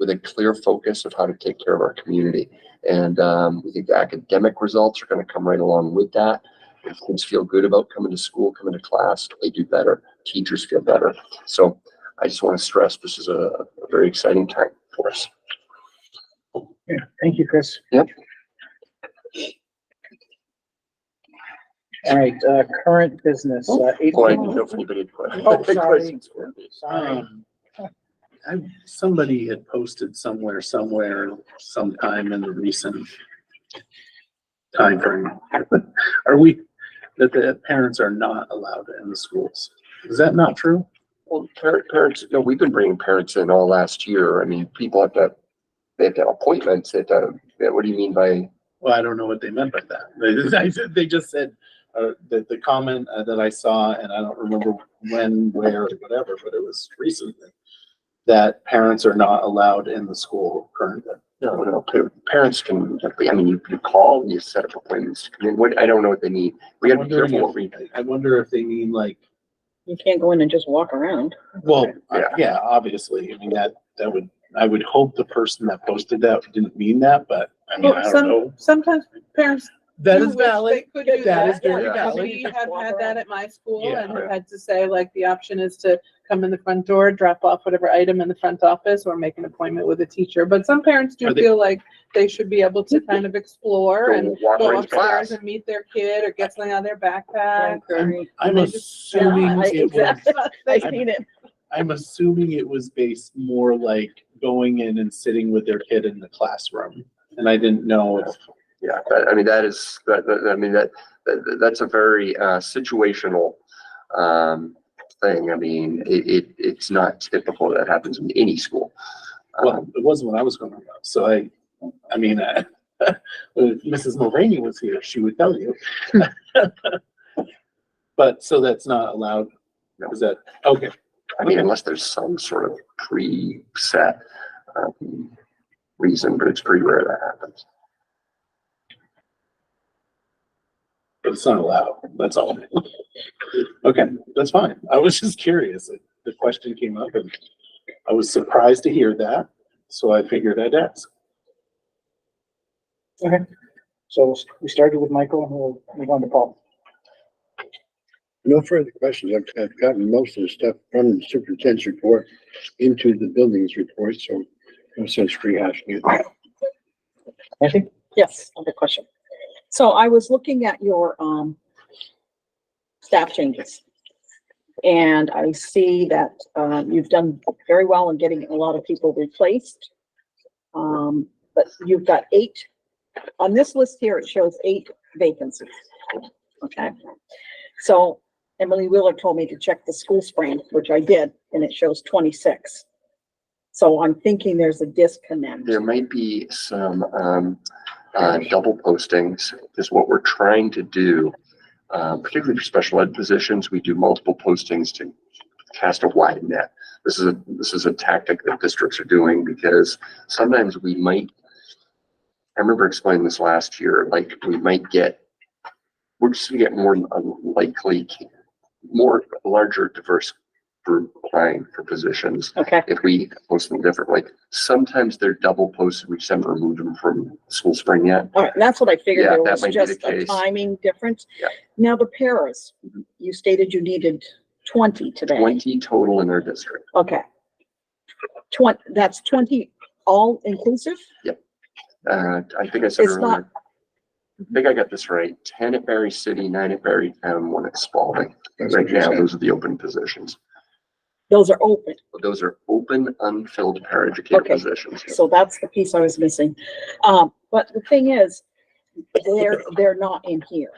S1: with a clear focus of how to take care of our community. And we think the academic results are going to come right along with that. If kids feel good about coming to school, coming to class, they do better. Teachers feel better. So I just want to stress this is a very exciting time for us.
S2: Yeah, thank you, Chris.
S1: Yep.
S2: All right, current business.
S1: Boy, I didn't know if anybody had questions.
S2: Oh, sorry. Sorry.
S4: Somebody had posted somewhere, sometime in the recent time frame. Are we, that the parents are not allowed in the schools? Is that not true?
S1: Well, parents, no, we've been bringing parents in all last year. I mean, people have to, they have to have appointments. What do you mean by?
S4: Well, I don't know what they meant by that. They just said, that the comment that I saw, and I don't remember when, where, or whatever, but it was recently, that parents are not allowed in the school currently.
S1: No, parents can, I mean, you call, you set up appointments. I mean, I don't know what they mean. We gotta be careful what we.
S4: I wonder if they mean like.
S20: You can't go in and just walk around.
S4: Well, yeah, obviously. I mean, I would hope the person that posted that didn't mean that, but I mean, I don't know.
S6: Sometimes parents.
S4: That
S6: do
S4: is
S6: wish
S4: valid.
S6: They could do
S4: That
S6: that.
S4: is very
S6: Yeah,
S4: valid.
S6: we have had that at my school
S4: Yeah.
S6: and have had to say, like, the option is to come in the front door, drop off whatever item in the front office, or make an appointment with a teacher. But some parents do feel like they should be able to kind of explore and go upstairs and meet their kid or get something out of their backpack.
S4: I'm assuming it was. I'm assuming it was based more like going in and sitting with their kid in the classroom, and I didn't know if.
S1: Yeah, I mean, that's a very situational thing. I mean, it's not typical that happens in any school.
S4: Well, it wasn't when I was growing up. So I mean, if Mrs. Mulvaney was here, she would tell you. But so that's not allowed.
S1: No.
S4: Is that okay?
S1: I mean, unless there's some sort of preset reason, but it's pretty rare that happens.
S4: But it's not allowed. That's all. Okay, that's fine. I was just curious. The question came up and I was surprised to hear that. So I figured I'd ask.
S2: Okay, so we started with Michael and we'll move on to Paul.
S3: No further questions. I've gotten most of the stuff from the superintendent's report into the buildings report, so no sense rehashing it.
S2: I think.
S20: Yes, I have a question. So I was looking at your staff changes. And I see that you've done very well in getting a lot of people replaced. But you've got 8, on this list here, it shows 8 vacancies. Okay. So Emily Wheeler told me to check the school spring, which I did, and it shows 26. So I'm thinking there's a disconnect.
S1: There might be some double postings, is what we're trying to do, particularly for special ed positions. We do multiple postings to cast a wide net. This is a tactic that districts are doing because sometimes we might, I remember explaining this last year, like we're just gonna get more likely, larger diverse group applying for positions.
S20: Okay.
S1: If we post them differently, sometimes they're double posted. We just haven't removed them from school spring yet.
S20: All right, that's what I figured.
S1: Yeah,
S20: There
S1: that
S20: was
S1: might be the
S20: just a
S1: case.
S20: timing difference.
S1: Yeah.
S20: Now the paras, you stated you needed 20 today.
S1: 20 total in our district.
S20: Okay. 20, that's 20 all inclusive?
S1: Yep. I think I said
S20: It's
S1: earlier.
S20: not,
S1: I think I got this right. 10 at Berry City, 9 at Berrytown, 1 at Spalding. Right now, those are the open positions.
S20: those are open.
S1: Those are open, unfilled paraeducator
S20: Okay.
S1: positions.
S20: So that's the piece I was missing. But the thing is, they're not in here.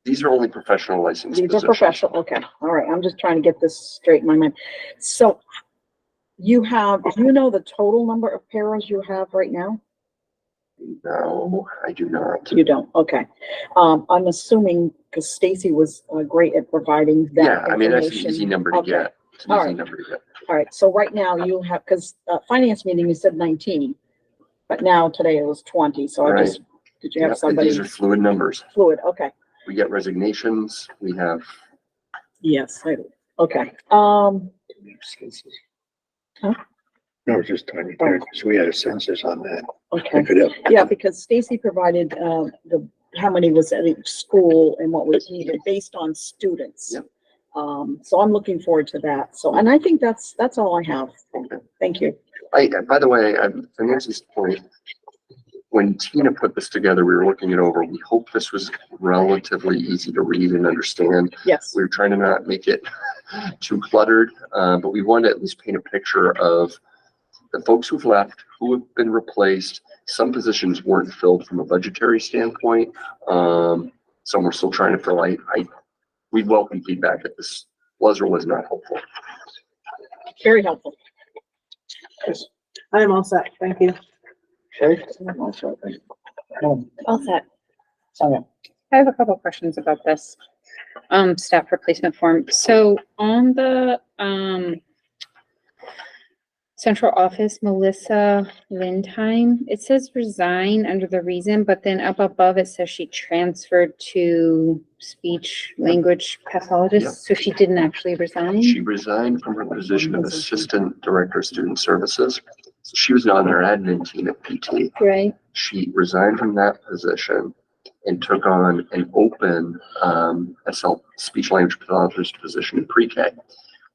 S1: These are only professional licensed
S20: These are
S1: positions.
S20: professional. Okay. All right. I'm just trying to get this straight in my mind. So you know the total number of paras you have right now?
S1: No, I do not.
S20: You don't. Okay. I'm assuming because Stacy was great at providing that
S1: Yeah, I mean, that's an
S20: information.
S1: easy number to
S20: Okay.
S1: get. It's an
S20: All
S1: easy
S20: right.
S1: number to get.
S20: All right. So right now you have, because finance meeting, you said 19, but now today it was 20. So
S1: Right.
S20: did you have
S1: Yeah,
S20: somebody?
S1: These are fluid numbers.
S20: Fluid. Okay.
S1: We get resignations. We have.
S20: Yes. Okay. Huh?
S3: No, it's just tiny because we had a census on that.
S20: Okay.
S3: Pick it up.
S20: Yeah, because Stacy provided, how many was at each school and what was needed based on students.
S1: Yep.
S20: So I'm looking forward to that. So, and I think that's all I have. Thank you.
S1: By the way, to Nancy's point, when Tina put this together, we were looking it over. We hope this was relatively easy to read and understand.
S20: Yes.
S1: We were trying to not make it too cluttered, but we wanted to at least paint a picture of the folks who've left, who have been replaced. Some positions weren't filled from a budgetary standpoint. Some we're still trying to fill. We'd welcome feedback if this was or was not helpful.
S20: Very helpful.
S6: I am all set. Thank you.
S3: Okay.
S13: All set.
S12: I have a couple questions about this staff replacement form. So on the central office, Melissa Lindheim, it says resign under the reason, but then up above it says she transferred to speech language pathologist.
S1: Yep.
S12: So she didn't actually resign?
S1: She resigned from her position of assistant director of student services. So she was on our admin team at PT.
S12: Right.
S1: She resigned from that position and took on an open SL speech language pathologist position in pre-K.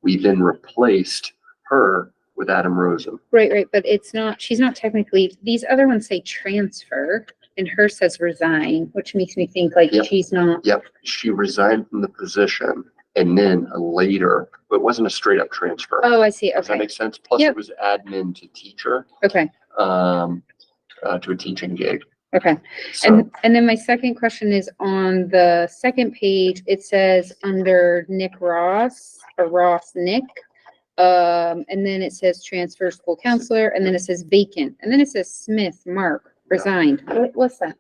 S1: We then replaced her with Adam Rosen.
S12: Right, but it's not, she's not technically, these other ones say transfer and her says resign, which makes me think like
S1: Yep.
S12: she's not.
S1: Yep, she resigned from the position and then later, but it wasn't a straight up transfer.
S12: Oh, I see.
S1: Does that
S12: Okay.
S1: make sense? Plus
S12: Yep.
S1: it was admin to teacher,
S12: Okay.
S1: to a teaching gig.
S12: Okay.
S1: So,
S12: And then my second question is on the second page, it says under Nick Ross or Ross Nick. And then it says transfer school counselor, and then it says vacant, and then it says Smith, Mark, resigned. What's that?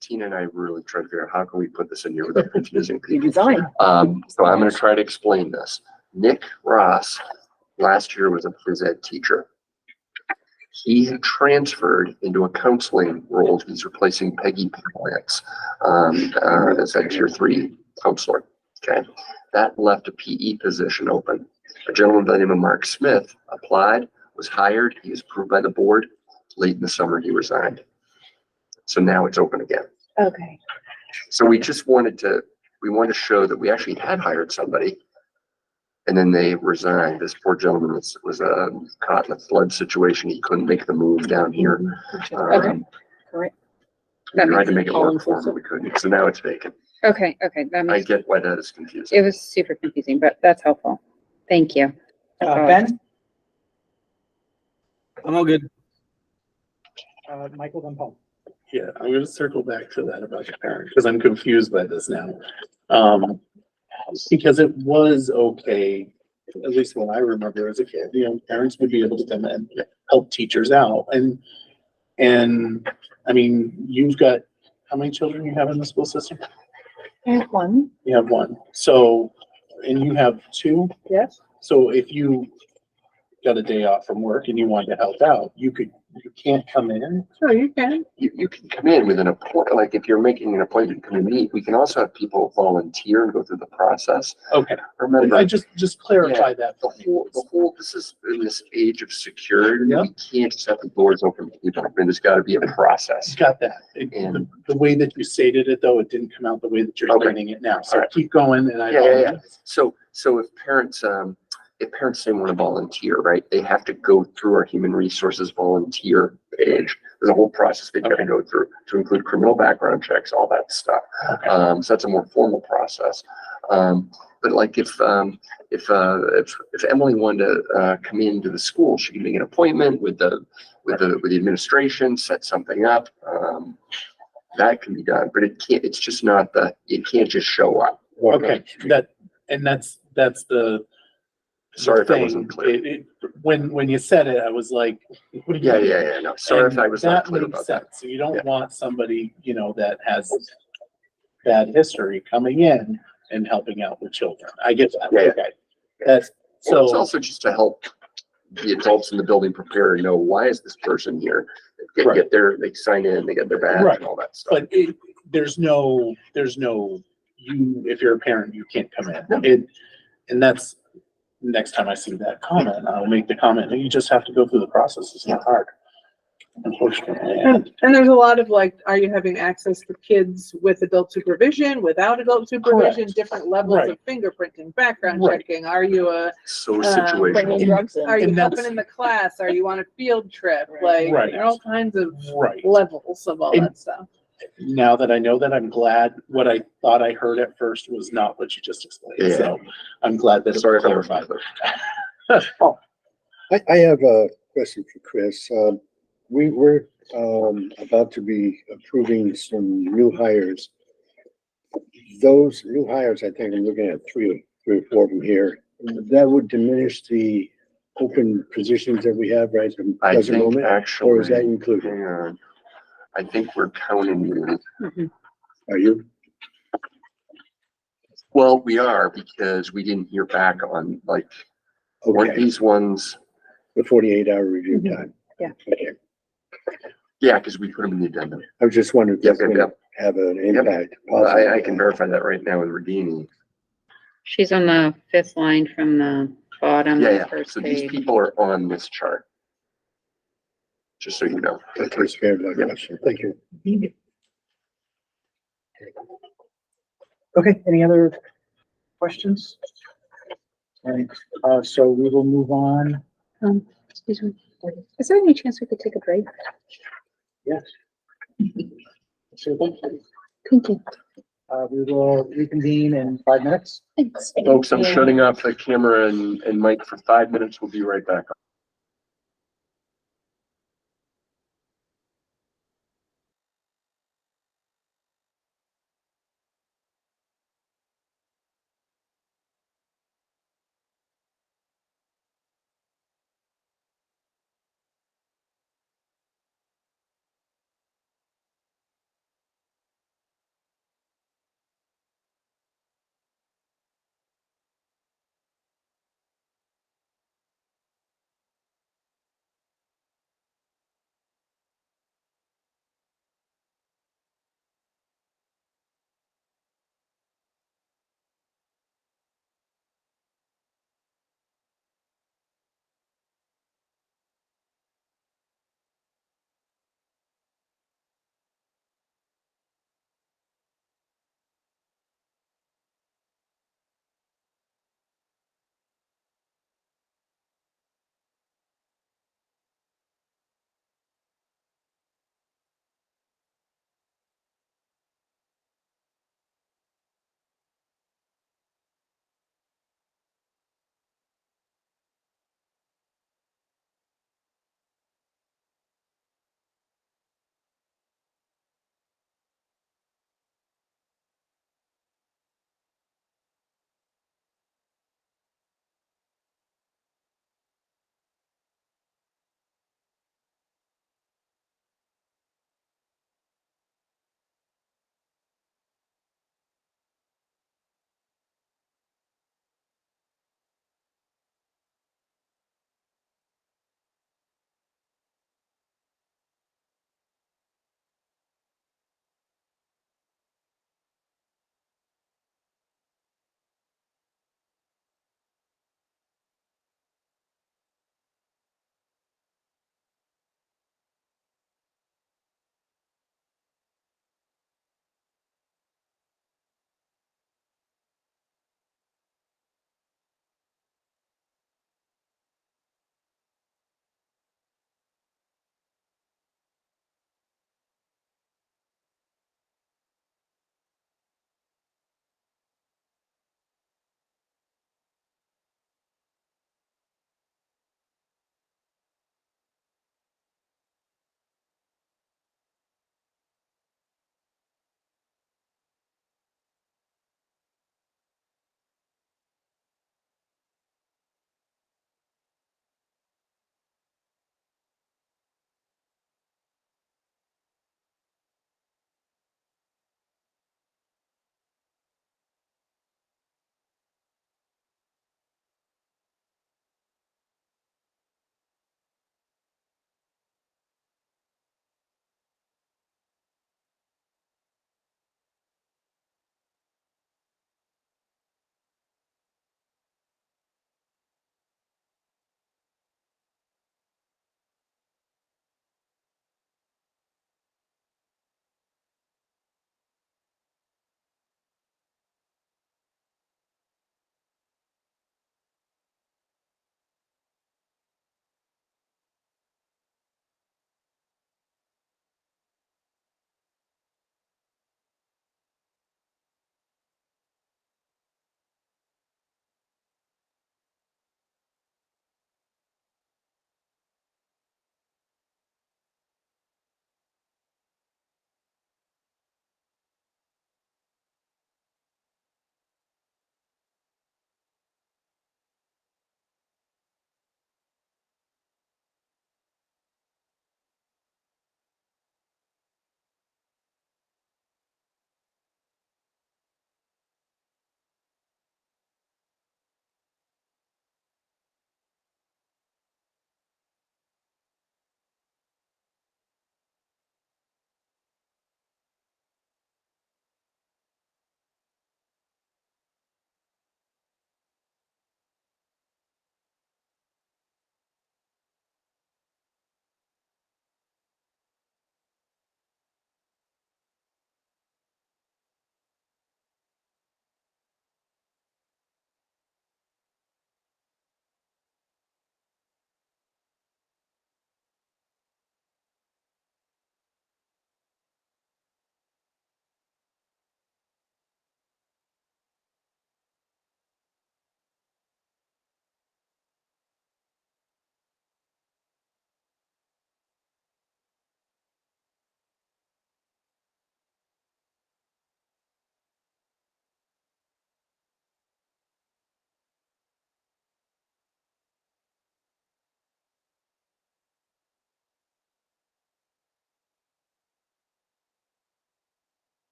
S1: Tina and I really tried to figure out how can we put this in here without confusing people.
S20: Design.
S1: So I'm going to try to explain this. Nick Ross last year was a phys ed teacher. He had transferred into a counseling role. He's replacing Peggy Plants as a tier 3 counselor. Okay. That left a PE position open. A gentleman by the name of Mark Smith applied, was hired. He was approved by the board. Late in the summer, he resigned. So now it's open again.
S12: Okay.
S1: So we wanted to show that we actually had hired somebody and then they resigned. This poor gentleman was caught in a flood situation. He couldn't make the move down here.
S12: Okay.
S20: Correct.
S1: We tried to make it work for him, but we couldn't. So now it's vacant.
S12: Okay. That
S1: I
S12: makes,
S1: get why that is confusing.
S12: it was super confusing, but that's helpful. Thank you.
S2: Ben?
S11: I'm all good.
S2: Michael, then Paul.
S4: Yeah, I'm gonna circle back to that about your parent, because I'm confused by this now. Because it was okay, at least when I remember as a kid, parents would be able to come in, help teachers out, and I mean, you've got, how many children you have in the school system?
S20: I have one.
S4: You have one, so, and you have two?
S20: Yes.
S4: So if you got a day off from work and you wanted to help out, you can't come in?
S20: Sure, you can.
S1: You can come in with an appointment, like if you're making an appointment to come and meet, we can also have people volunteer and go through the process.
S4: Okay.
S1: Remember,
S4: I just clarify that.
S1: the whole, this is in this age of security,
S4: Yeah.
S1: we can't just have the doors open to people. There's gotta be a process.
S4: Got that.
S1: And
S4: The way that you stated it, though, it didn't come out the way that you're
S1: Okay.
S4: stating it now. So
S1: All right.
S4: keep going, and I
S1: Yeah.
S4: apologize.
S1: So if parents say want to volunteer, right, they have to go through our human resources volunteer page. There's a whole process they've got to go through to include criminal background checks, all that stuff. So that's a more formal process. But like if Emily wanted to come into the school, she can make an appointment with the administration, set something up. That can be done, but it can't. It's just not it can't just show up.
S4: Okay, that's the.
S1: Sorry if I
S4: thing.
S1: wasn't clear.
S4: When you said it, I was like, what do you mean?
S1: Yeah. No, sorry if I was not clear about that.
S4: So you don't want somebody, that has bad history coming in and helping out with children. I get that.
S1: Yeah.
S4: Okay. That's
S1: Well, it's
S4: so,
S1: also just to help the adults in the building prepare and know why is this person here.
S4: Right.
S1: They sign in, they get their badge
S4: Right.
S1: and all that stuff.
S4: but there's no, if you're a parent, you can't come in. And that's next time I see that comment, I'll make the comment. And you just have to go through the process. It's not hard, unfortunately.
S6: And there's a lot of like, are you having access to kids with adult supervision, without adult supervision, different levels
S4: Right.
S6: of fingerprinting, background
S4: Right.
S6: checking? Are you
S1: So
S6: bringing
S1: situational.
S6: drugs in? Are you
S4: And that's-
S6: helping in the class? Are you on a field trip? Like,
S4: Right.
S6: there are all kinds of
S4: Right.
S6: levels of all
S4: And-
S6: that stuff.
S4: Now that I know that, I'm glad. What I thought I heard at first was not what you just explained.
S1: Yeah.
S4: So I'm glad that
S1: Sorry
S4: it's
S1: if I was
S4: clarified.
S3: I have a question for Chris. We're about to be approving some new hires. Those new hires, I think I'm looking at three or four of them here. That would diminish the open positions that we have right at the
S1: I
S3: present
S1: think
S3: moment?
S1: actually.
S3: Or is that included?
S1: Hang on. I think we're counting you.
S3: Are you?
S1: Well, we are because we didn't hear back on like, weren't
S3: Okay,
S1: these ones?
S3: the 48-hour review time.
S13: Yeah.
S3: Okay,
S1: Yeah, because we put them in the addendum.
S3: I was just wondering if
S1: Yep,
S3: that's
S1: yep,
S3: gonna
S1: yep.
S3: have an
S1: Yep.
S3: impact.
S1: I can verify that right now with Regini.
S21: She's on the fifth line from the bottom
S1: Yeah,
S21: of the
S1: yeah.
S21: first
S1: So these
S21: page.
S1: people are on this chart. Just so you know.
S3: That takes care of that question. Thank you.
S2: Okay, any other questions? All right, so we will move on.
S12: Excuse me. Is there any chance we could take a break?
S2: Yes.
S12: Thank you.
S2: We will reconvene in 5 minutes.
S12: Thanks.
S1: Folks, I'm shutting off the camera and mic for 5 minutes. We'll be right back.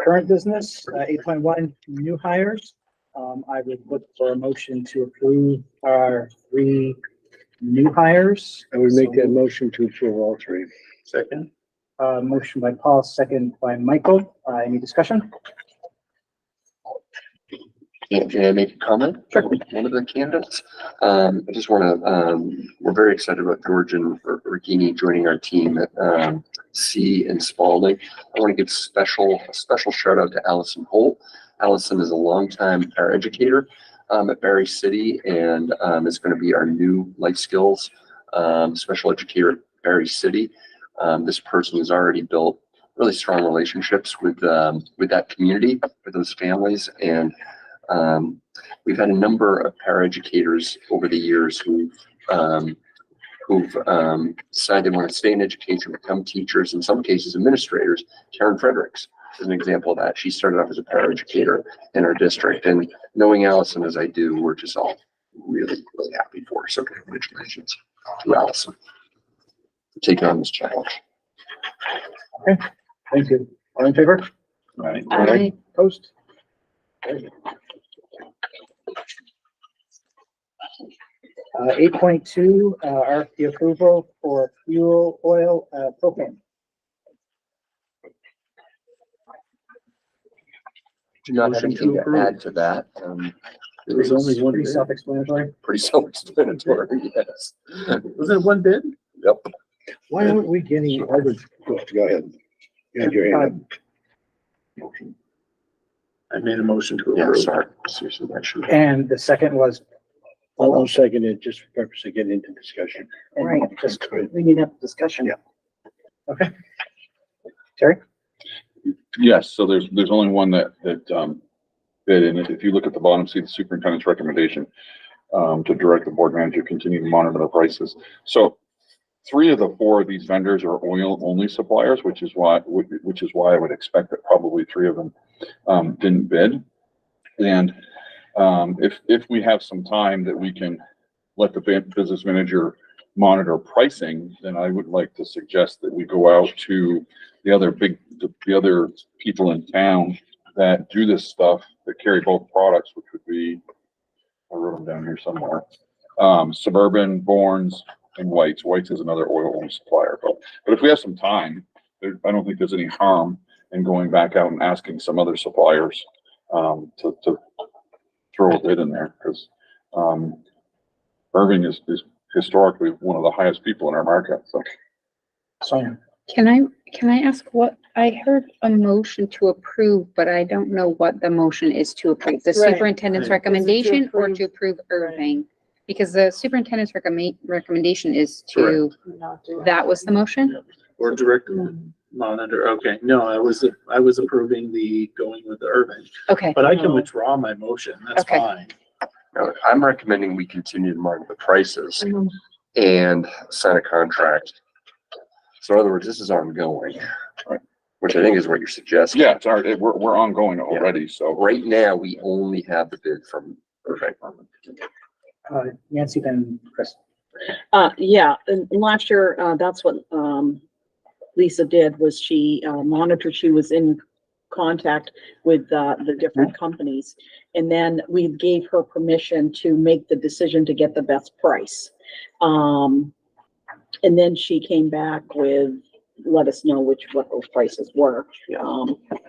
S2: Current business, 8.1, new hires. I would look for a motion to approve our 3 new hires.
S3: I would make that motion to approve all 3.
S4: Second.
S2: Motion by Paul, second by Michael. Any discussion?
S1: Can I make a comment? Sure. One of the candidates. I just want to, we're very excited about George and Rikini joining our team at C and Spalding. I want to give a special shout out to Allison Holt. Allison is a longtime paraeducator at Barry City and is going to be our new life skills special educator at Barry City. This person has already built really strong relationships with that community, with those families, and we've had a number of paraeducators over the years who've decided they want to stay in education, become teachers, in some cases administrators. Karen Fredericks is an example of that. She started off as a paraeducator in our district, and knowing Allison as I do, we're just all really, really happy for her. So congratulations to Allison for taking on this challenge.
S2: Okay, thank you. All in favor?
S5: Right.
S2: Aye. Opposed? 8.2, RFP approval for fuel oil propane.
S1: Do not have anything to add to that.
S4: There's only one
S2: Pretty
S4: bid.
S2: self-explanatory.
S1: Pretty self-explanatory, yes.
S4: Was it one bid?
S1: Yep.
S3: Why aren't we getting other, go ahead. You have your hand up.
S4: I made a motion to
S1: Yeah,
S4: approve.
S1: sorry. Seriously, that should.
S2: And the second was,
S3: I'll second it just for purpose of getting into discussion.
S20: Right, just, we need to have a discussion.
S3: Yeah.
S2: okay. Terry?
S5: Yes, so there's only one that bid, and if you look at the bottom, see the superintendent's recommendation to direct the board manager to continue to monitor the prices. So 3 of the 4 of these vendors are oil only suppliers, which is why I would expect that probably 3 of them didn't bid. And if we have some time that we can let the business manager monitor pricing, then I would like to suggest that we go out to the other people in town that do this stuff, that carry both products, which would be, I wrote them down here somewhere. Suburban, Bourne's, and White's. White's is another oil only supplier, but if we have some time, I don't think there's any harm in going back out and asking some other suppliers to throw a bid in there, because Irving is historically one of the highest people in our market. So,
S2: Sonia.
S12: Can I ask what, I heard a motion to approve, but I don't know what the motion is to approve. The
S6: Right.
S12: superintendent's
S6: Right.
S12: recommendation or
S6: approve?
S12: to approve Irving? Because the superintendent's recommendation is to,
S6: Not do it.
S12: that was the motion?
S4: Or direct monitor. Okay, no, I was approving the going with the Irving,
S12: Okay,
S4: but I can withdraw my motion. That's
S12: Okay.
S4: fine.
S1: I'm recommending we continue to monitor the prices and sign a contract. So in other words, this is ongoing, which I think is what you're suggesting.
S5: yeah, it's already, we're ongoing already. So
S1: Right now, we only have the bid from Irving.
S2: Nancy, then Chris.
S20: Yeah, and last year, that's what, Lisa did, was she, monitored, she was in contact with, the different companies. And then we gave her permission to make the decision to get the best price. And then she came back with, let us know what those prices were.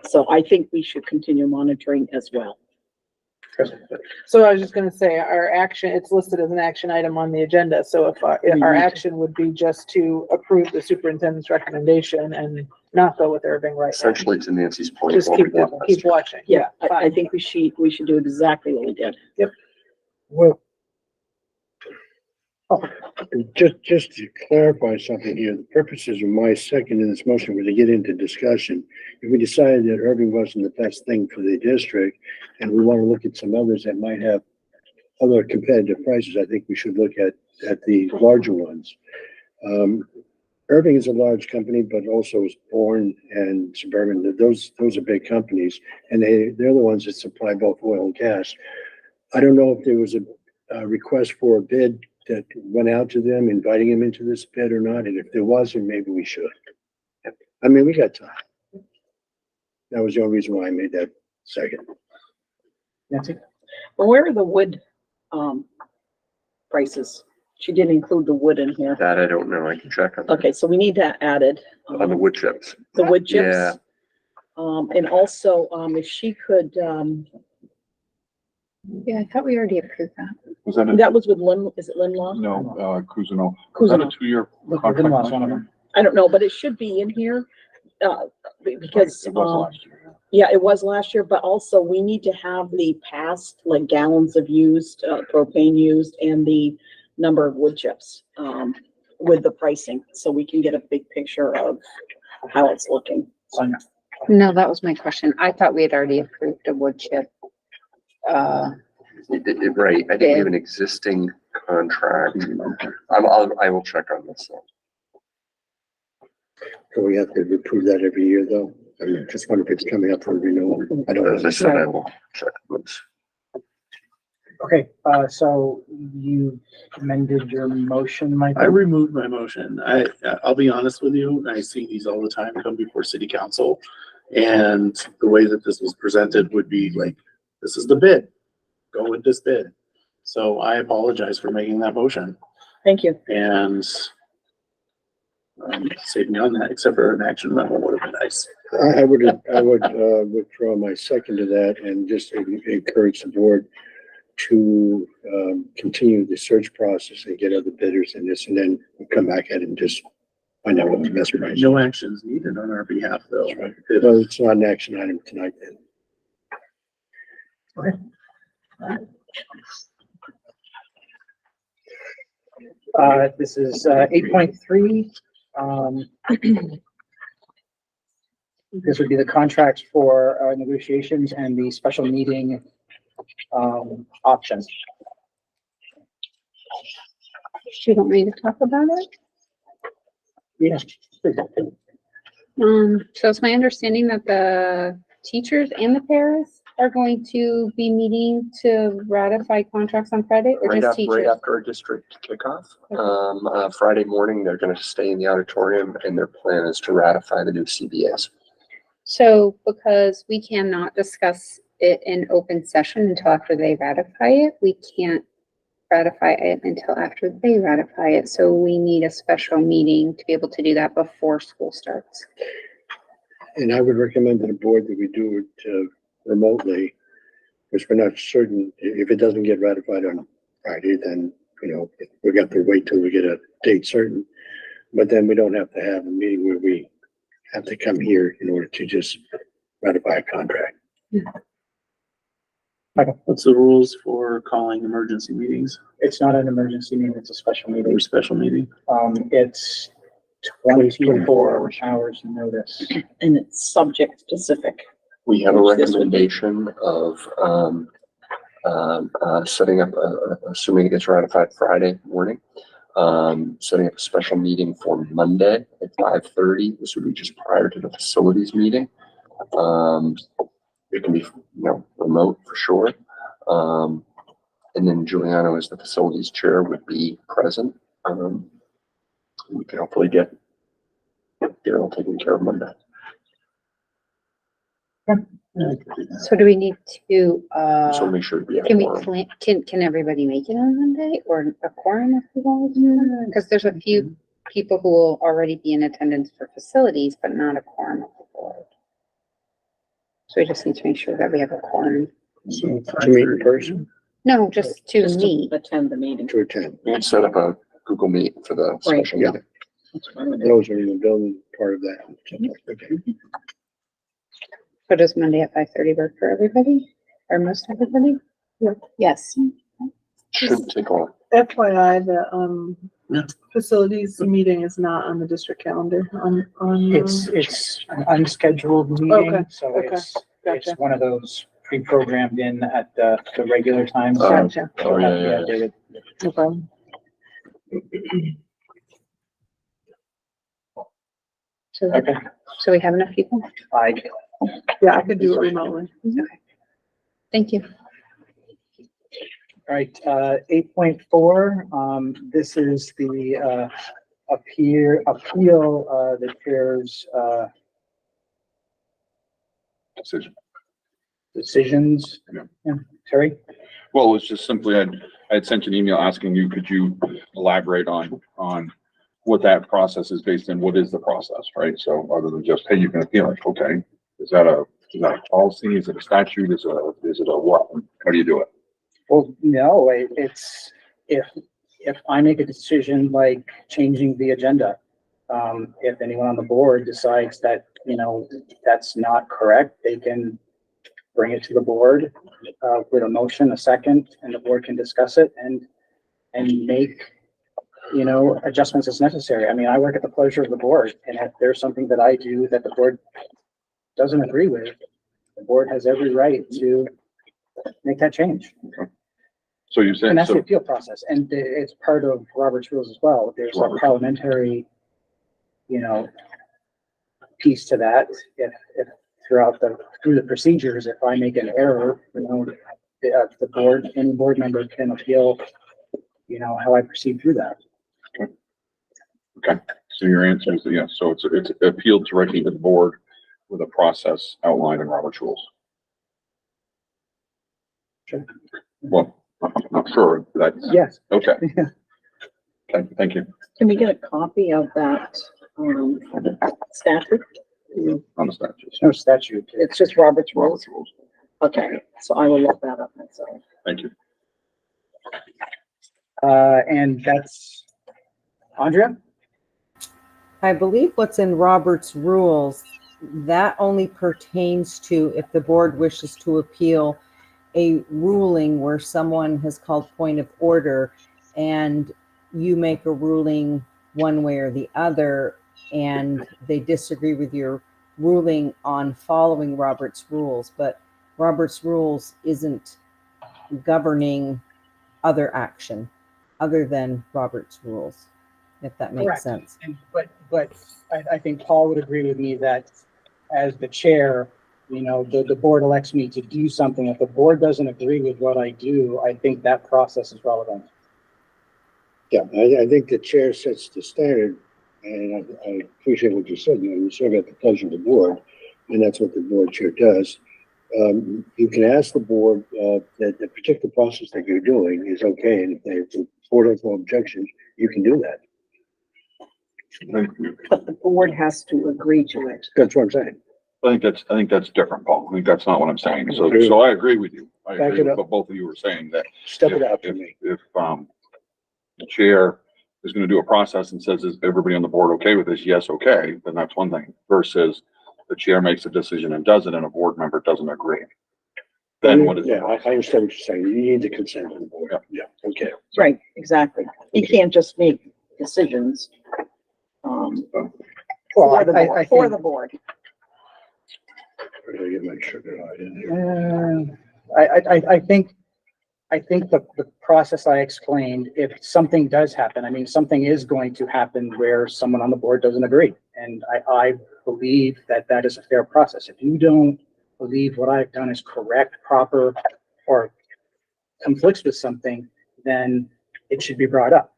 S20: So I think we should continue monitoring as well.
S6: So I was just gonna say, our action, it's listed as an action item on the agenda, so if our action would be just to approve the superintendent's recommendation and not go with Irving right now.
S1: Essentially, to Nancy's point.
S6: Just
S1: what we did last
S6: keep
S1: year.
S6: watching.
S20: Yeah, I think we should do exactly what we did.
S2: Well,
S3: Just to clarify something here, the purposes of my second in this motion was to get into discussion. If we decided that Irving wasn't the best thing for the district, and we want to look at some others that might have other competitive prices, I think we should look at the larger ones. Irving is a large company, but also is Bourne and Suburban. Those are big companies, and they're the ones that supply both oil and gas. I don't know if there was a request for a bid that went out to them, inviting them into this bid or not, and if there wasn't, maybe we should. I mean, we got time. That was the only reason why I made that second.
S2: Nancy?
S20: Well, where are the wood, prices? She didn't include the wood in here.
S1: That I don't know. I can check on that.
S20: Okay, so we need that added.
S1: On the wood chips.
S20: The wood chips.
S1: Yeah.
S20: And also, if she could,
S21: Yeah, I thought we already approved that.
S5: Was that
S20: that was with Lynn, is it Lynn Law?
S5: No, Kuzino. Was that a
S20: Kuzino.
S5: 2-year
S2: Look,
S5: contract?
S2: lost one of them.
S20: I don't know, but it should be in here, because,
S5: It was last year.
S20: yeah, it was last year, but also we need to have the past, like gallons of used, propane used and the number of wood chips, with the pricing, so we can get a big picture of how it's looking.
S2: Sonia?
S21: No, that was my question. I thought we had already approved a wood chip.
S1: Right. I think we have an existing contract. I will check on this.
S3: So we have to approve that every year though. I mean, just wonder if it's coming up for renewal. I don't
S1: As I
S3: know.
S1: said, I will check this.
S2: Okay, so you amended your motion, Michael?
S4: I removed my motion. I'll be honest with you, I see these all the time come before city council. And the way that this was presented would be like, this is the bid, go with this bid. So I apologize for making that motion
S20: Thank you.
S4: and save me on that, except for an action memo would have been nice.
S3: I would withdraw my second to that and just encourage the board to continue the search process and get other bidders in this, and then we'll come back at it and just find out what the best price is.
S4: No actions needed on our behalf though.
S3: That's right. Well, it's not an action item tonight then.
S2: This is 8.3. This would be the contracts for negotiations and the special meeting options.
S12: Do you want me to talk about it?
S2: Yeah.
S12: So it's my understanding that the teachers and the paras are going to be meeting to ratify contracts on Friday, or
S1: Right
S12: just
S1: after, right
S12: teachers?
S1: after our district kickoff, Friday morning, they're gonna stay in the auditorium and their plan is to ratify the new CBAs.
S12: So because we cannot discuss it in open session until after they ratify it, we can't ratify it until after they ratify it. So we need a special meeting to be able to do that before school starts.
S3: And I would recommend to the board that we do it remotely, because we're not certain, if it doesn't get ratified on Friday, then, you know, we got to wait till we get a date certain. But then we don't have to have a meeting where we have to come here in order to just ratify a contract.
S4: What's the rules for calling emergency meetings
S2: It's not an emergency meeting, it's a special meeting.
S4: or special meeting?
S2: It's 24 hours notice.
S20: And it's subject specific.
S1: We have a
S20: Which this would be.
S1: recommendation of setting up, assuming it gets ratified Friday morning, setting up a special meeting for Monday at 5:30. This would be just prior to the facilities meeting. It can be, remote for sure. And then Giuliano, as the facilities chair, would be present. We can hopefully get it all taken care of Monday.
S12: So do we need to,
S1: So make sure to be.
S12: can we plan, can everybody make it on Monday or a quorum if we want? Because there's a few people who will already be in attendance for facilities, but not a quorum of the board. So we just need to make sure that we have a quorum.
S3: To meet in person,
S12: No, just to
S20: Just
S12: meet.
S20: to attend the meeting.
S3: to attend.
S1: And set up a Google Meet for the special
S3: Yeah.
S1: meeting.
S3: Those are in the building part of that. Okay.
S12: So does Monday at 5:30 work for everybody or most everybody? Yes.
S1: Shouldn't take long.
S6: FYI, the facilities meeting is not on the district calendar on.
S2: It's an unscheduled meeting,
S6: Okay,
S2: so
S6: okay,
S2: it's
S6: gotcha.
S2: one of those pre-programmed in at the regular times.
S6: Gotcha.
S2: So it'll have to be updated.
S6: No problem.
S12: So,
S2: Okay.
S12: so we have enough people?
S6: Yeah, I could do it remotely.
S12: Thank you.
S2: All right, 8.4, this is the appeal, the chair's, decisions.
S5: Yeah.
S2: Terry?
S5: Well, it's just simply, I had sent an email asking you, could you elaborate on what that process is based on? What is the process, right? So other than just, hey, you can appeal it, okay. Is that a policy? Is it a statute? Is it a what? How do you do it?
S2: Well, no, it's, if I make a decision like changing the agenda, if anyone on the board decides that, that's not correct, they can bring it to the board, with a motion, a second, and the board can discuss it and make, adjustments as necessary. I mean, I work at the pleasure of the board, and if there's something that I do that the board doesn't agree with, the board has every right to make that change.
S5: Okay. So you said,
S2: And that's the
S5: so,
S2: appeal process, and it's part of Robert's rules as well. There's a parliamentary, piece to that. If through the procedures, if I make an error, the board, any board member can appeal, how I proceed through that.
S5: okay. So your answer is yes. So it's appealed directly to the board with a process outlined in Robert's rules.
S2: Sure.
S5: Well, I'm not sure. That's
S2: Yes.
S5: okay. Okay, thank you.
S20: Can we get a copy of that, statute?
S5: On the statute.
S2: There's no statute.
S20: It's just Robert's
S5: Robert's
S20: rules.
S5: rules.
S20: Okay, so I will look that up myself.
S5: Thank you.
S2: And that's Andrea?
S10: I believe what's in Robert's rules, that only pertains to if the board wishes to appeal a ruling where someone has called point of order and you make a ruling one way or the other and they disagree with your ruling on following Robert's rules, but Robert's rules isn't governing other action other than Robert's rules, if that makes
S2: Correct.
S10: sense.
S2: And, but I think Paul would agree with me that as the chair, the board elects me to do something. If the board doesn't agree with what I do, I think that process is relevant.
S3: Yeah, I think the chair sets the standard, and I appreciate what you said. You serve at the pleasure of the board, and that's what the board chair does. You can ask the board that the particular process that you're doing is okay, and if the board has no objections, you can do that.
S20: But the board has to agree to it.
S3: That's what I'm saying.
S5: I think that's different, Paul. I think that's not what I'm saying. So,
S3: Okay.
S5: so I agree with you. I
S3: Back
S5: agree
S3: it
S5: with
S3: up.
S5: what both of you were saying that
S3: Step it out for me.
S5: if the chair is going to do a process and says, is everybody on the board okay with this? Yes, okay. Then that's one thing versus the chair makes a decision and does it and a board member doesn't agree. Then what is
S3: Yeah,
S5: the
S3: I understand what you're saying. You need the consent of the board. Yeah, okay.
S20: Right, exactly. You can't just make decisions.
S2: Well,
S20: For the
S2: I
S20: board,
S2: think-
S20: for the board.
S3: I gotta get my sugar high in here.
S2: I think the process I explained, if something does happen, I mean, something is going to happen where someone on the board doesn't agree. And I believe that is a fair process. If you don't believe what I've done is correct, proper, or conflicts with something, then it should be brought up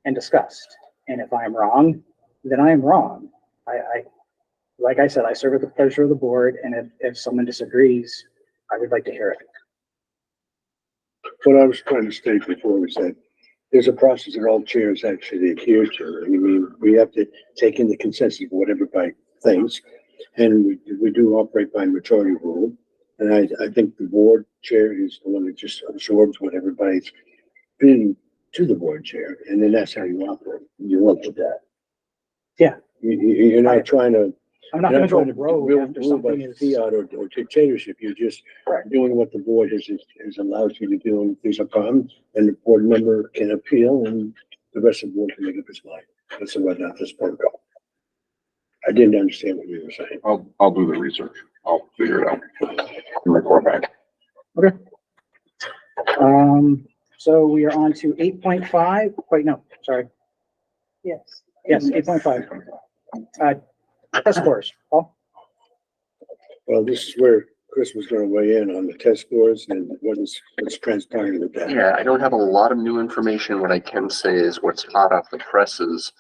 S2: and discussed. And if I'm wrong, then I am wrong. Like I said, I serve at the pleasure of the board, and if someone disagrees, I would like to hear it.
S3: What I was trying to state before was that there's a process that all chairs actually adhere to. I mean, we have to take in the consensus of what everybody thinks, and we do operate by majority rule. And I think the board chair is the one that just absorbs what everybody's feeding to the board chair, and then that's how you operate. You look at that.
S2: Yeah.
S3: You're not trying to.
S2: I'm not
S3: You're
S2: gonna go
S3: trying to
S2: rogue
S3: rule
S2: after
S3: by
S2: something is.
S3: fiat or dictatorship. You're just doing what the board has allowed you to do. And if there's a problem, then the board member can appeal and the rest of the board can make up its mind. That's what not this protocol. I didn't understand what you were saying.
S5: I'll do the research. I'll figure it out and report back.
S2: Okay. So we are on to 8.5. Wait, no, sorry.
S20: Yes.
S2: Yes, 8.5. Test scores. Paul?
S3: Well, this is where Chris was going to weigh in on the test scores and what's transpiring with that.
S1: Yeah, I don't have a lot of new information. What I can say is what's hot off the presses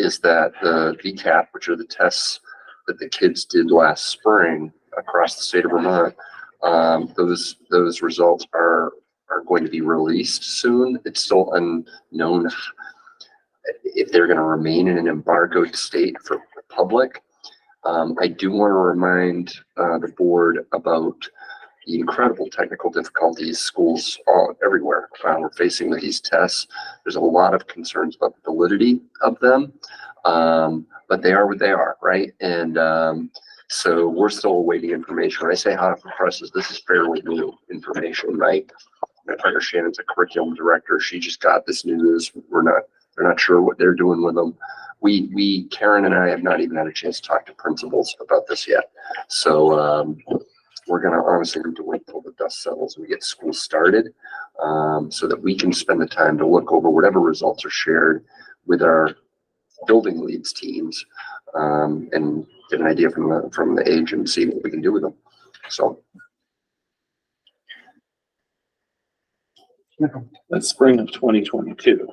S1: is that the VCAP, which are the tests that the kids did last spring across the state of Vermont, those results are going to be released soon. It's still unknown if they're going to remain in an embargoed state for the public. I do want to remind the board about the incredible technical difficulties schools everywhere are facing with these tests. There's a lot of concerns about the validity of them, but they are what they are, right? And so we're still awaiting information. When I say hot off the presses, this is fairly new information, right? My partner Shannon's a curriculum director. She just got this news. They're not sure what they're doing with them. Karen and I have not even had a chance to talk to principals about this yet. So we're going to honestly need to wait until the dust settles and we get school started, so that we can spend the time to look over whatever results are shared with our building leads teams, and get an idea from the agency what we can do with them. So
S4: That's spring of 2022,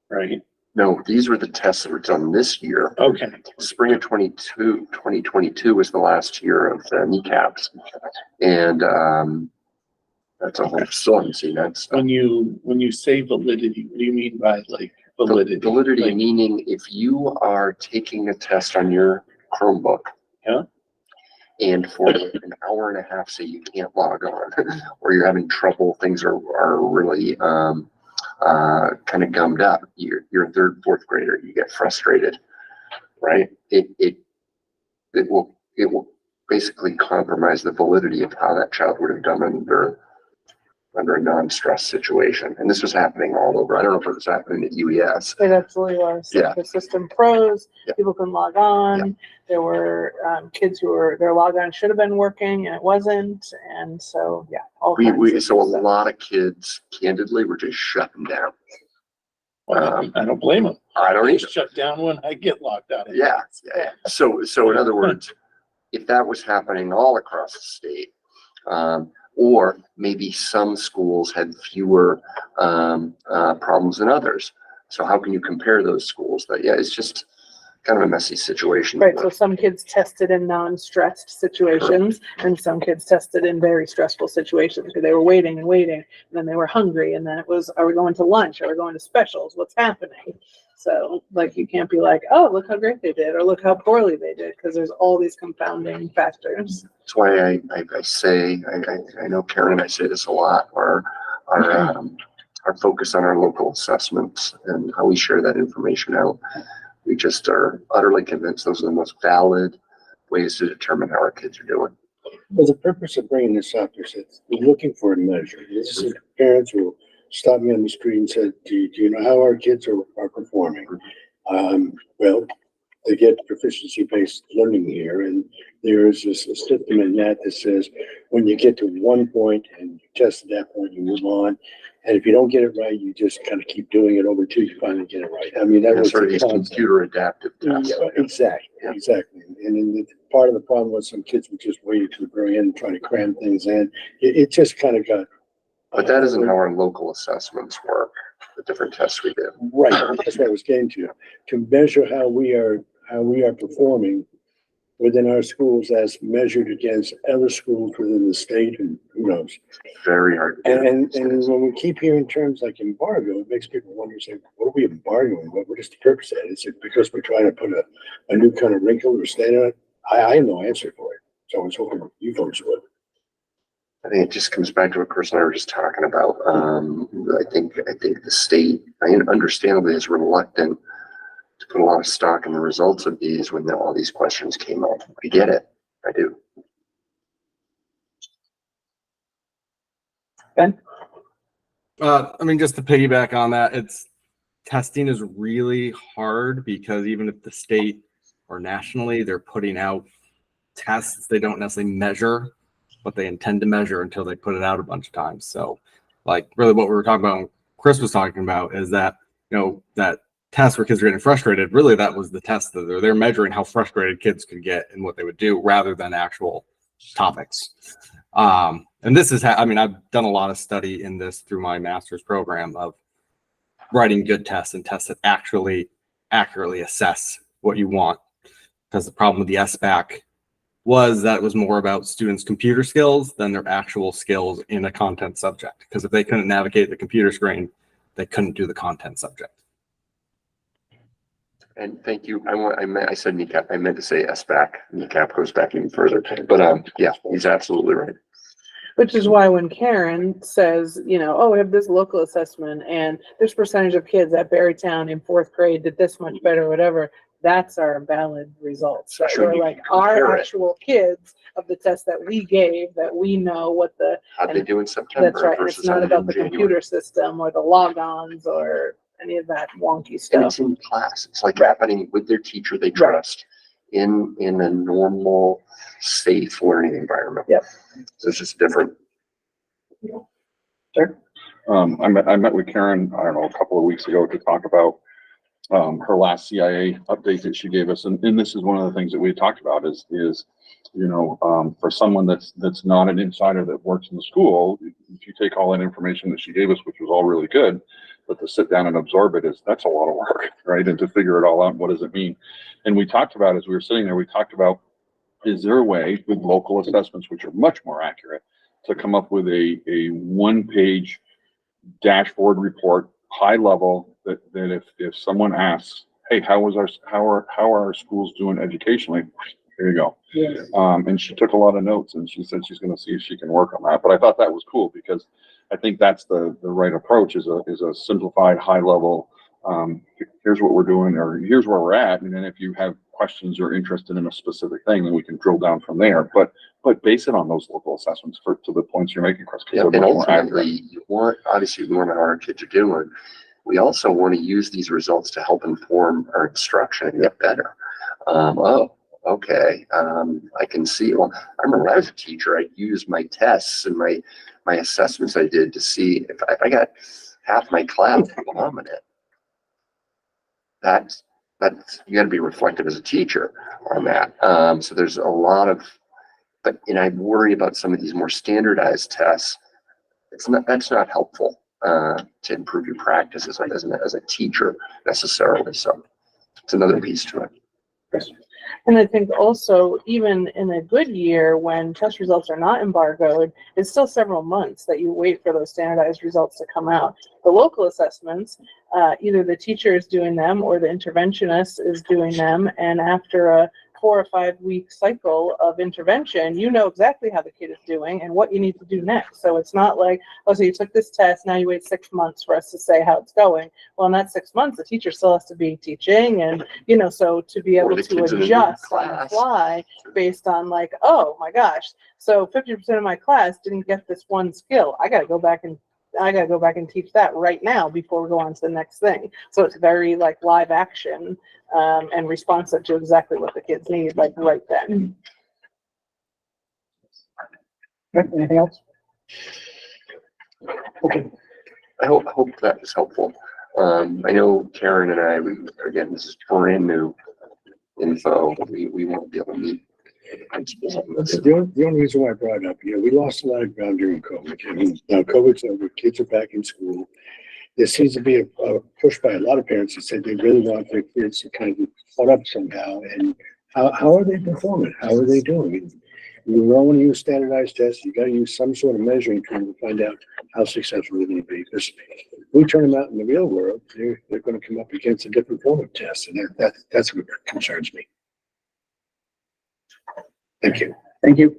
S4: right?
S1: no, these were the tests that were done this year.
S4: Okay.
S1: Spring of 2022 was the last year of the kneecaps. And that's a whole, still haven't seen that stuff.
S4: When you say validity, what do you mean by like validity?
S1: Validity
S4: Like,
S1: meaning if you are taking a test on your Chromebook.
S4: Yeah.
S1: And for an hour and a half, say you can't log on, or you're having trouble, things are really kind of gummed up. You're a third, fourth grader, you get frustrated, right? It will basically compromise the validity of how that child would have done under a non-stress situation. And this was happening all over. I don't know if it was happening at UES.
S6: It absolutely was.
S1: Yeah.
S6: The system froze.
S1: Yeah.
S6: People couldn't log on.
S1: Yeah.
S6: There were kids their logon should have been working and it wasn't. And so, yeah,
S1: So a lot of kids, candidly, were just shutting down.
S4: I don't blame them.
S1: I don't either.
S4: Shut down when I get locked out.
S1: Yeah. So in other words, if that was happening all across the state, or maybe some schools had fewer problems than others. So how can you compare those schools? But yeah, it's just kind of a messy situation.
S6: Right. So some kids tested in non-stressed situations and some kids tested in very stressful situations because they were waiting and waiting. And then they were hungry. And then it was, are we going to lunch? Are we going to specials? What's happening? So like, you can't be like, oh, look how great they did, or look how poorly they did. Because there's all these confounding factors.
S1: That's why I say, I know Karen and I say this a lot, our focus on our local assessments and how we share that information out. We just are utterly convinced those are the most valid ways to determine how our kids are doing.
S3: Well, the purpose of bringing this up is that we're looking for a measure. This is parents who stopped me on the street and said, do you know how our kids are performing? Well, they get proficiency-based learning here, and there is a system in that says when you get to one point and you test at that point, you move on. And if you don't get it right, you just kind of keep doing it over till you finally get it right. I mean, that was
S1: sort of these computer adaptive tests.
S3: Exactly. And part of the problem was some kids would just wait to the very end and try to cram things in. It just kind of got.
S1: But that isn't how our local assessments work, the different tests we do.
S3: Right, that's what I was getting to measure how we are performing within our schools as measured against other schools within the state, and who knows.
S1: Very hard.
S3: And when we keep hearing terms like embargo, it makes people wonder, say, what are we embargoing? What is the purpose of that? Is it because we're trying to put a new kind of wrinkle or stain on it? I have no answer for it. So I was hoping you folks would.
S1: I think it just comes back to what Chris and I were just talking about. I think the state, understandably, is reluctant to put a lot of stock in the results of these when all these questions came up. I get it. I do.
S6: Ben?
S11: I mean, just to piggyback on that, testing is really hard because even if the state or nationally, they're putting out tests, they don't necessarily measure what they intend to measure until they put it out a bunch of times. So like really what we were talking about, Chris was talking about, is that, that test where kids are getting frustrated, really that was the test that they're measuring how frustrated kids could get and what they would do rather than actual topics. And this is, I've done a lot of study in this through my master's program of writing good tests and tests that actually accurately assess what you want. Because the problem with the SBAC was that it was more about students' computer skills than their actual skills in a content subject. Because if they couldn't navigate the computer screen, they couldn't do the content subject.
S1: And thank you. I said kneecap. I meant to say SBAC. Kneecap goes back even further. But yeah, he's absolutely right.
S6: Which is why when Karen says, you know, oh, we have this local assessment and this percentage of kids at Berrytown in 4th grade did this much better, whatever, that's our valid results. That we're like our actual kids of the test that we gave, that we know what the
S1: how'd they do in September.
S6: That's right. It's not about the computer system or the logons or any of that wonky stuff.
S1: And it's in class. It's like happening with their teacher they trust in a normal, safe learning environment.
S6: Yep.
S1: So it's just different.
S6: Sure.
S5: I met with Karen, I don't know, a couple of weeks ago to talk about her last CIA update that she gave us. And this is one of the things that we talked about is, you know, for someone that's not an insider that works in the school, if you take all that information that she gave us, which was all really good, but to sit down and absorb it that's a lot of work, right? And to figure it all out, what does it mean? And we talked about, as we were sitting there, we talked about, is there a way with local assessments, which are much more accurate, to come up with a 1-page dashboard report, high level, that if someone asks, hey, how are our schools doing educationally? Here you go.
S6: Yes.
S5: And she took a lot of notes, and she said she's going to see if she can work on that. But I thought that was cool because I think that's the right approach, is a simplified, high level. Here's what we're doing, or here's where we're at, and then if you have questions or interested in a specific thing, then we can drill down from there. But base it on those local assessments to the points you're making, Chris.
S1: Yeah, and ultimately, obviously we want our kids are doing. We also want to use these results to help inform our instruction and get better. Okay. I can see. Well, I remember when I was a teacher, I'd use my tests and my assessments I did to see if I got half my class bombing it. That's you got to be reflective as a teacher on that. So there's a lot of, and I worry about some of these more standardized tests. That's not helpful to improve your practice as a teacher necessarily. So it's another piece to it.
S6: And I think also, even in a good year when test results are not embargoed, it's still several months that you wait for those standardized results to come out. The local assessments, either the teacher is doing them or the interventionist is doing them, and after a 4 or 5 week cycle of intervention, you know exactly how the kid is doing and what you need to do next. So it's not like, oh, so you took this test, now you wait 6 months for us to say how it's going. Well, in that 6 months, the teacher still has to be teaching, and so to be able to adjust on the fly based on like, oh my gosh, so 50% of my class didn't get this one skill. I got to go back and teach that right now before we go on to the next thing. So it's very like live action and responsive to exactly what the kids need, like right then.
S2: Anything else?
S1: Okay. I hope that was helpful. I know Karen and I, again, this is brand new info. We won't be able to meet.
S3: The only reason why I brought it up, we lost a lot of ground during COVID. I mean, now COVID's over, kids are back in school. There seems to be a push by a lot of parents that said they really want their kids to kind of caught up somehow. And how are they performing? How are they doing? You don't want to use standardized tests. You got to use some sort of measuring tool to find out how successful they're going to be. Because if we turn them out in the real world, they're going to come up against a different form of test, and that's what concerns me. Thank you.
S2: Thank you.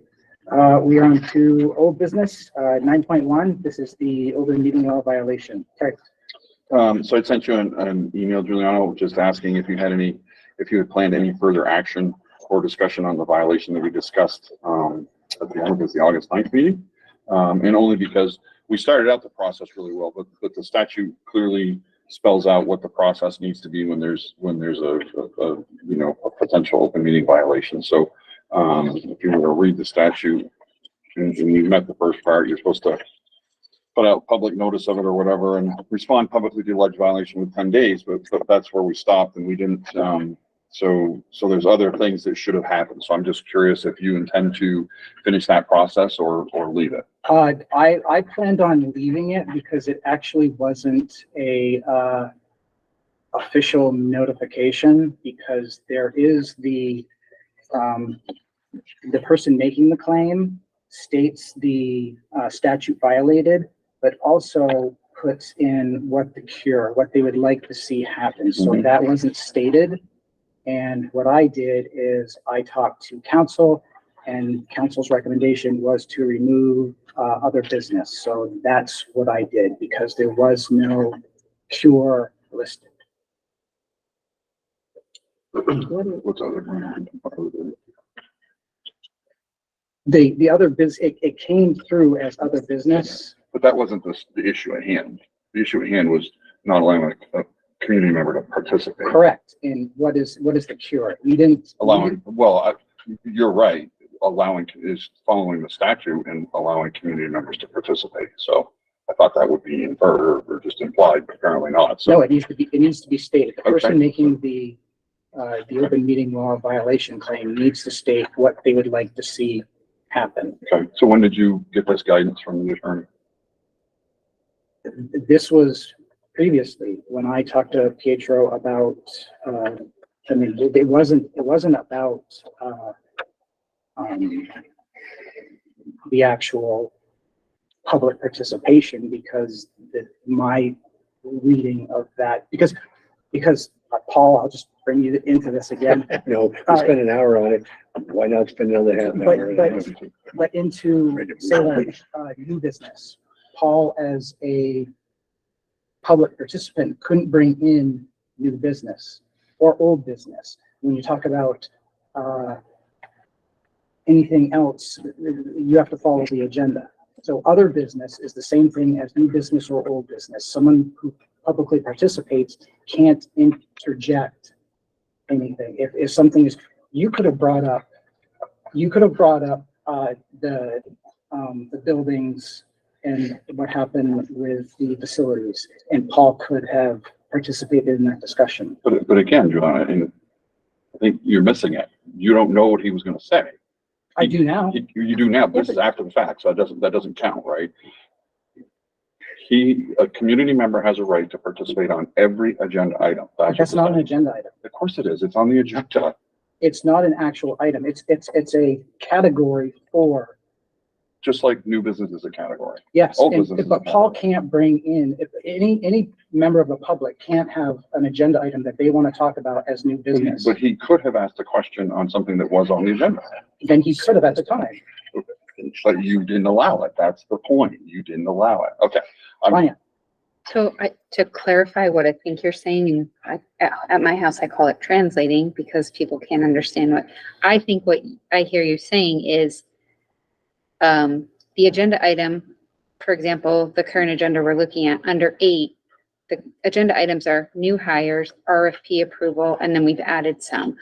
S2: We are on to old business, 9.1. This is the open meeting law violation. Okay.
S5: So I sent you an email, Giuliano, just asking if you had planned any further action or discussion on the violation that we discussed at the end of the August 9th meeting. And only because we started out the process really well, but the statute clearly spells out what the process needs to be when there's a potential open meeting violation. So if you were to read the statute and you met the first part, you're supposed to put out public notice of it or whatever and respond publicly to alleged violation within 10 days, but that's where we stopped and we didn't. So there's other things that should have happened. So I'm just curious if you intend to finish that process or leave it.
S2: I planned on leaving it because it actually wasn't a official notification because there is the person making the claim states the statute violated, but also puts in what they would like to see happen. So that wasn't stated. And what I did is I talked to council, and council's recommendation was to remove other business. So that's what I did because there was no cure listed.
S5: What's other?
S2: The other it came through as other business.
S5: But that wasn't the issue at hand. The issue at hand was not allowing a community member to participate.
S2: Correct. And what is the cure? We didn't.
S5: Allowing, well, you're right. Allowing is following the statute and allowing community members to participate. So I thought that would be inferred or just implied, but apparently not. So
S2: no, it needs to be stated. The person making the open meeting law violation claim needs to state what they would like to see happen.
S5: Okay. So when did you get this guidance from the attorney?
S2: This was previously when I talked to Pietro about, I mean, it wasn't about, the actual public participation because my reading of that, because Paul, I'll just bring you into this again.
S3: No, we spent an hour on it. Why not spend another half an hour?
S2: But into, say, like, new business, Paul, as a public participant, couldn't bring in new business or old business. When you talk about anything else, you have to follow the agenda. So other business is the same thing as new business or old business. Someone who publicly participates can't interject anything. If something is, you could have brought up the buildings and what happened with the facilities, and Paul could have participated in that discussion.
S5: But again, Joanna, and I think you're missing it. You don't know what he was going to say.
S2: I do now.
S5: You do now, but this is after the fact, so that doesn't count, right? A community member has a right to participate on every agenda item.
S2: That's not an agenda item.
S5: Of course it is. It's on the agenda.
S2: It's not an actual item. It's a category for.
S5: Just like new business is a category.
S2: Yes,
S5: Old business is a
S2: but Paul can't bring in, if any member of the public can't have an agenda item that they want to talk about as new business.
S5: But he could have asked a question on something that was on the agenda.
S2: Then he could have at the time.
S5: But you didn't allow it. That's the point. You didn't allow it. Okay.
S21: So to clarify what I think you're saying, and at my house, I call it translating because people can't understand what I hear you saying is the agenda item, for example, the current agenda we're looking at under 8, the agenda items are new hires, RFP approval, and then we've added some.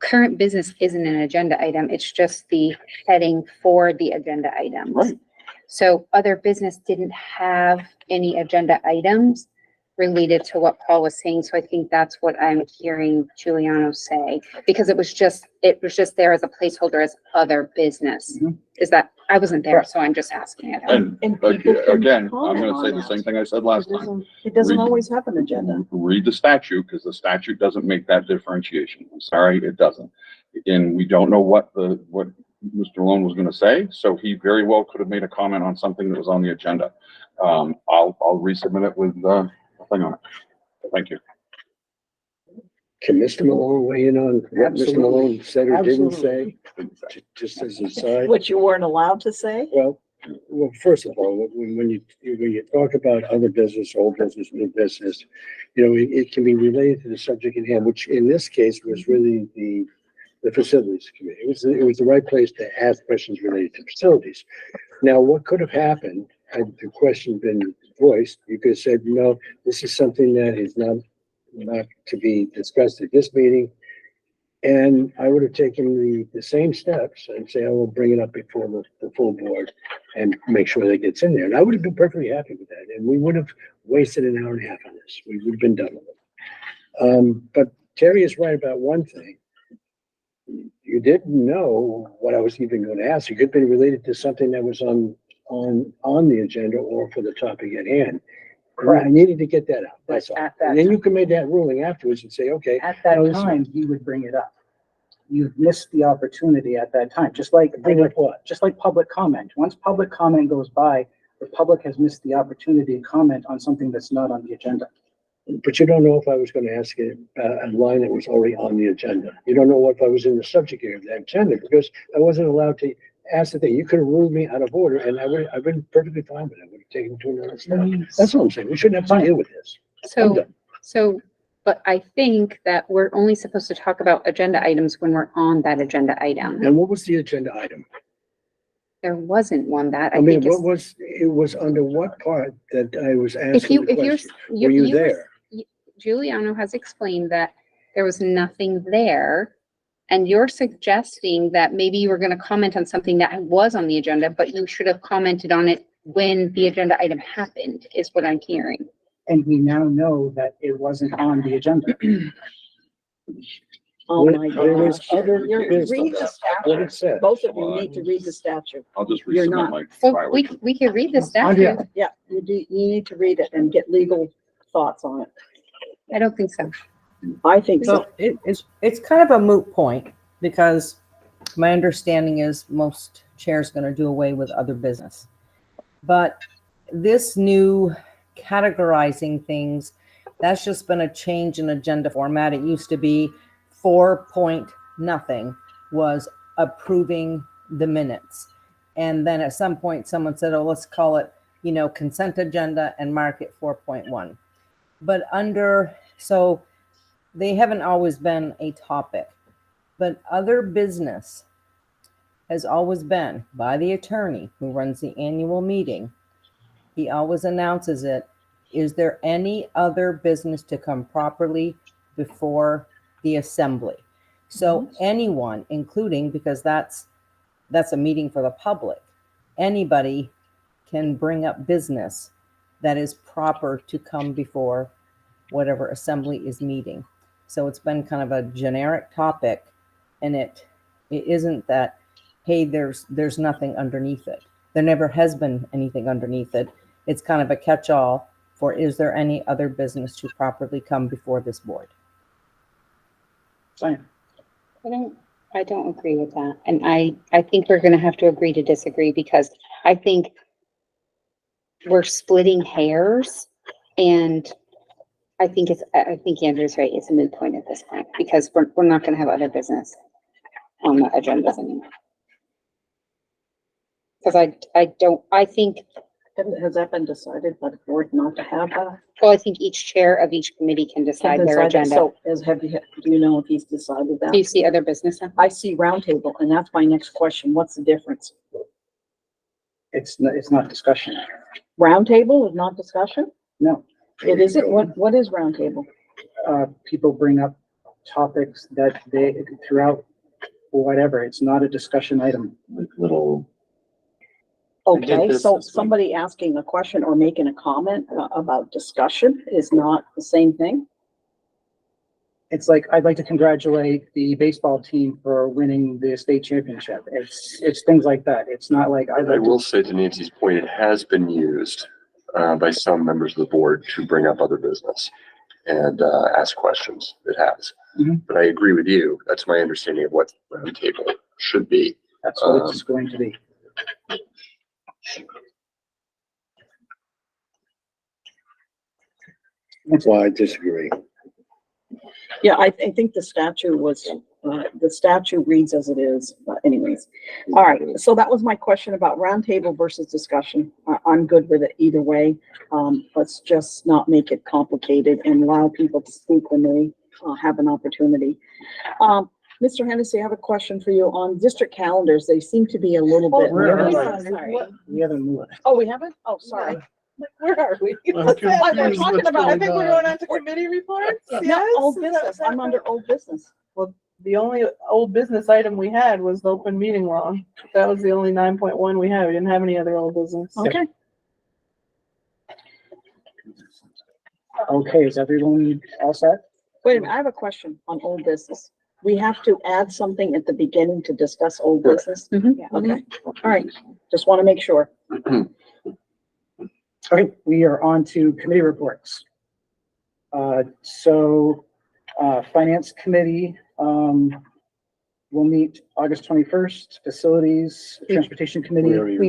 S21: Current business isn't an agenda item. It's just the heading for the agenda items.
S5: Right.
S21: So other business didn't have any agenda items related to what Paul was saying. So I think that's what I'm hearing Giuliano say, because it was just there as a placeholder as other business.
S2: Mm-hmm.
S21: Is that, I wasn't there, so I'm just asking it.
S5: And again, I'm going to say the same thing I said last time.
S20: It doesn't always have an agenda.
S5: Read the statute, because the statute doesn't make that differentiation. I'm sorry, it doesn't. Again, we don't know what Mr. Malone was going to say, so he very well could have made a comment on something that was on the agenda. I'll resubmit it with the thing on it. Thank you.
S3: Can Mr. Malone weigh in on what Mr. Malone said or didn't say?
S20: Absolutely.
S3: Just as a side.
S20: What you weren't allowed to say?
S3: Well, first of all, when you talk about other business, old business, new business, it can be related to the subject at hand, which in this case was really the facilities committee. It was the right place to ask questions related to facilities. Now, what could have happened had the question been voiced? You could have said, no, this is something that is not to be discussed at this meeting. And I would have taken the same steps and say, I will bring it up before the full board and make sure that it gets in there. And I would have been perfectly happy with that. And we would have wasted an hour and a half on this. We would have been done with it. But Terry is right about one thing. You didn't know what I was even going to ask. It could have been related to something that was on the agenda or for the topic at hand. I needed to get that out, that's all.
S2: At that
S3: And then you can make that ruling afterwards and say, okay.
S2: At that
S3: now this-
S2: time, he would bring it up. You missed the opportunity at that time, just like,
S3: Bring up what?
S2: just like public comment. Once public comment goes by, the public has missed the opportunity to comment on something that's not on the agenda.
S3: But you don't know if I was gonna ask a line that was already on the agenda. You don't know if I was in the subject area of that agenda, because I wasn't allowed to ask the thing. You could have ruled me out of order, and I've been perfectly fine with it. I would have taken to another step. That's what I'm saying. We shouldn't have to deal with this. I'm
S21: So,
S3: done.
S21: but I think that we're only supposed to talk about agenda items when we're on that agenda item.
S3: And what was the agenda item?
S21: There wasn't one that
S3: I
S21: I
S3: mean,
S21: think
S3: what
S21: is.
S3: was, it was under what part that I was
S21: If you,
S3: asking the
S21: if you're,
S3: question? Were you there?
S21: Giuliano has explained that there was nothing there. And you're suggesting that maybe you were gonna comment on something that was on the agenda, but you should have commented on it when the agenda item happened, is what I'm hearing.
S2: And we now know that it wasn't on the agenda.
S20: Oh my
S3: There was
S20: gosh.
S3: other
S20: You're,
S3: business.
S20: read the
S3: What it
S20: statute.
S3: said.
S20: Both of you need to read the statute.
S5: I'll just
S20: You're
S5: resubmit
S20: not-
S5: my
S21: Well,
S5: violation.
S21: we can read the
S2: Andrea.
S21: statute.
S20: Yeah, you do, you need to read it and get legal thoughts on it.
S21: I don't think so.
S20: I think so.
S10: So it's kind of a moot point because my understanding is most chairs going to do away with other business. But this new categorizing things, that's just been a change in agenda format. It used to be 4 nothing was approving the minutes. And then at some point someone said, oh, let's call it, consent agenda and mark it 4.1. But so they haven't always been a topic, but other business has always been by the attorney who runs the annual meeting. He always announces it. Is there any other business to come properly before the assembly? So anyone, including, because that's a meeting for the public, anybody can bring up business that is proper to come before whatever assembly is meeting. So it's been kind of a generic topic, and it isn't that, hey, there's nothing underneath it. There never has been anything underneath it. It's kind of a catch-all for, is there any other business to properly come before this board?
S2: Fine.
S21: I don't agree with that. And I think we're gonna have to agree to disagree, because I think we're splitting hairs, and I think Andrew's right. It's a moot point at this point, because we're not gonna have other business on the agendas anymore. Because I think,
S20: Has that been decided by the board not to have that?
S21: well, I think each chair of each committee can decide their agenda.
S20: So do you know if he's decided that?
S21: Do you see other business?
S20: I see roundtable, and that's my next question. What's the difference?
S2: It's not discussion.
S20: Roundtable is not discussion?
S2: No.
S20: It isn't? What is roundtable?
S2: People bring up topics that they, throughout whatever, it's not a discussion item.
S1: Like little.
S20: Okay, so somebody asking a question or making a comment about discussion is not the same thing?
S2: It's like, I'd like to congratulate the baseball team for winning the state championship. It's things like that. It's not like.
S1: I will say, to Nancy's point, it has been used by some members of the board to bring up other business and ask questions. It has.
S2: Mhm.
S1: But I agree with you. That's my understanding of what roundtable should be.
S2: That's what it's going to be.
S3: That's why I disagree.
S20: Yeah, I think the statute was, the statute reads as it is, but anyways. All right, so that was my question about roundtable versus discussion. I'm good with it either way. Let's just not make it complicated and allow people to speak when they have an opportunity. Mr. Hennessy, I have a question for you on district calendars. They seem to be a little bit.
S2: We haven't moved.
S20: Oh, we haven't? Oh, sorry. Where are we?
S4: I'm confused
S20: They're talking
S4: what's
S20: about,
S4: going on.
S6: committee reports?
S20: No, old business. I'm under old business.
S6: Well, the only old business item we had was the open meeting law. That was the only 9.1 we had. We didn't have any other old business.
S20: Okay.
S2: Okay, is everyone all set?
S20: Wait a minute, I have a question on old business. We have to add something at the beginning to discuss old business?
S21: Mhm.
S20: Yeah, okay, all right, just want to make sure.
S2: Okay, we are on to committee reports. Finance Committee, will meet August 21st, Facilities, Transportation Committee.
S21: We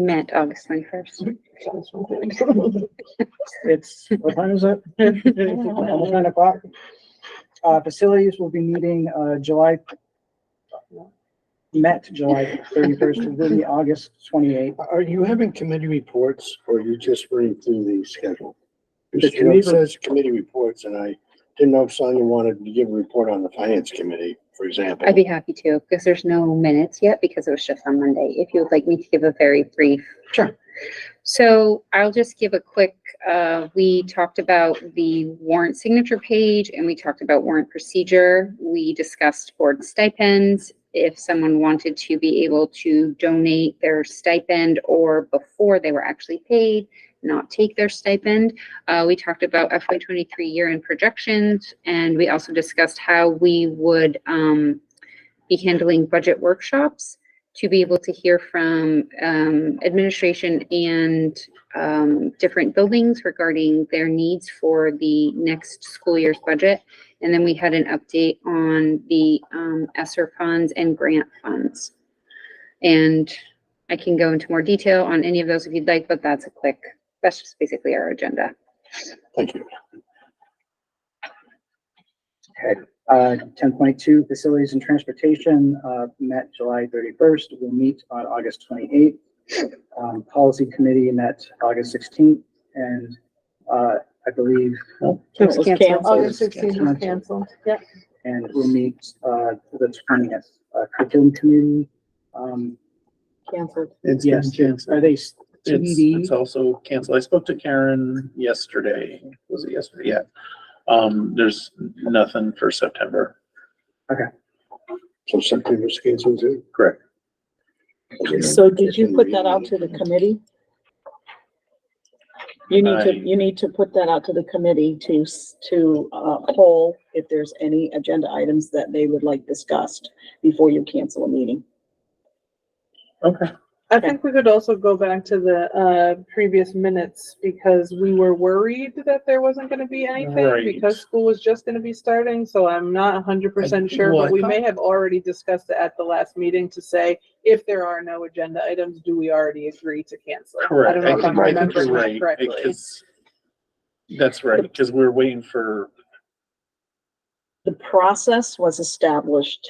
S21: met August 21st.
S2: It's, what time is it? Almost 9 o'clock. Facilities will be meeting, July 31st, will be August 28th.
S3: Are you having committee reports or are you just running through the schedule? The
S2: The
S3: committee
S2: committee-
S3: says committee reports and I didn't know if Sonia wanted to give a report on the finance committee, for example.
S21: I'd be happy to, because there's no minutes yet, because it was just on Monday. If you would like me to give a very brief.
S2: Sure.
S21: So I'll just give a quick, we talked about the warrant signature page and we talked about warrant procedure. We discussed board stipends. If someone wanted to be able to donate their stipend or before they were actually paid, not take their stipend. We talked about FY23 year-end projections, and we also discussed how we would be handling budget workshops to be able to hear from administration and different buildings regarding their needs for the next school year's budget. And then we had an update on the ESSER funds and grant funds. And I can go into more detail on any of those if you'd like, but that's just basically our agenda.
S3: Thank you.
S2: Okay, 10.2, Facilities and Transportation, met July 31st, will meet on August 28th. Policy Committee met August 16th, and I believe.
S6: It was canceled. August 16th was canceled, yep.
S2: And we'll meet the 20th. Curriculum Committee,
S4: Canceled.
S2: yes, are they TBD?
S4: It's also canceled. I spoke to Karen yesterday. Was it yesterday? Yeah. There's nothing for September.
S2: Okay.
S3: So September's canceled too?
S4: Correct.
S20: So did you put that out to the committee? You need to put that out to the committee to poll if there's any agenda items that they would like discussed before you cancel a meeting.
S4: Okay.
S6: I think we could also go back to the previous minutes because we were worried that there wasn't gonna be anything
S4: Right.
S6: because school was just gonna be starting, so I'm not 100% sure,
S4: well,
S6: but
S4: I
S6: we
S4: thought-
S6: may have already discussed it at the last meeting to say, if there are no agenda items, do we already agree to cancel? I
S4: Correct.
S6: don't know if I'm
S4: I think
S6: remembering
S4: you're
S6: that
S4: right,
S6: correctly.
S4: because that's right, because we're waiting for.
S20: The process was established.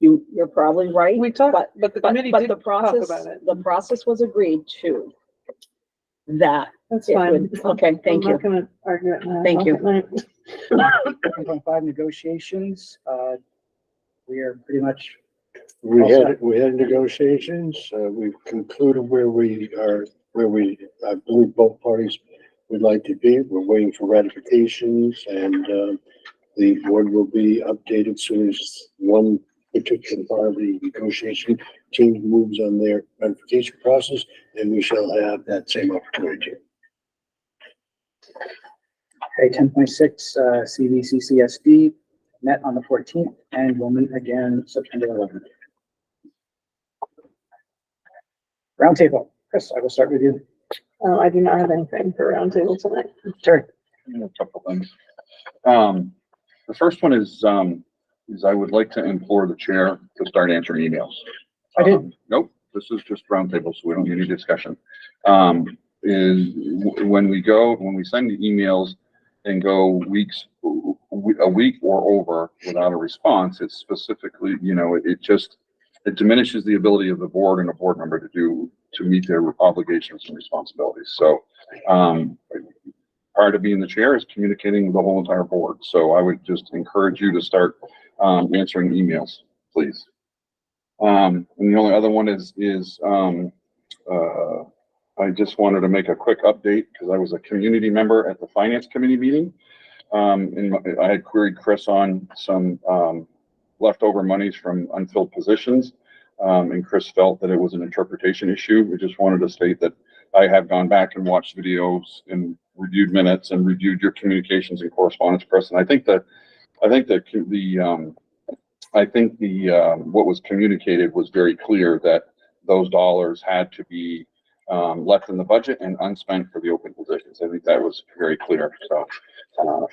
S20: You're probably right.
S6: We talked, but the committee did
S20: the
S6: talk
S20: process,
S6: about it.
S20: the process was agreed to. That.
S6: That's
S20: it
S6: fine.
S20: would- Okay, thank
S6: I'm
S20: you.
S6: not gonna argue it now.
S20: Thank you.
S2: 10.5 negotiations, we are pretty much.
S3: We
S2: all
S3: had,
S2: set.
S3: we had negotiations, we've concluded where we are, I believe both parties would like to be. We're waiting for ratifications and, the board will be updated soon as one particular part of the negotiation team moves on their ratification process, and we shall have that same opportunity.
S2: Okay, 10.6, CVCCSD met on the 14th and will meet again September 11th. Roundtable, Chris, I will start with you.
S6: I do not have anything for roundtable tonight.
S2: Terry.
S5: A couple things. The first one is I would like to implore the chair to start answering emails.
S2: I did.
S5: Nope, this is just roundtable, so we don't need any discussion. Is when we send the emails and go a week or over without a response, it's specifically, it diminishes the ability of the board and a board member to meet their obligations and responsibilities. So, part of being the chair is communicating with the whole entire board. So I would just encourage you to start answering emails, please. And the only other one is I just wanted to make a quick update because I was a community member at the finance committee meeting. And I had queried Chris on some leftover monies from unfilled positions. And Chris felt that it was an interpretation issue. We just wanted to state that I have gone back and watched videos and reviewed minutes and reviewed your communications and correspondence, Chris. And I think what was communicated was very clear that those dollars had to be left in the budget and unspent for the open positions. I think that was very clear. So,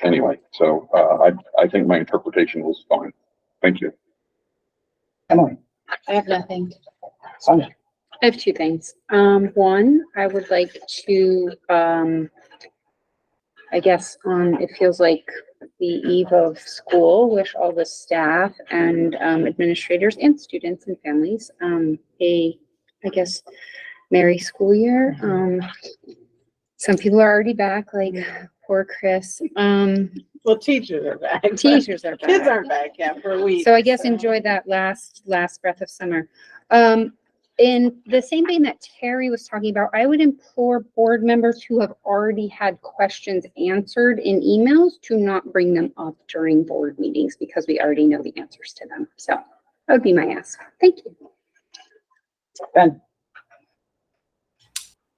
S5: anyway, so, I think my interpretation was fine. Thank you.
S2: Emily,
S21: I have nothing.
S2: Sonia.
S21: I have two things. One, I would like to, I guess it feels like the eve of school, wish all the staff and administrators and students and families I guess, merry school year. Some people are already back, like poor Chris.
S6: Well, teachers are back. but
S21: Teachers are back.
S6: Kids aren't back yet for a week.
S21: So I guess enjoy that last breath of summer. In the same vein that Terry was talking about, I would implore board members who have already had questions answered in emails to not bring them up during board meetings because we already know the answers to them. So that would be my ask. Thank you.
S2: Ben.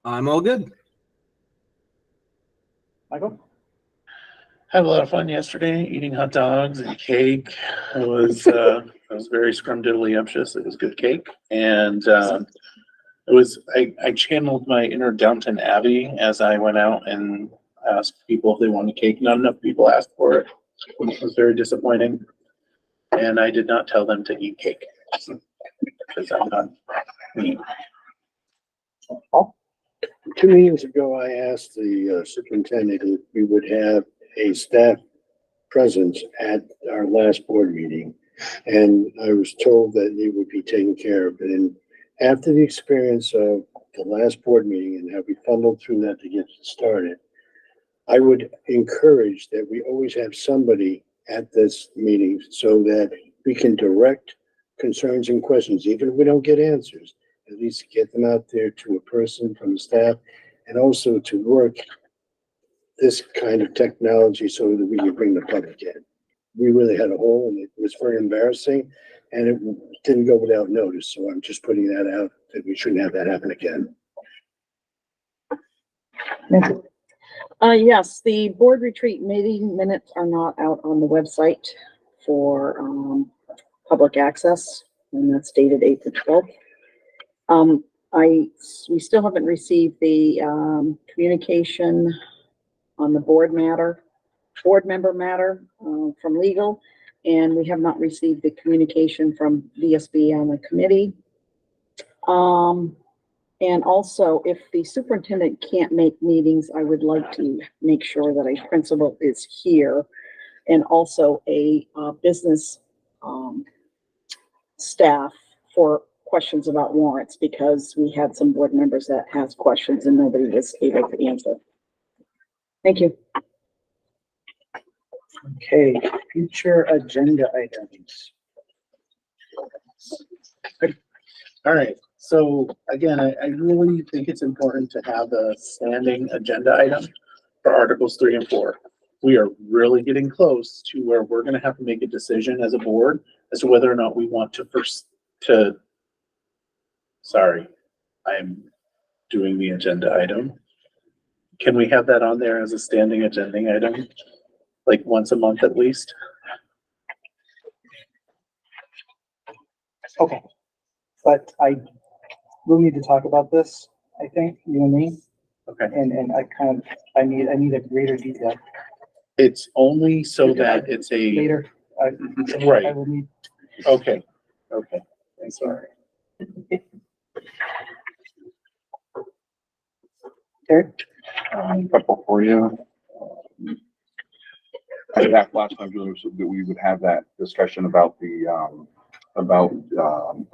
S11: I'm all good.
S2: Michael.
S4: Had a lot of fun yesterday, eating hot dogs and cake. It was very scrumdiddlyumptious. It was good cake. And I channeled my inner Downton Abbey as I went out and asked people if they wanted cake. Not enough people asked for it. It was very disappointing. And I did not tell them to eat cake because I'm not mean.
S3: 2 meetings ago, I asked the superintendent if we would have a staff presence at our last board meeting. And I was told that it would be taken care of. And after the experience of the last board meeting and how we fumbled through that to get started, I would encourage that we always have somebody at this meeting so that we can direct concerns and questions, even if we don't get answers, at least get them out there to a person from the staff, and also to work this kind of technology so that we can bring the public in. We really had a hole and it was very embarrassing and it didn't go without notice. So I'm just putting that out that we shouldn't have that happen again.
S20: Yes, the board retreat meeting minutes are not out on the website for, public access, and that's dated April 12th. We still haven't received the, communication on the board member matter, from legal, and we have not received the communication from VSB on the committee. And also, if the superintendent can't make meetings, I would like to make sure that a principal is here and also a, business, staff for questions about warrants, because we had some board members that has questions and nobody was able to answer. Thank you.
S2: Okay, future agenda items.
S4: All right. So again, I really think it's important to have a standing agenda item for Articles 3 and 4. We are really getting close to where we're going to have to make a decision as a board as to whether or not we want to sorry, I'm doing the agenda item. Can we have that on there as a standing agenda item? Like once a month at least?
S2: Okay, but we'll need to talk about this, I think, you and me.
S4: Okay.
S2: And I need a greater detail.
S4: It's only so that it's a.
S2: Later.
S4: Right.
S2: I will need.
S4: Okay, okay, I'm sorry.
S2: Okay.
S5: Couple for you. I asked last time that we would have that discussion about the,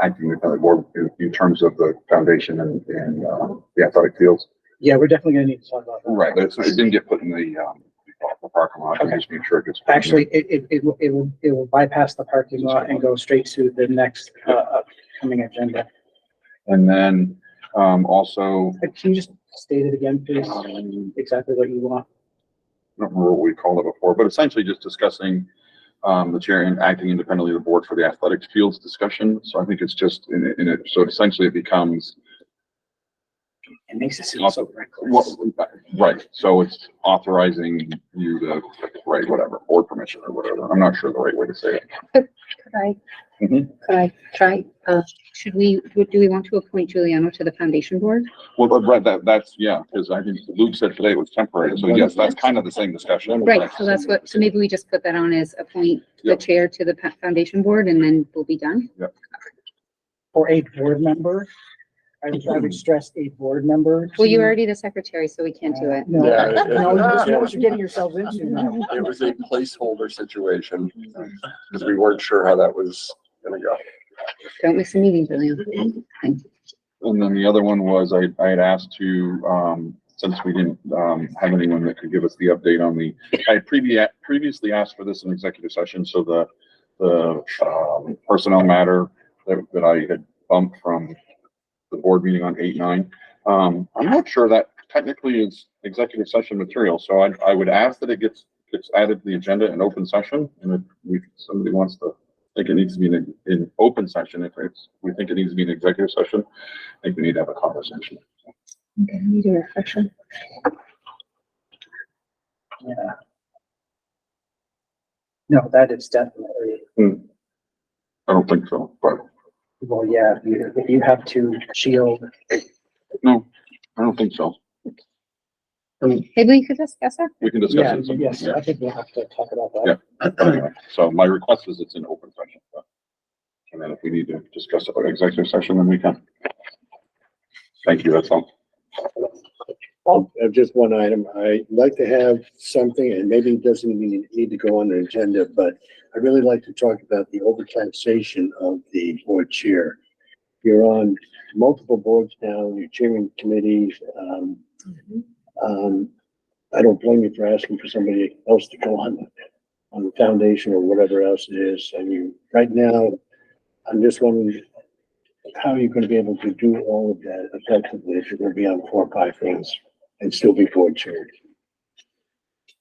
S5: acting as a board in terms of the foundation and the athletic fields.
S2: Yeah, we're definitely gonna need to talk about that.
S5: Right, but it didn't get put in the parking lot.
S2: Okay.
S5: Just make sure it gets.
S2: Actually, it will bypass the parking lot and go straight to the next upcoming agenda.
S5: And then, also,
S2: Can you just state it again, please? Exactly what you want.
S5: I don't remember what we called it before, but essentially just discussing the chair and acting independently of the board for the athletics fields discussion. So I think it's just in it. So essentially it becomes
S2: It makes it seem so reckless.
S5: Well, right, so it's authorizing you to, right, whatever, board permission or whatever. I'm not sure the right way to say it.
S21: Could I,
S5: Mhm.
S21: could I try, do we want to appoint Giuliano to the foundation board?
S5: Well, right, that's, yeah, because I think Luke said today it was temporary, so yes, that's kind of the same discussion.
S21: Right, so that's what, so maybe we just put that on as appoint the chair to the foundation board and then we'll be done.
S5: Yep.
S2: For a board member, I would stress a board member.
S21: Well, you're already the secretary, so we can't do it.
S2: No,
S1: Yeah,
S2: no, you just know what you're getting yourselves into now.
S1: It was a placeholder situation because we weren't sure how that was gonna go.
S21: Don't miss a meeting, Julian.
S5: And then the other one was I had asked to, since we didn't have anyone that could give us the update on I had previously asked for this in executive session, so the personnel matter that I had bumped from the board meeting on 8/9. I'm not sure that technically is executive session material, so I would ask that it gets added to the agenda in open session, and if somebody wants to think it needs to be in open session, if we think it needs to be an executive session, I think we need to have a conversation.
S21: Okay, you do a refresher.
S2: Yeah. No, that is definitely,
S5: I don't think so, but
S2: well, yeah, if you have to shield.
S5: no, I don't think so.
S21: Maybe we could discuss that.
S5: We can discuss it.
S2: Yes, I think we'll have to talk about that.
S5: Yeah. Anyway, so my request is it's in open session. And then if we need to discuss it in executive session, then we can. Thank you, that's all.
S3: I have just one item. I'd like to have something, and maybe it doesn't even need to go on the agenda, but I'd really like to talk about the overtaxation of the board chair. You're on multiple boards now, you're chairing committees. I don't blame you for asking for somebody else to go on the foundation or whatever else it is. I mean, right now, I'm just wondering how you're going to be able to do all of that effectively if you're going to be on 4 or 5 things and still be board chaired.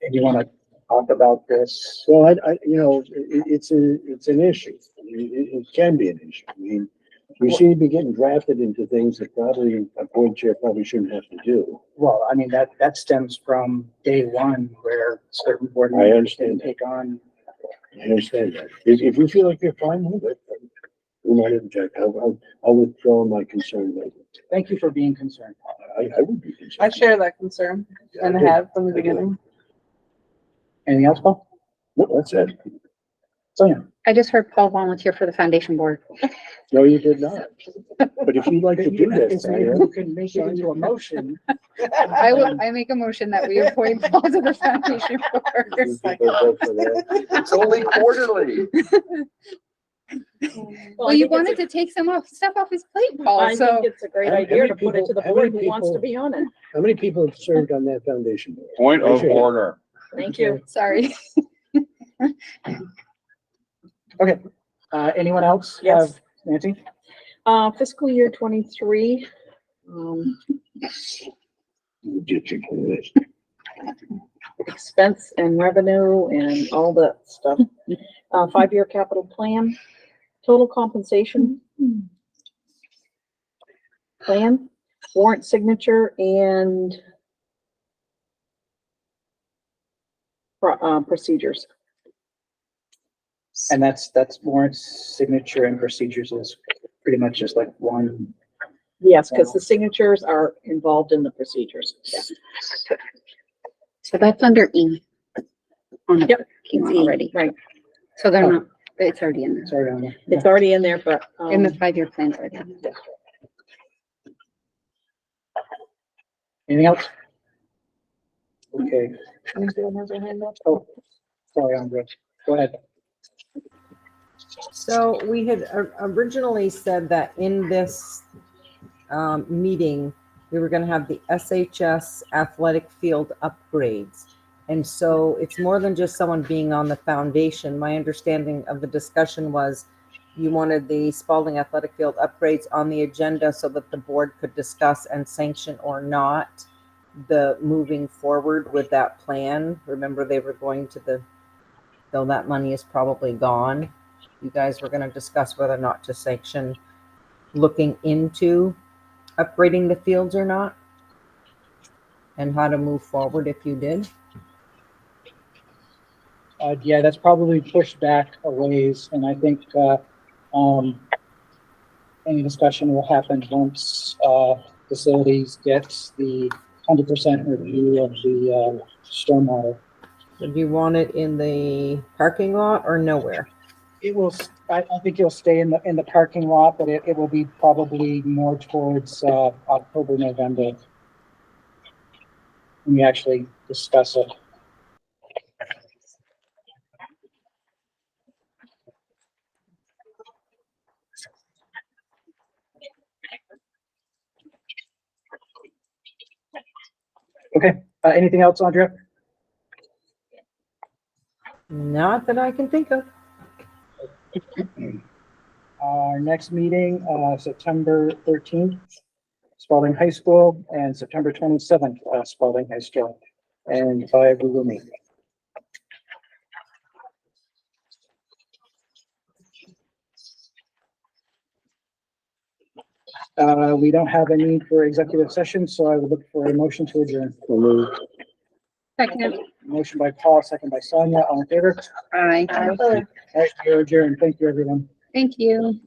S2: And you want to talk about this?
S3: Well, it's an issue. I mean, it can be an issue. I mean, we seem to be getting drafted into things that probably a board chair probably shouldn't have to do.
S2: Well, I mean, that stems from day one where certain board
S3: I
S2: members
S3: understand
S2: didn't take on.
S3: I understand that. If you feel like you're fine with it, we might object. I'll withdraw my concern later.
S2: Thank you for being concerned.
S3: I would be concerned.
S6: I share that concern and
S3: I do.
S6: have from the beginning.
S2: Anything else, Paul?
S3: No, that's it.
S2: Sonia?
S21: I just heard Paul volunteer for the foundation board.
S3: No, you did not. But if you'd like to do this,
S2: You can make it into a motion.
S21: I make a motion that we appoint Paul to the foundation board.
S1: It's only quarterly.
S21: Well, you wanted to take stuff off his plate, Paul,
S20: I
S21: so.
S20: think it's a great idea to put it to the board who wants to be on it.
S3: How many people have served on that foundation board?
S5: Point of
S3: Raise your hand.
S5: order.
S20: Thank you.
S21: Sorry.
S2: Okay, anyone else?
S20: Yes.
S2: Have- Nancy?
S20: Fiscal year 23. Expense and revenue and all that stuff. 5-year capital plan, total compensation plan, warrant signature and procedures.
S2: And that's warrants, signature and procedures is pretty much just like one.
S20: Yes, because the signatures are involved in the procedures. Yeah.
S21: So that's under E.
S20: Yep.
S21: It's already.
S20: Right.
S21: So they're not, it's already in there.
S2: Sorry on that.
S20: It's already in there, but,
S21: In the 5-year plans already.
S2: Anything else? Okay. Oh, sorry, Andrea. Go ahead.
S10: So we had originally said that in this meeting, we were going to have the SHS athletic field upgrades. And so it's more than just someone being on the foundation. My understanding of the discussion was you wanted the Spalding athletic field upgrades on the agenda so that the board could discuss and sanction or not the moving forward with that plan. Remember, they were going to though that money is probably gone. You guys were going to discuss whether or not to sanction looking into upgrading the fields or not. and how to move forward if you did?
S2: Yeah, that's probably pushed back a ways, and I think, any discussion will happen once, facilities gets the 100% review of the, stormwater.
S10: So do you want it in the parking lot or nowhere?
S2: It will, I think it'll stay in the parking lot, but it will be probably more towards, October, November. When we actually discuss it. Okay, anything else, Andrea?
S10: Not that I can think of.
S2: Our next meeting, September 13th, Spalding High School, and September 27th, Spalding High School, and by Google Meet. We don't have a need for executive session, so I would look for a motion to adjourn.
S21: Second.
S2: Motion by Paul, second by Sonia, all in favor?
S21: Aye.
S2: All right, you're adjourned. Thank you, everyone.
S21: Thank you.